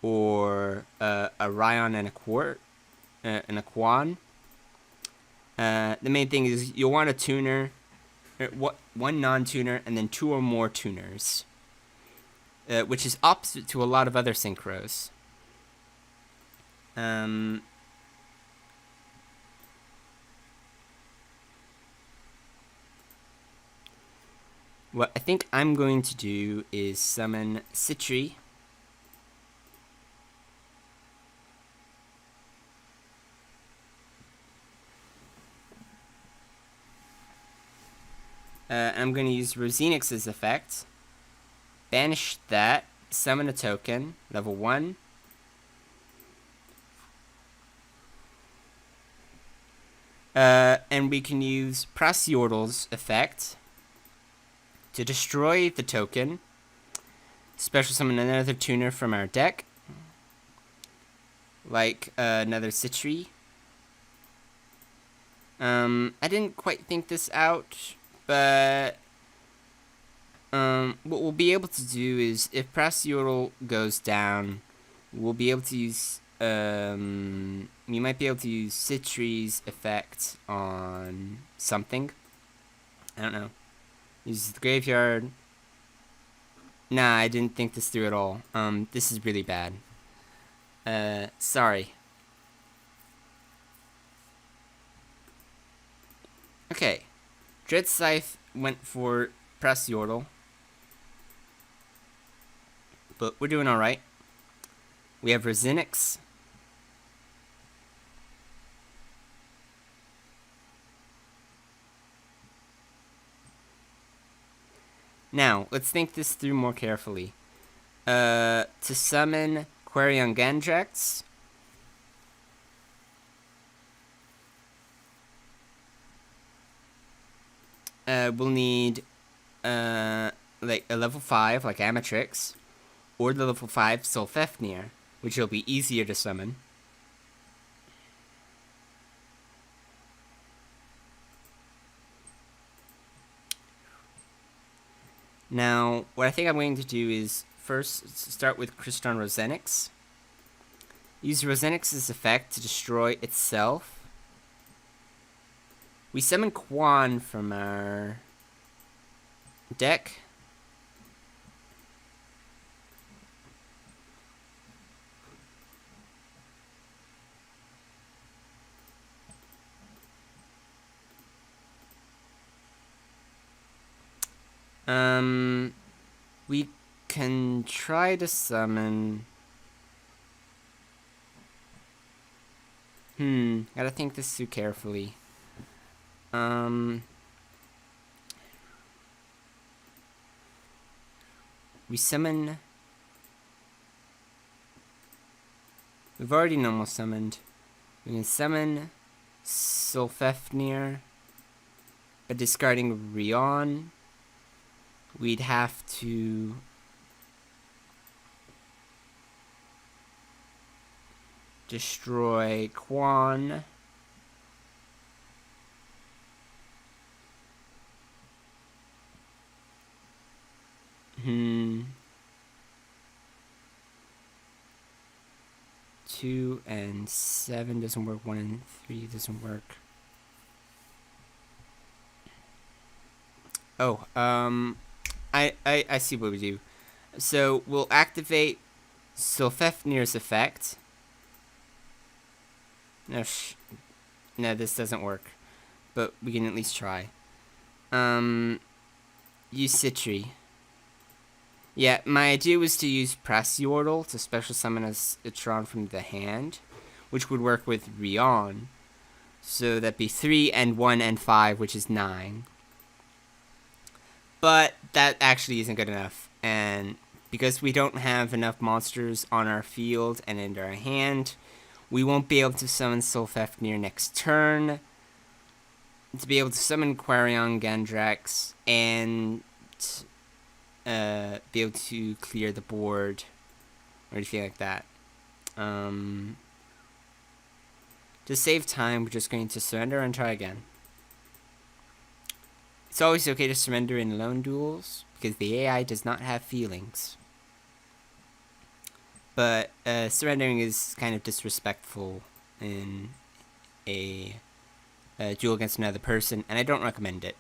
or a Ryon and a Quart, and a Quan. The main thing is you'll want a tuner, one non-tuner, and then 2 or more tuners, which is opposite to a lot of other synchros. What I think I'm going to do is summon Citri. I'm going to use Rosinix's effect. Banish that. Summon a token. Level 1. And we can use Prasiordal's effect to destroy the token. Special summon another tuner from our deck, like another Citri. I didn't quite think this out, but what we'll be able to do is, if Prasiordal goes down, we'll be able to use we might be able to use Citri's effect on something. I don't know. Use the graveyard. Nah, I didn't think this through at all. This is really bad. Sorry. Okay. Dread Scythe went for Prasiordal, but we're doing alright. We have Rosinix. Now, let's think this through more carefully. To summon Quarion Gandrax, we'll need like a level 5, like Amatrix, or the level 5 Sylfefnir, which will be easier to summon. Now, what I think I'm going to do is first start with Cryston Rosenix. Use Rosenix's effect to destroy itself. We summon Quan from our deck. We can try to summon... Gotta think this through carefully. We summon... We've already normal summoned. We can summon Sulfefnir by discarding Rion. We'd have to... destroy Quan. Two and 7 doesn't work. 1 and 3 doesn't work. Oh, I see what we do. So we'll activate Sulfefnir's effect. No, this doesn't work. But we can at least try. Use Citri. Yeah, my idea was to use Prasiordal to special summon a Citron from the hand, which would work with Rion. So that'd be 3 and 1 and 5, which is 9. But that actually isn't good enough. And because we don't have enough monsters on our field and in our hand, we won't be able to summon Sulfefnir next turn. To be able to summon Quarion Gandrax and be able to clear the board or anything like that. To save time, we're just going to surrender and try again. It's always okay to surrender in lone duels because the AI does not have feelings. But surrendering is kind of disrespectful in a duel against another person, and I don't recommend it.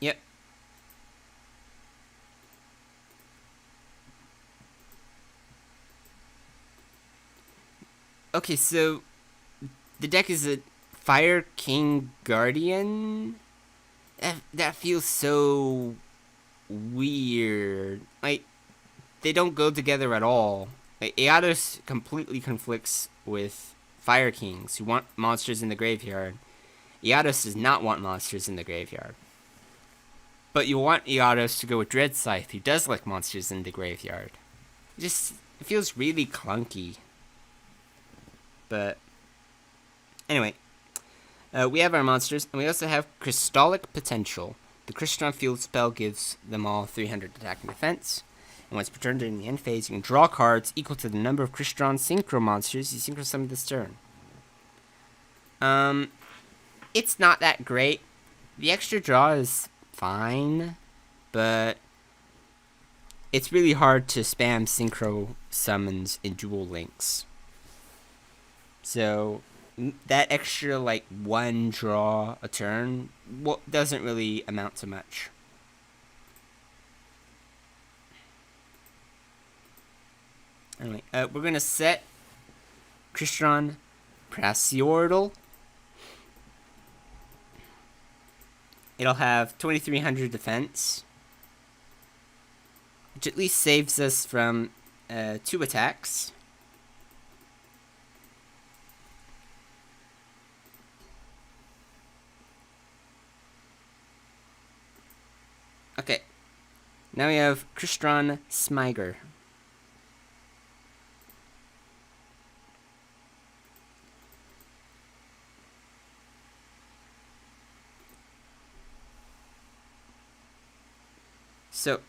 Yep. Okay, so the deck is a Fire King Guardian. That feels so weird. Like, they don't go together at all. Like, Eatos completely conflicts with Fire Kings, who want monsters in the graveyard. Eatos does not want monsters in the graveyard. But you want Eatos to go with Dread Scythe, who does like monsters in the graveyard. It feels really clunky. But anyway, we have our monsters, and we also have Crystallic Potential. The Crystron Field spell gives them all 300 attack and defense. And once per turn during the end phase, you can draw cards equal to the number of Crystron Synchro monsters you synchro summon this turn. It's not that great. The extra draw is fine, but it's really hard to spam synchro summons in Duel Links. So that extra, like, 1 draw a turn doesn't really amount to much. Anyway, we're going to set Crystron Prasiordal. It'll have 2300 defense, which at least saves us from 2 attacks. Okay, now we have Crystron Smiger. So,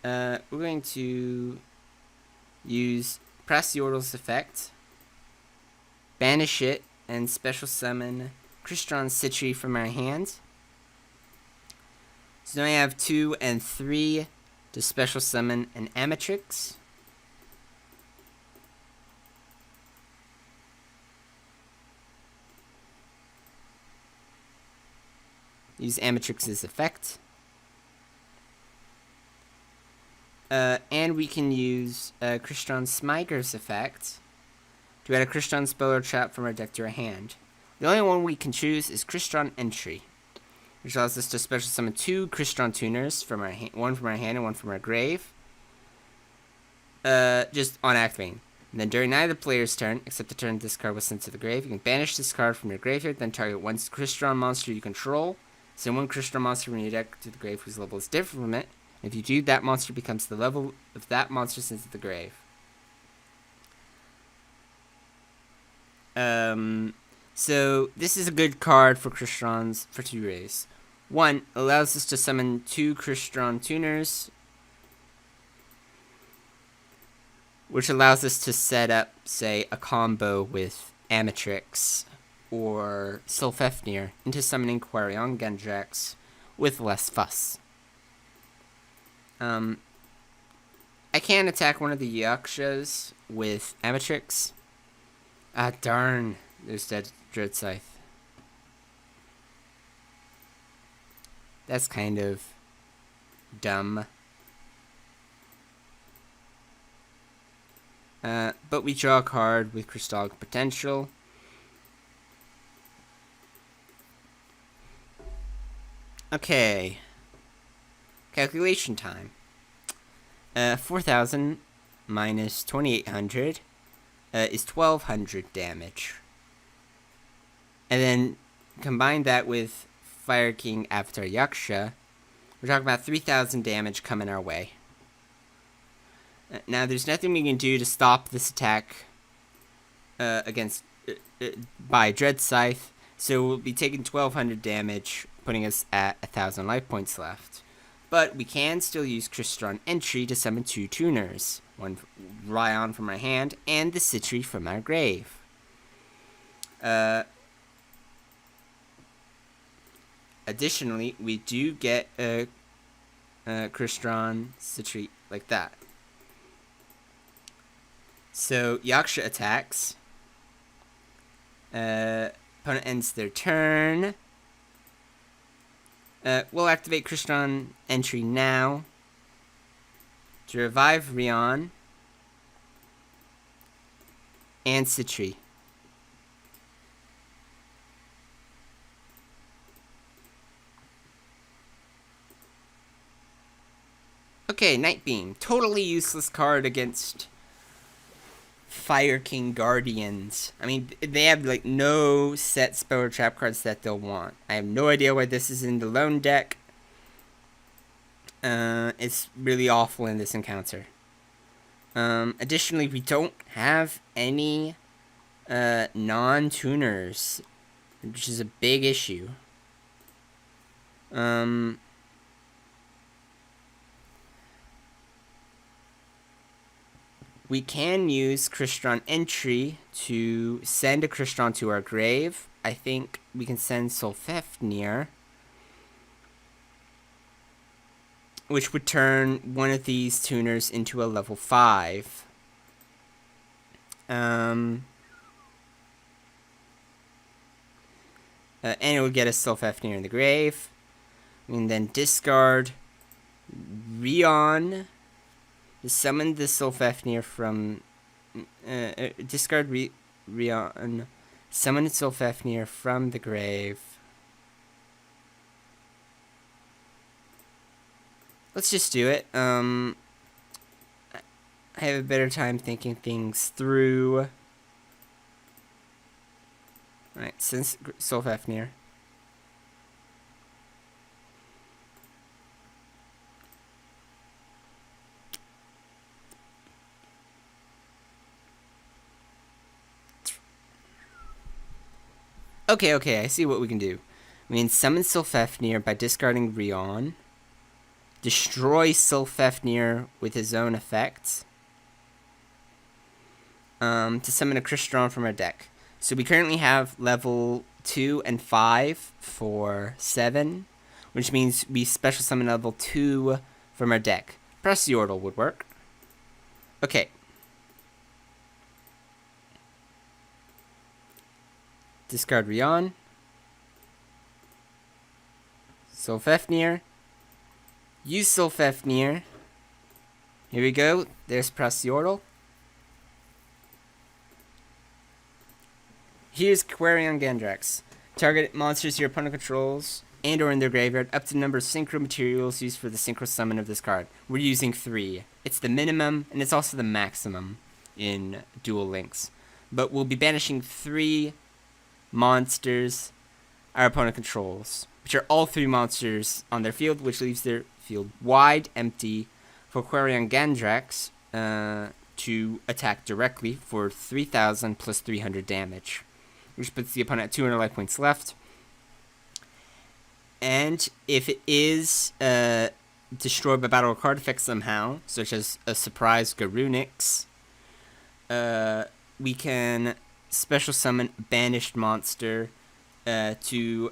we're going to use Prasiordal's effect, banish it, and special summon Crystron Citri from our hand. So now I have 2 and 3 to special summon an Amatrix. Use Amatrix's effect. And we can use Crystron Smiger's effect to add a Crystron spell or trap from our deck to our hand. The only one we can choose is Crystron Entry, which allows us to special summon 2 Crystron Tuners from our one from our hand and one from our grave. Just on activating. And then during neither player's turn, except the turn this card was sent to the grave, you can banish this card from your graveyard, then target one Crystron monster you control. Send one Crystron monster from your deck to the grave whose level is different from it. And if you do, that monster becomes the level of that monster sent to the grave. So this is a good card for Crystrons for 2 ways. One, allows us to summon 2 Crystron Tuners, which allows us to set up, say, a combo with Amatrix or Sylphefnir into summoning Quarion Gendrax with less fuss. I can attack one of the Yakshas with Amatrix. Ah, darn. There's that Dread Scythe. That's kind of dumb. But we draw a card with Crystallic Potential. Okay. Calculation time. 4,000 minus 2,800 is 1,200 damage. And then combine that with Fire King Avatar Yaksha, we're talking about 3,000 damage coming our way. Now, there's nothing we can do to stop this attack by Dread Scythe, so we'll be taking 1,200 damage, putting us at 1,000 life points left. But we can still use Crystron Entry to summon 2 Tuners, one Ryon from our hand, and the Citri from our grave. Additionally, we do get a Crystron Citri like that. So, Yaksha attacks. Opponent ends their turn. We'll activate Crystron Entry now to revive Ryon and Citri. Okay, Night Beam. Totally useless card against Fire King Guardians. I mean, they have like no set spell or trap cards that they'll want. I have no idea why this is in the lone deck. It's really awful in this encounter. Additionally, we don't have any non-tuners, which is a big issue. We can use Crystron Entry to send a Crystron to our grave. I think we can send Sylphefnir, which would turn one of these tuners into a level 5. And it would get us Sylphefnir in the grave. And then discard Ryon. Summon the Sylphefnir from... discard Ryon. Summon Sylphefnir from the grave. Let's just do it. I have a better time thinking things through. Alright, since Sylphefnir. Okay, I see what we can do. We can summon Sylphefnir by discarding Ryon. Destroy Sylphefnir with his own effects. To summon a Crystron from our deck. So we currently have level 2 and 5 for 7. Which means we special summon level 2 from our deck. Press the Yordle would work. Okay. Discard Ryon. Sylphefnir. Use Sylphefnir Here we go. There's Prasiordal. Here's Quarion Gandrax. Target monsters your opponent controls and or in their graveyard up to the number of synchro materials used for the synchro summon of this card. We're using 3. It's the minimum, and it's also the maximum in Duel Links. But we'll be banishing 3 monsters our opponent controls, which are all 3 monsters on their field, which leaves their field wide empty for Quarion Gandrax to attack directly for 3,000 plus 300 damage, which puts the opponent at 200 life points left. And if it is destroyed by battle or card effects somehow, such as a surprise Garunix, we can special summon a banished monster to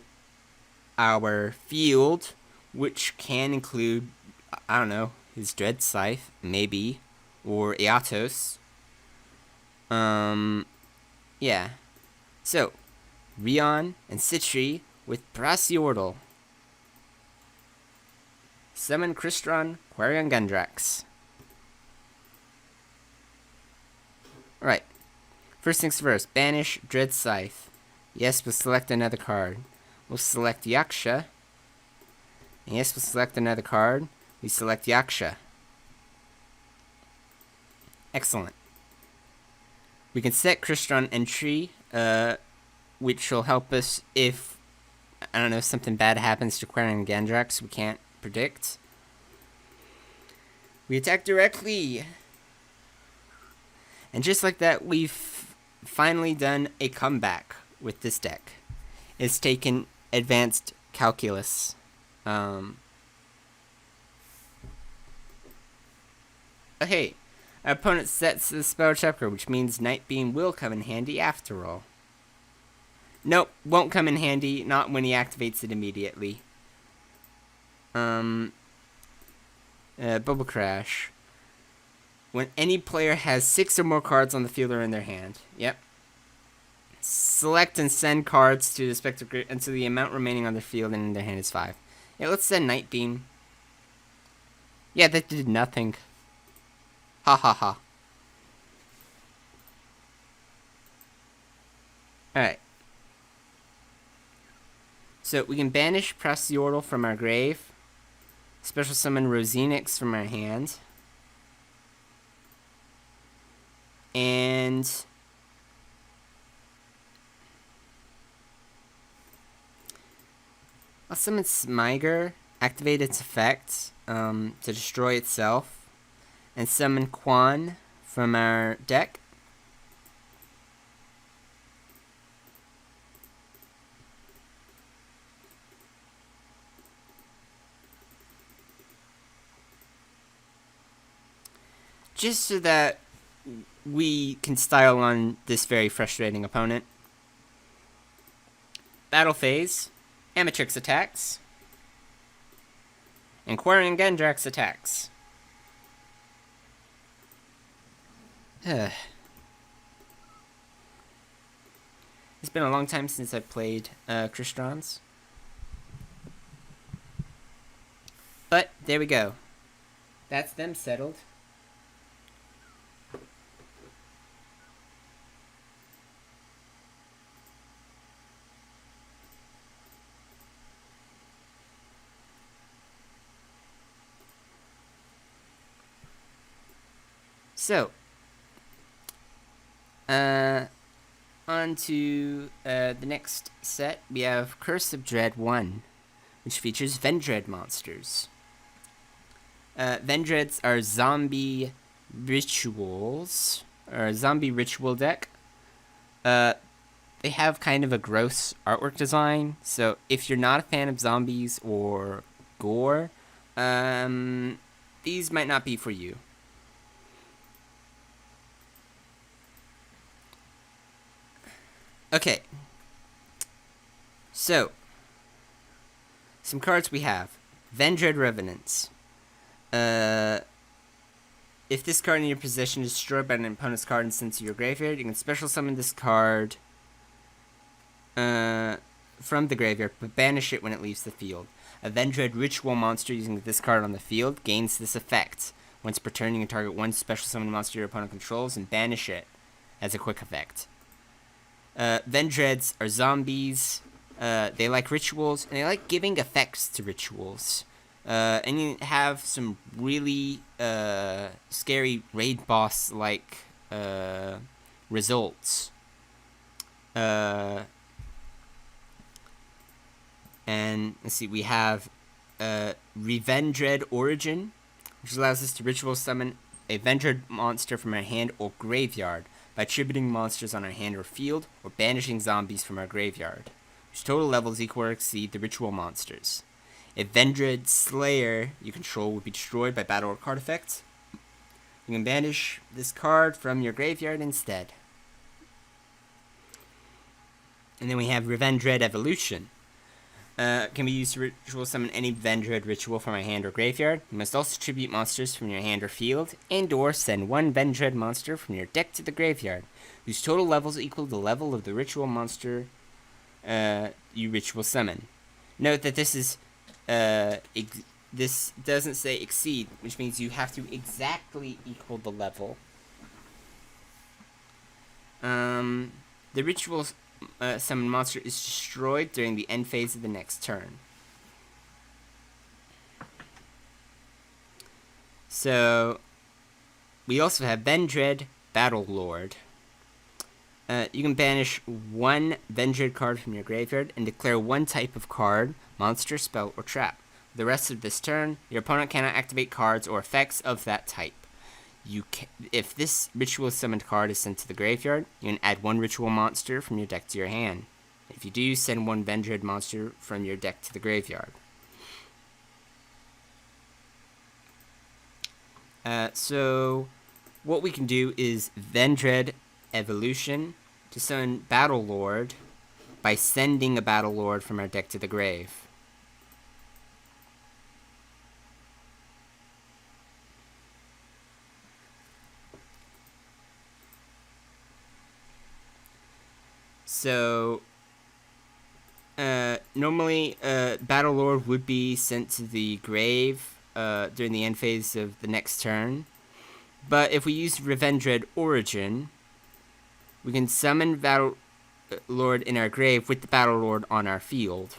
our field, which can include, I don't know, his Dread Scythe, maybe, or Eatos. Yeah. So, Rion and Citri with Prasiordal. Summon Crystron, Quarion Gandrax. Alright. First things first, banish Dread Scythe. Yes, we'll select another card. We'll select Yaksha. And yes, we'll select another card. We select Yaksha. Excellent. We can set Crystron entry, which will help us if, I don't know, something bad happens to Quarion Gandrax we can't predict. We attack directly. And just like that, we've finally done a comeback with this deck. It's taken advanced calculus. Okay, our opponent sets the spell checker, which means Night Beam will come in handy after all. Nope, won't come in handy, not when he activates it immediately. Bubble Crash. When any player has 6 or more cards on the field or in their hand. Yep. Select and send cards to the respective grid until the amount remaining on their field and in their hand is 5. Yeah, let's send Night Beam. Yeah, that did nothing. Ha ha ha. Alright. So we can banish Prasiordal from our grave. Special summon Rosinix from our hand. And I'll summon Smiger, activate its effect to destroy itself, and summon Quan from our deck. Just so that we can style on this very frustrating opponent. Battle phase. Amatrix attacks. And Quarion Gandrax attacks. It's been a long time since I played Crystron's. But, there we go. That's them settled. So, on to the next set, we have Curse of Dread 1, which features Vendread monsters. Vendreads are zombie rituals, or a zombie ritual deck. They have kind of a gross artwork design, so if you're not a fan of zombies or gore, these might not be for you. Okay, so, some cards we have. Vendread Revenants. If this card in your possession is destroyed by an opponent's card and sent to your graveyard, you can special summon this card from the graveyard, but banish it when it leaves the field. A Vendread Ritual monster using this card on the field gains this effect. Once per turn, you can target one special summon monster your opponent controls and banish it as a quick effect. Vendreads are zombies. They like rituals, and they like giving effects to rituals. And you have some really scary raid boss-like results. And let's see, we have Revendread Origin, which allows us to ritual summon a Vendread monster from our hand or graveyard by attributing monsters on our hand or field, or banishing zombies from our graveyard, whose total levels equal or exceed the ritual monsters. A Vendread Slayer you control will be destroyed by battle or card effects. You can banish this card from your graveyard instead. And then we have Revendread Evolution. Can be used to ritual summon any Vendread ritual from our hand or graveyard. You must also tribute monsters from your hand or field, and or send one Vendread monster from your deck to the graveyard, whose total levels equal the level of the ritual monster you ritual summon. Note that this is this doesn't say exceed, which means you have to exactly equal the level. The ritual summon monster is destroyed during the end phase of the next turn. So, we also have Vendread Battle Lord. You can banish one Vendread card from your graveyard and declare one type of card, monster, spell, or trap. The rest of this turn, your opponent cannot activate cards or effects of that type. If this ritual summoned card is sent to the graveyard, you can add one ritual monster from your deck to your hand. If you do, send one Vendread monster from your deck to the graveyard. So, what we can do is Vendread Evolution to summon Battle Lord by sending a Battle Lord from our deck to the grave. So, normally, Battle Lord would be sent to the grave during the end phase of the next turn. But if we use Revendread Origin, we can summon Battle Lord in our grave with the Battle Lord on our field,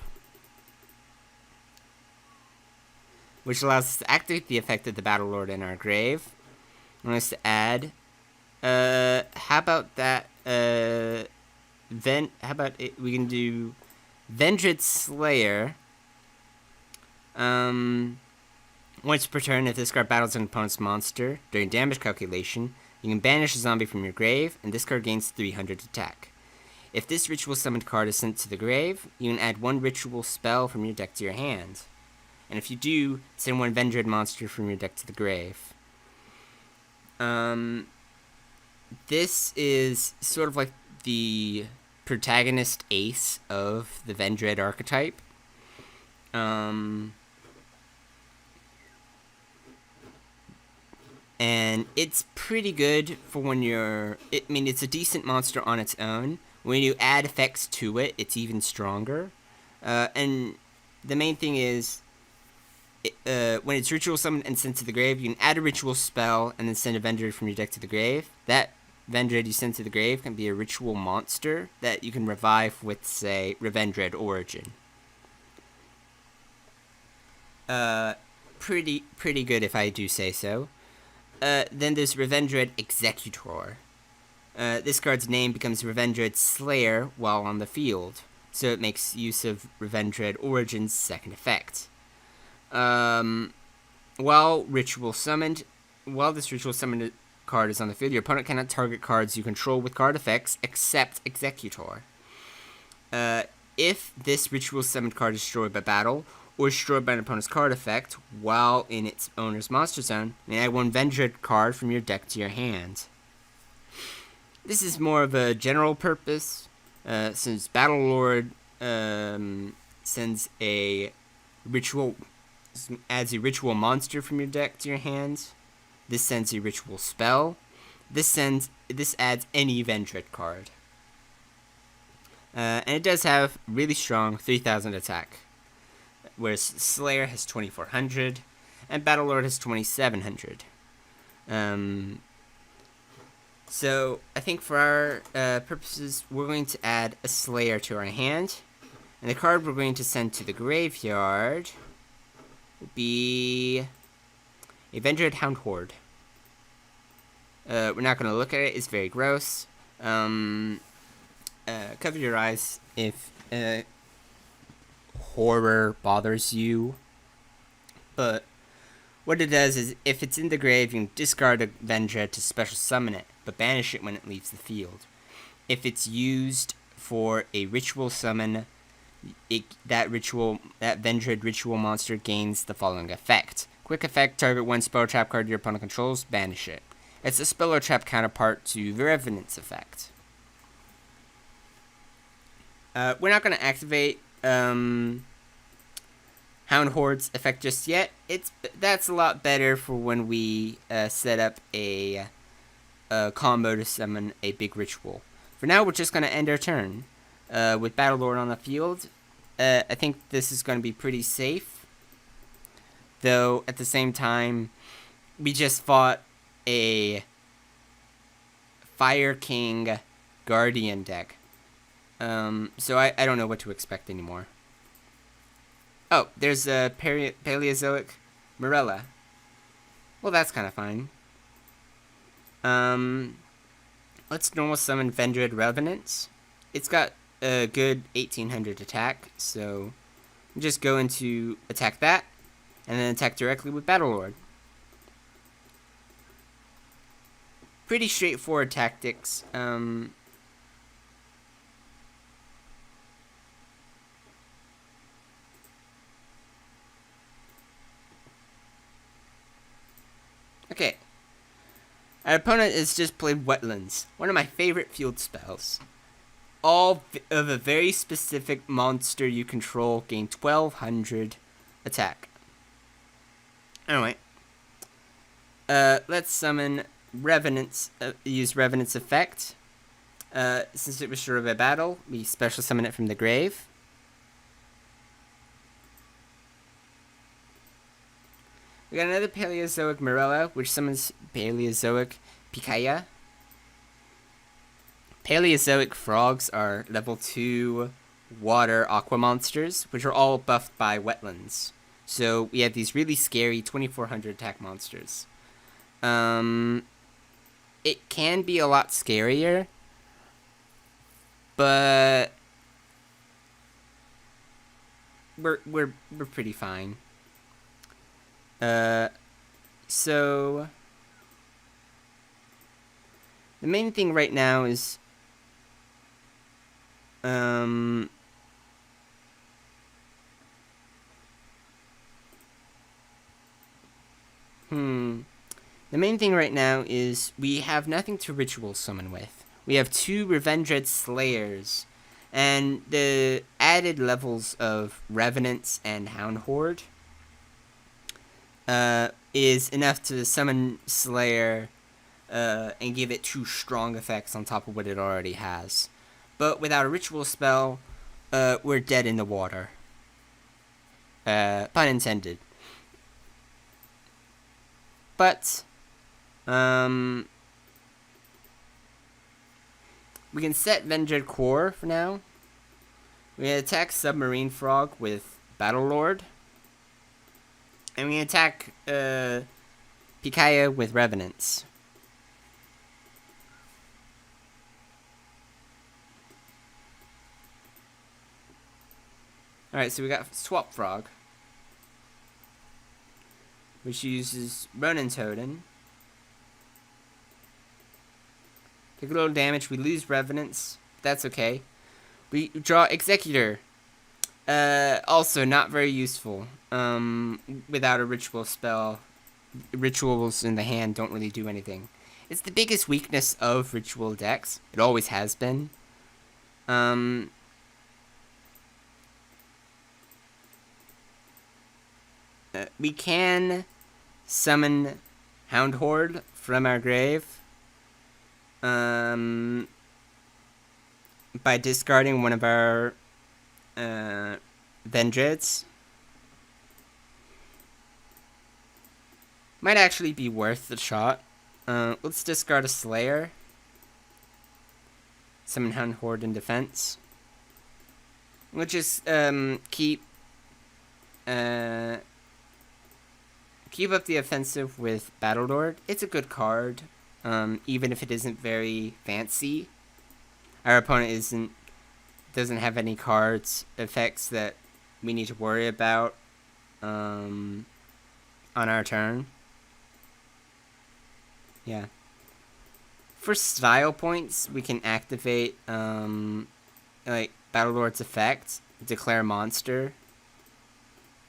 which allows us to activate the effect of the Battle Lord in our grave. I want us to add, how about that, we can do Vendread Slayer. Once per turn, if this card battles an opponent's monster during damage calculation, you can banish a zombie from your grave, and this card gains 300 attack. If this ritual summoned card is sent to the grave, you can add one ritual spell from your deck to your hand. And if you do, send one Vendread monster from your deck to the grave. This is sort of like the protagonist ace of the Vendread archetype. And it's pretty good for when it's a decent monster on its own. When you add effects to it, it's even stronger. And the main thing is, when it's ritual summoned and sent to the grave, you can add a ritual spell and then send a Vendread from your deck to the grave. That Vendread you send to the grave can be a ritual monster that you can revive with, say, Revendread Origin. Pretty good if I do say so. Then there's Revendread Executor. This card's name becomes Revendread Slayer while on the field, so it makes use of Revendread Origin's second effect. While this ritual summoned card is on the field, your opponent cannot target cards you control with card effects except Executor. If this ritual summoned card is destroyed by battle, or destroyed by an opponent's card effect while in its owner's monster zone, you can add one Vendread card from your deck to your hand. This is more of a general purpose, since Battle Lord adds a ritual monster from your deck to your hand. This sends a ritual spell. This adds any Vendread card. And it does have really strong 3,000 attack, whereas Slayer has 2,400, and Battle Lord has 2,700. So I think for our purposes, we're going to add a Slayer to our hand. And the card we're going to send to the graveyard will be a Vendread Hound Horde. We're not going to look at it. It's very gross. Cover your eyes if horror bothers you. But what it does is, if it's in the grave, you can discard a Vendread to special summon it, but banish it when it leaves the field. If it's used for a ritual summon, that Vendread ritual monster gains the following effect. Quick effect, target one spell or trap card your opponent controls, banish it. It's a spell or trap counterpart to the Revenant's effect. We're not going to activate Hound Horde's effect just yet. That's a lot better for when we set up a combo to summon a big ritual. For now, we're just going to end our turn with Battlelord on the field. I think this is going to be pretty safe, though at the same time, we just fought a Fire King Guardian deck. So I don't know what to expect anymore. Oh, there's a Paleozoic Morella. Well, that's kind of fine. Let's normal summon Vendread Revenants. It's got a good 1800 attack, so I'm just going to attack that, and then attack directly with Battlelord. Pretty straightforward tactics. Okay. Our opponent has just played Wetlands, one of my favorite field spells. All of a very specific monster you control gain 1200 attack. Anyway. Let's summon Revenants, use Revenant's effect. Since it was short of a battle, we special summon it from the grave. We got another Paleozoic Morella, which summons Paleozoic Pikaya. Paleozoic frogs are level 2 water aqua monsters, which are all buffed by Wetlands. So we have these really scary 2400 attack monsters. It can be a lot scarier, but we're pretty fine. So the main thing right now is the main thing right now is we have nothing to ritual summon with. We have 2 Revendread Slayers, and the added levels of Revenants and Hound Horde is enough to summon Slayer and give it 2 strong effects on top of what it already has. But without a ritual spell, we're dead in the water. Pun intended. But we can set Vendread Core for now. We attack Submarine Frog with Battlelord. And we attack Pikaya with Revenants. Alright, so we got Swap Frog, which uses Ronin Totem. Take a little damage, we lose Revenants. That's okay. We draw Executor. Also not very useful. Without a ritual spell, rituals in the hand don't really do anything. It's the biggest weakness of ritual decks. It always has been. We can summon Hound Horde from our grave by discarding one of our Vendreads. Might actually be worth the shot. Let's discard a Slayer. Summon Hound Horde in defense. We'll just keep up the offensive with Battlelord. It's a good card, even if it isn't very fancy. Our opponent doesn't have any cards effects that we need to worry about on our turn. Yeah. For style points, we can activate like Battlelord's effect, declare monster,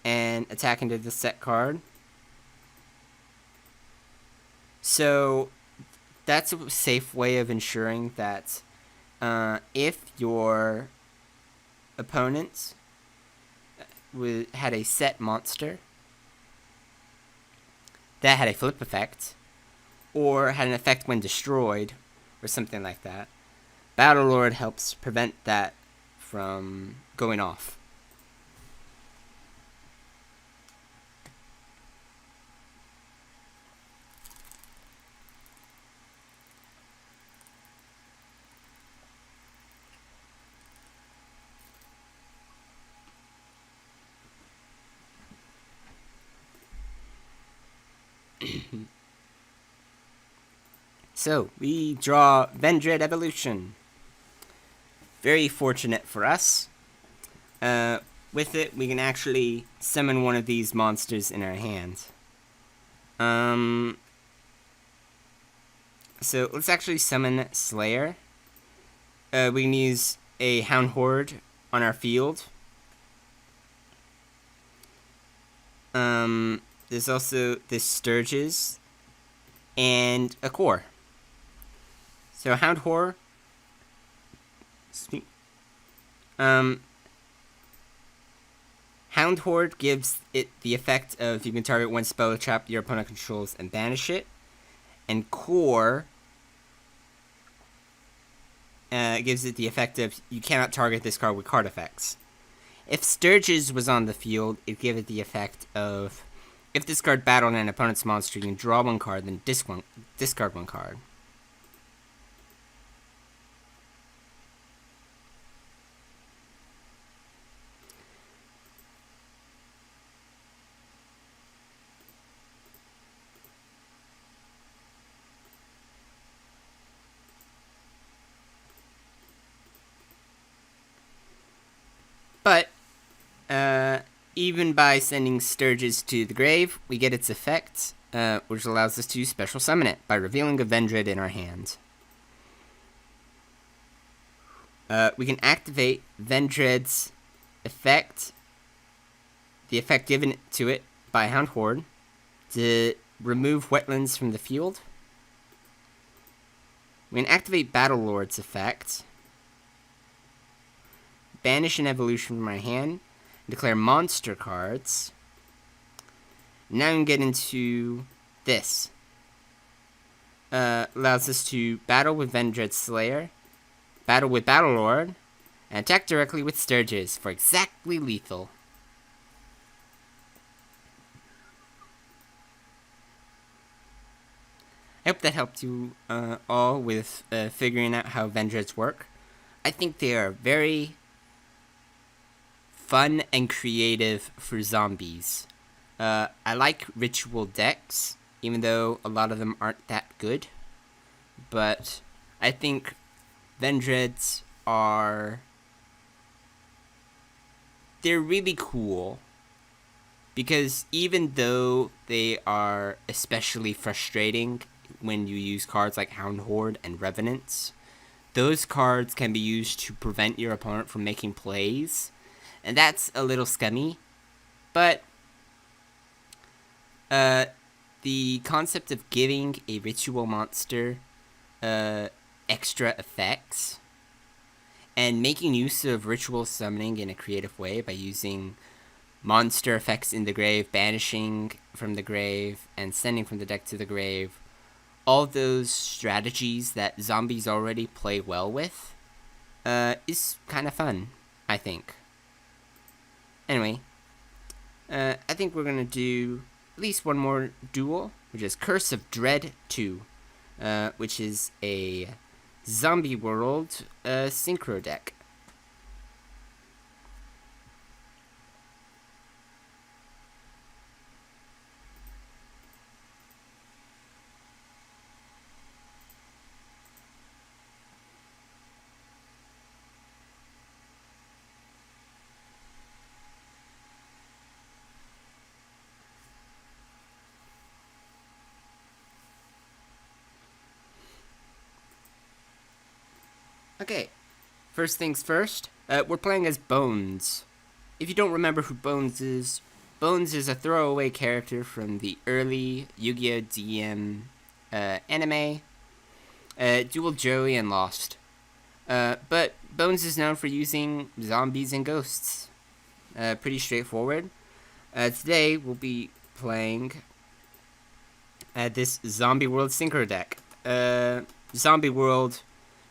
and attack into the set card. So that's a safe way of ensuring that if your opponent had a set monster that had a flip effect, or had an effect when destroyed, or something like that, Battlelord helps prevent that from going off. So, we draw Vendread Evolution. Very fortunate for us. With it, we can actually summon one of these monsters in our hand. So, let's actually summon Slayer. We can use a Hound Horde on our field. There's also this Sturges and a Core. So Hound Horde. Hound Horde gives it the effect of you can target one spell or trap your opponent controls and banish it. And Core gives it the effect of you cannot target this card with card effects. If Sturges was on the field, it'd give it the effect of if this card battled an opponent's monster, you can draw one card, then discard one card. But even by sending Sturges to the grave, we get its effect, which allows us to special summon it by revealing a Vendread in our hand. We can activate Vendread's effect, the effect given to it by Hound Horde, to remove wetlands from the field. We can activate Battlelord's effect, banish an evolution from my hand, declare monster cards. Now we can get into this. Allows us to battle with Vendread Slayer, battle with Battlelord, and attack directly with Sturges for exactly lethal. I hope that helped you all with figuring out how Vendreads work. I think they are very fun and creative for zombies. I like ritual decks, even though a lot of them aren't that good. But I think Vendreads they're really cool. Because even though they are especially frustrating when you use cards like Hound Horde and Revenants, those cards can be used to prevent your opponent from making plays. And that's a little scummy, but the concept of giving a ritual monster extra effects and making use of ritual summoning in a creative way by using monster effects in the grave, banishing from the grave, and sending from the deck to the grave, all those strategies that zombies already play well with, is kind of fun, I think. Anyway, I think we're going to do at least one more duel, which is Curse of Dread 2. which is a zombie world synchro deck. Okay, first things first, we're playing as Bones. If you don't remember who Bones is a throwaway character from the early Yu-Gi-Oh! DM anime, Duel Joey and Lost. But Bones is known for using zombies and ghosts. Pretty straightforward. Today we'll be playing this Zombie World Synchro deck. Zombie World,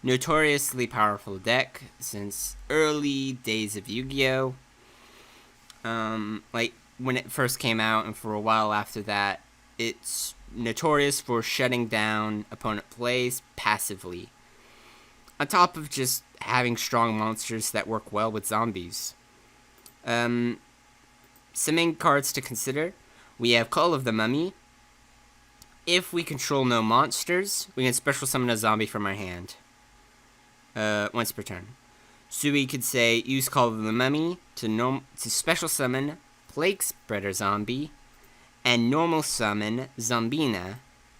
notoriously powerful deck since early days of Yu-Gi-Oh! Like when it first came out and for a while after that, it's notorious for shutting down opponent plays passively. On top of just having strong monsters that work well with zombies. Some main cards to consider. We have Call of the Mummy. If we control no monsters, we can special summon a zombie from our hand. Once per turn. So we could say, use Call of the Mummy to special summon Plague Spreader Zombie and normal summon Zombina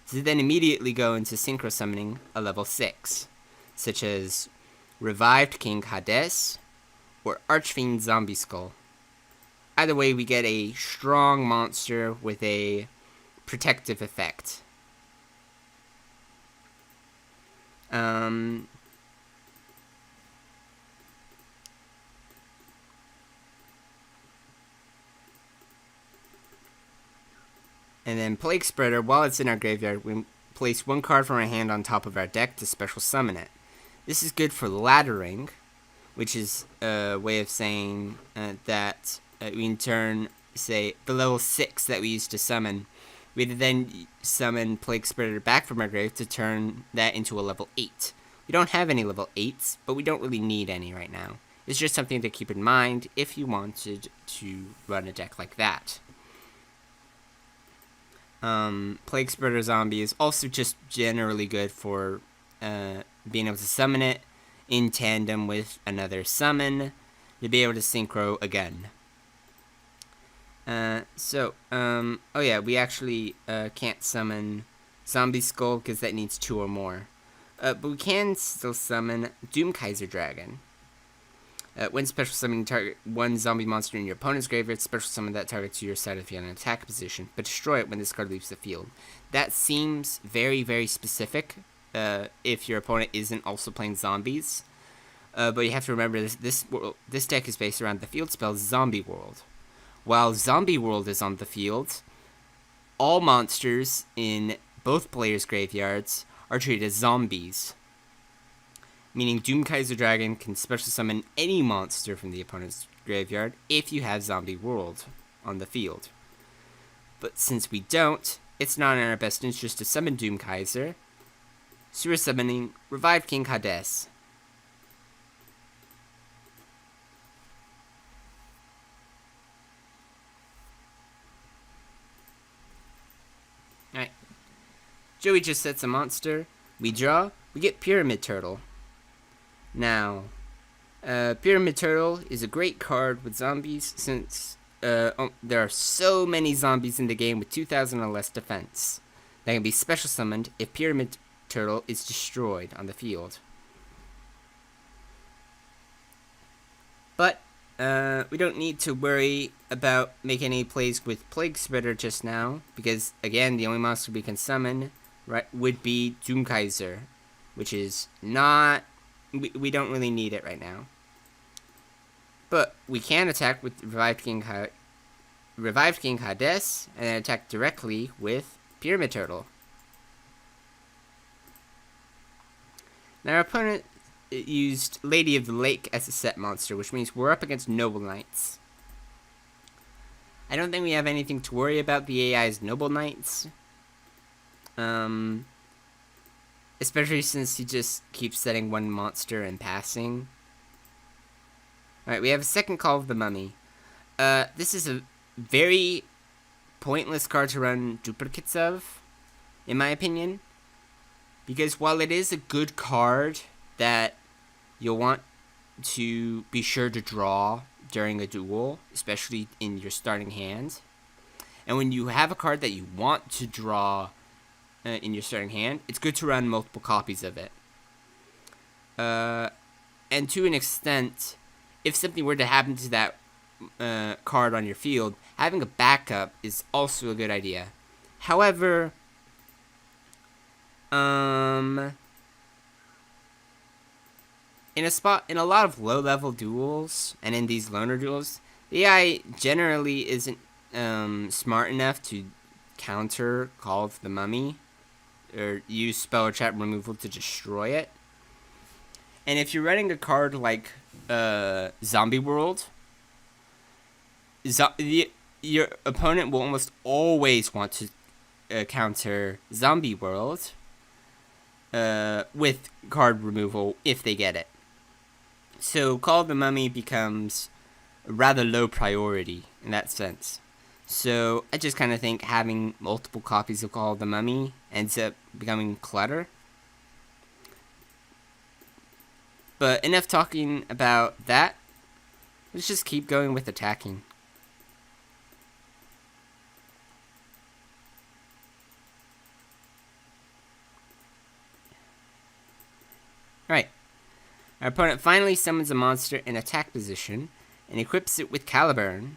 to then immediately go into synchro summoning a level 6, such as Revived King Hades or Archfiend Zombie Skull. Either way, we get a strong monster with a protective effect. And then Plague Spreader, while it's in our graveyard, we place one card from our hand on top of our deck to special summon it. This is good for laddering, which is a way of saying that we in turn, say, the level 6 that we used to summon, we then summon Plague Spreader back from our grave to turn that into a level 8. We don't have any level 8s, but we don't really need any right now. It's just something to keep in mind if you wanted to run a deck like that. Plague Spreader Zombie is also just generally good for being able to summon it in tandem with another summon to be able to synchro again. Oh yeah, we actually can't summon Zombie Skull because that needs 2 or more. But we can still summon Doom Kaiser Dragon. When special summoning, target one zombie monster in your opponent's graveyard, special summon that target to your side if you're in an attack position, but destroy it when this card leaves the field. That seems very, very specific if your opponent isn't also playing zombies. But you have to remember this deck is based around the field spell Zombie World. While Zombie World is on the field, all monsters in both players' graveyards are treated as zombies. Meaning Doom Kaiser Dragon can special summon any monster from the opponent's graveyard if you have Zombie World on the field. But since we don't, it's not in our best interest to summon Doom Kaiser, so we're summoning Revived King Hades. Alright. Joey just sets a monster, we draw, we get Pyramid Turtle. Now, Pyramid Turtle is a great card with zombies since there are so many zombies in the game with 2,000 or less defense that can be special summoned if Pyramid Turtle is destroyed on the field. But we don't need to worry about making any plays with Plague Spreader just now, because again, the only monster we can summon would be Doom Kaiser, which is not... We don't really need it right now. But we can attack with Revived King Hades, and then attack directly with Pyramid Turtle. Now our opponent used Lady of the Lake as a set monster, which means we're up against Noble Knights. I don't think we have anything to worry about the AI's Noble Knights. especially since he just keeps setting one monster and passing. Alright, we have a second Call of the Mummy. This is a very pointless card to run duplicates of, in my opinion. Because while it is a good card that you'll want to be sure to draw during a duel, especially in your starting hand, and when you have a card that you want to draw in your starting hand, it's good to run multiple copies of it. And to an extent, if something were to happen to that card on your field, having a backup is also a good idea. However, in a lot of low-level duels, and in these loner duels, the AI generally isn't smart enough to counter Call of the Mummy, or use spell or trap removal to destroy it. And if you're running a card like Zombie World, your opponent will almost always want to counter Zombie World with card removal if they get it. So Call of the Mummy becomes a rather low priority in that sense. So I just kind of think having multiple copies of Call of the Mummy ends up becoming clutter. But enough talking about that. Let's just keep going with attacking. Alright. Our opponent finally summons a monster in attack position and equips it with Caliburn.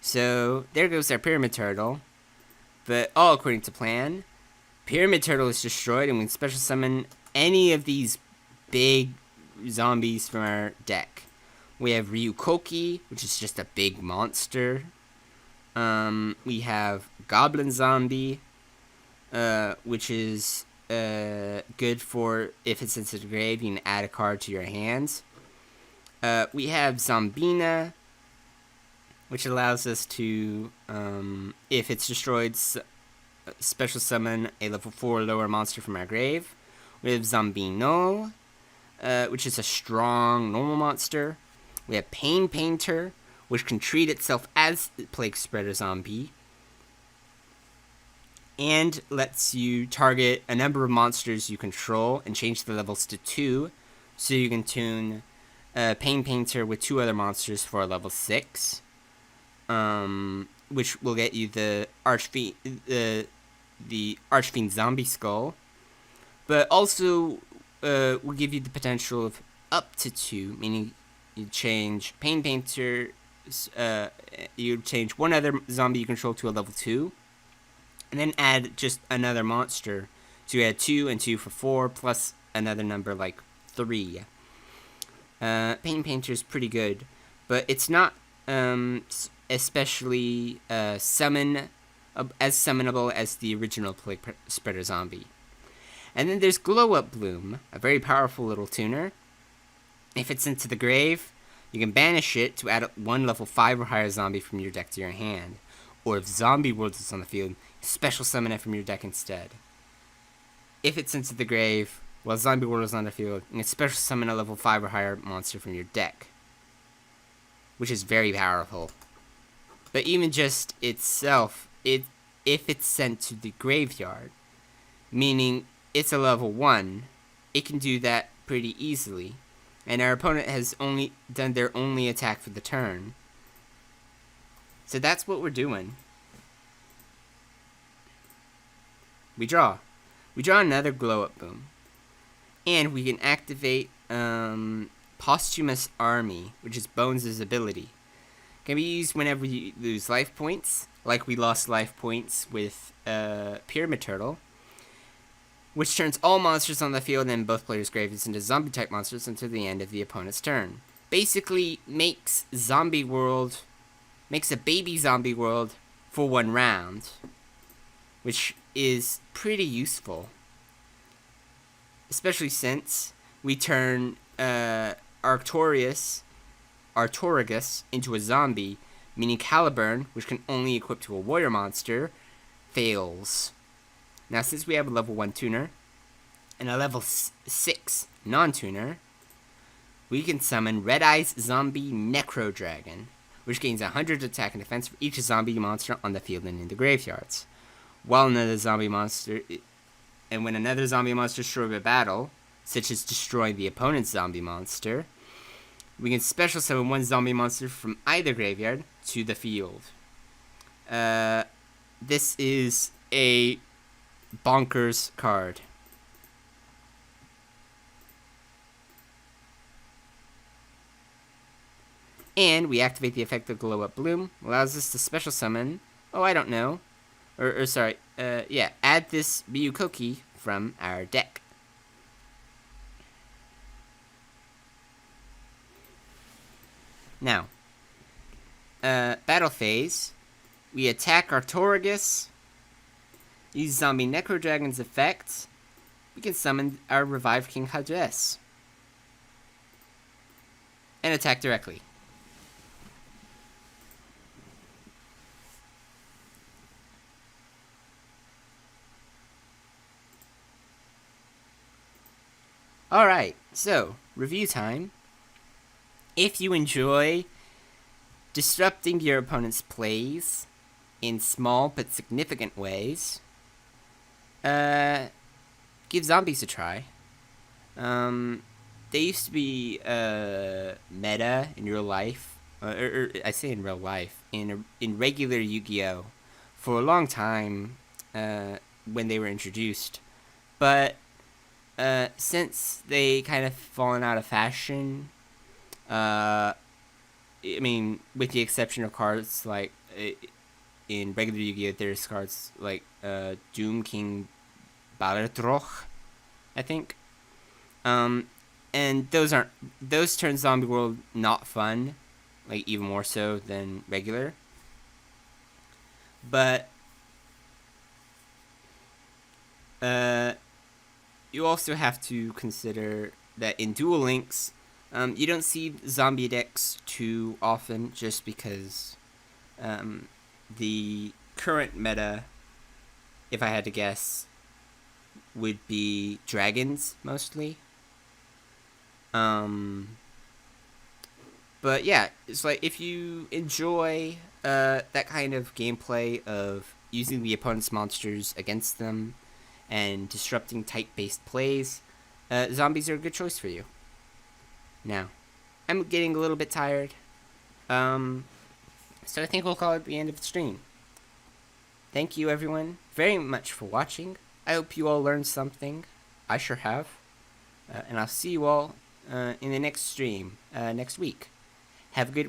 So there goes our Pyramid Turtle. But all according to plan. Pyramid Turtle is destroyed and we can special summon any of these big zombies from our deck. We have Ryukoki, which is just a big monster. We have Goblin Zombie, which is good for if it's into the grave, you can add a card to your hands. We have Zombina, which allows us to, if it's destroyed, special summon a level 4 lower monster from our grave. We have Zombino, which is a strong normal monster. We have Pain Painter, which can treat itself as a Plague Spreader zombie, and lets you target a number of monsters you control and change the levels to 2, so you can tune Pain Painter with 2 other monsters for a level 6, which will get you the Archfiend Zombie Skull, but also will give you the potential of up to 2, meaning you change Pain Painter, you change one other zombie you control to a level 2, and then add just another monster. So you add 2 and 2 for 4, plus another number like 3. Pain Painter is pretty good, but it's not especially summonable as the original Plague Spreader zombie. And then there's Glow Up Bloom, a very powerful little tuner. If it's into the grave, you can banish it to add 1 level 5 or higher zombie from your deck to your hand. Or if Zombie World is on the field, special summon it from your deck instead. If it's into the grave, while Zombie World is on the field, you can special summon a level 5 or higher monster from your deck, which is very powerful. But even just itself, if it's sent to the graveyard, meaning it's a level 1, it can do that pretty easily. And our opponent has only done their only attack for the turn. So that's what we're doing. We draw. We draw another Glow Up Boom. And we can activate Posthumous Army, which is Bones' ability. Can be used whenever you lose life points, like we lost life points with Pyramid Turtle, which turns all monsters on the field and both players' graves into zombie-type monsters until the end of the opponent's turn. Basically makes a baby Zombie World for 1 round, which is pretty useful. Especially since we turn Artorigus into a zombie, meaning Caliburn, which can only equip to a warrior monster, fails. Now, since we have a level 1 tuner, and a level 6 non-tuner, we can summon Red Eye's Zombie Necro Dragon, which gains 100 attack and defense for each zombie monster on the field and in the graveyards. While another zombie monster, and when another zombie monster is destroyed by battle, such as destroying the opponent's zombie monster, we can special summon one zombie monster from either graveyard to the field. This is a bonkers card. And we activate the effect of Glow Up Bloom, allows us to special summon, add this Miyukoki from our deck. Now, battle phase, we attack Artorigus, use Zombie Necro Dragon's effect, we can summon our Revived King Hades, and attack directly. Alright, so, review time. If you enjoy disrupting your opponent's plays in small but significant ways, give zombies a try. They used to be meta in real life, I say in real life, in regular Yu-Gi-Oh! For a long time when they were introduced. But since they kind of fallen out of fashion, I mean, with the exception of cards like in regular Yu-Gi-Oh, there's cards like Doom King Balertroch, I think. And those turn Zombie World not fun, like even more so than regular. But you also have to consider that in Duel Links, you don't see zombie decks too often, just because the current meta, if I had to guess, would be dragons mostly. But yeah, it's like if you enjoy that kind of gameplay of using the opponent's monsters against them and disrupting type-based plays, zombies are a good choice for you. Now, I'm getting a little bit tired, so I think we'll call it the end of the stream. Thank you everyone very much for watching. I hope you all learned something. I sure have. And I'll see you all in the next stream next week. Have a good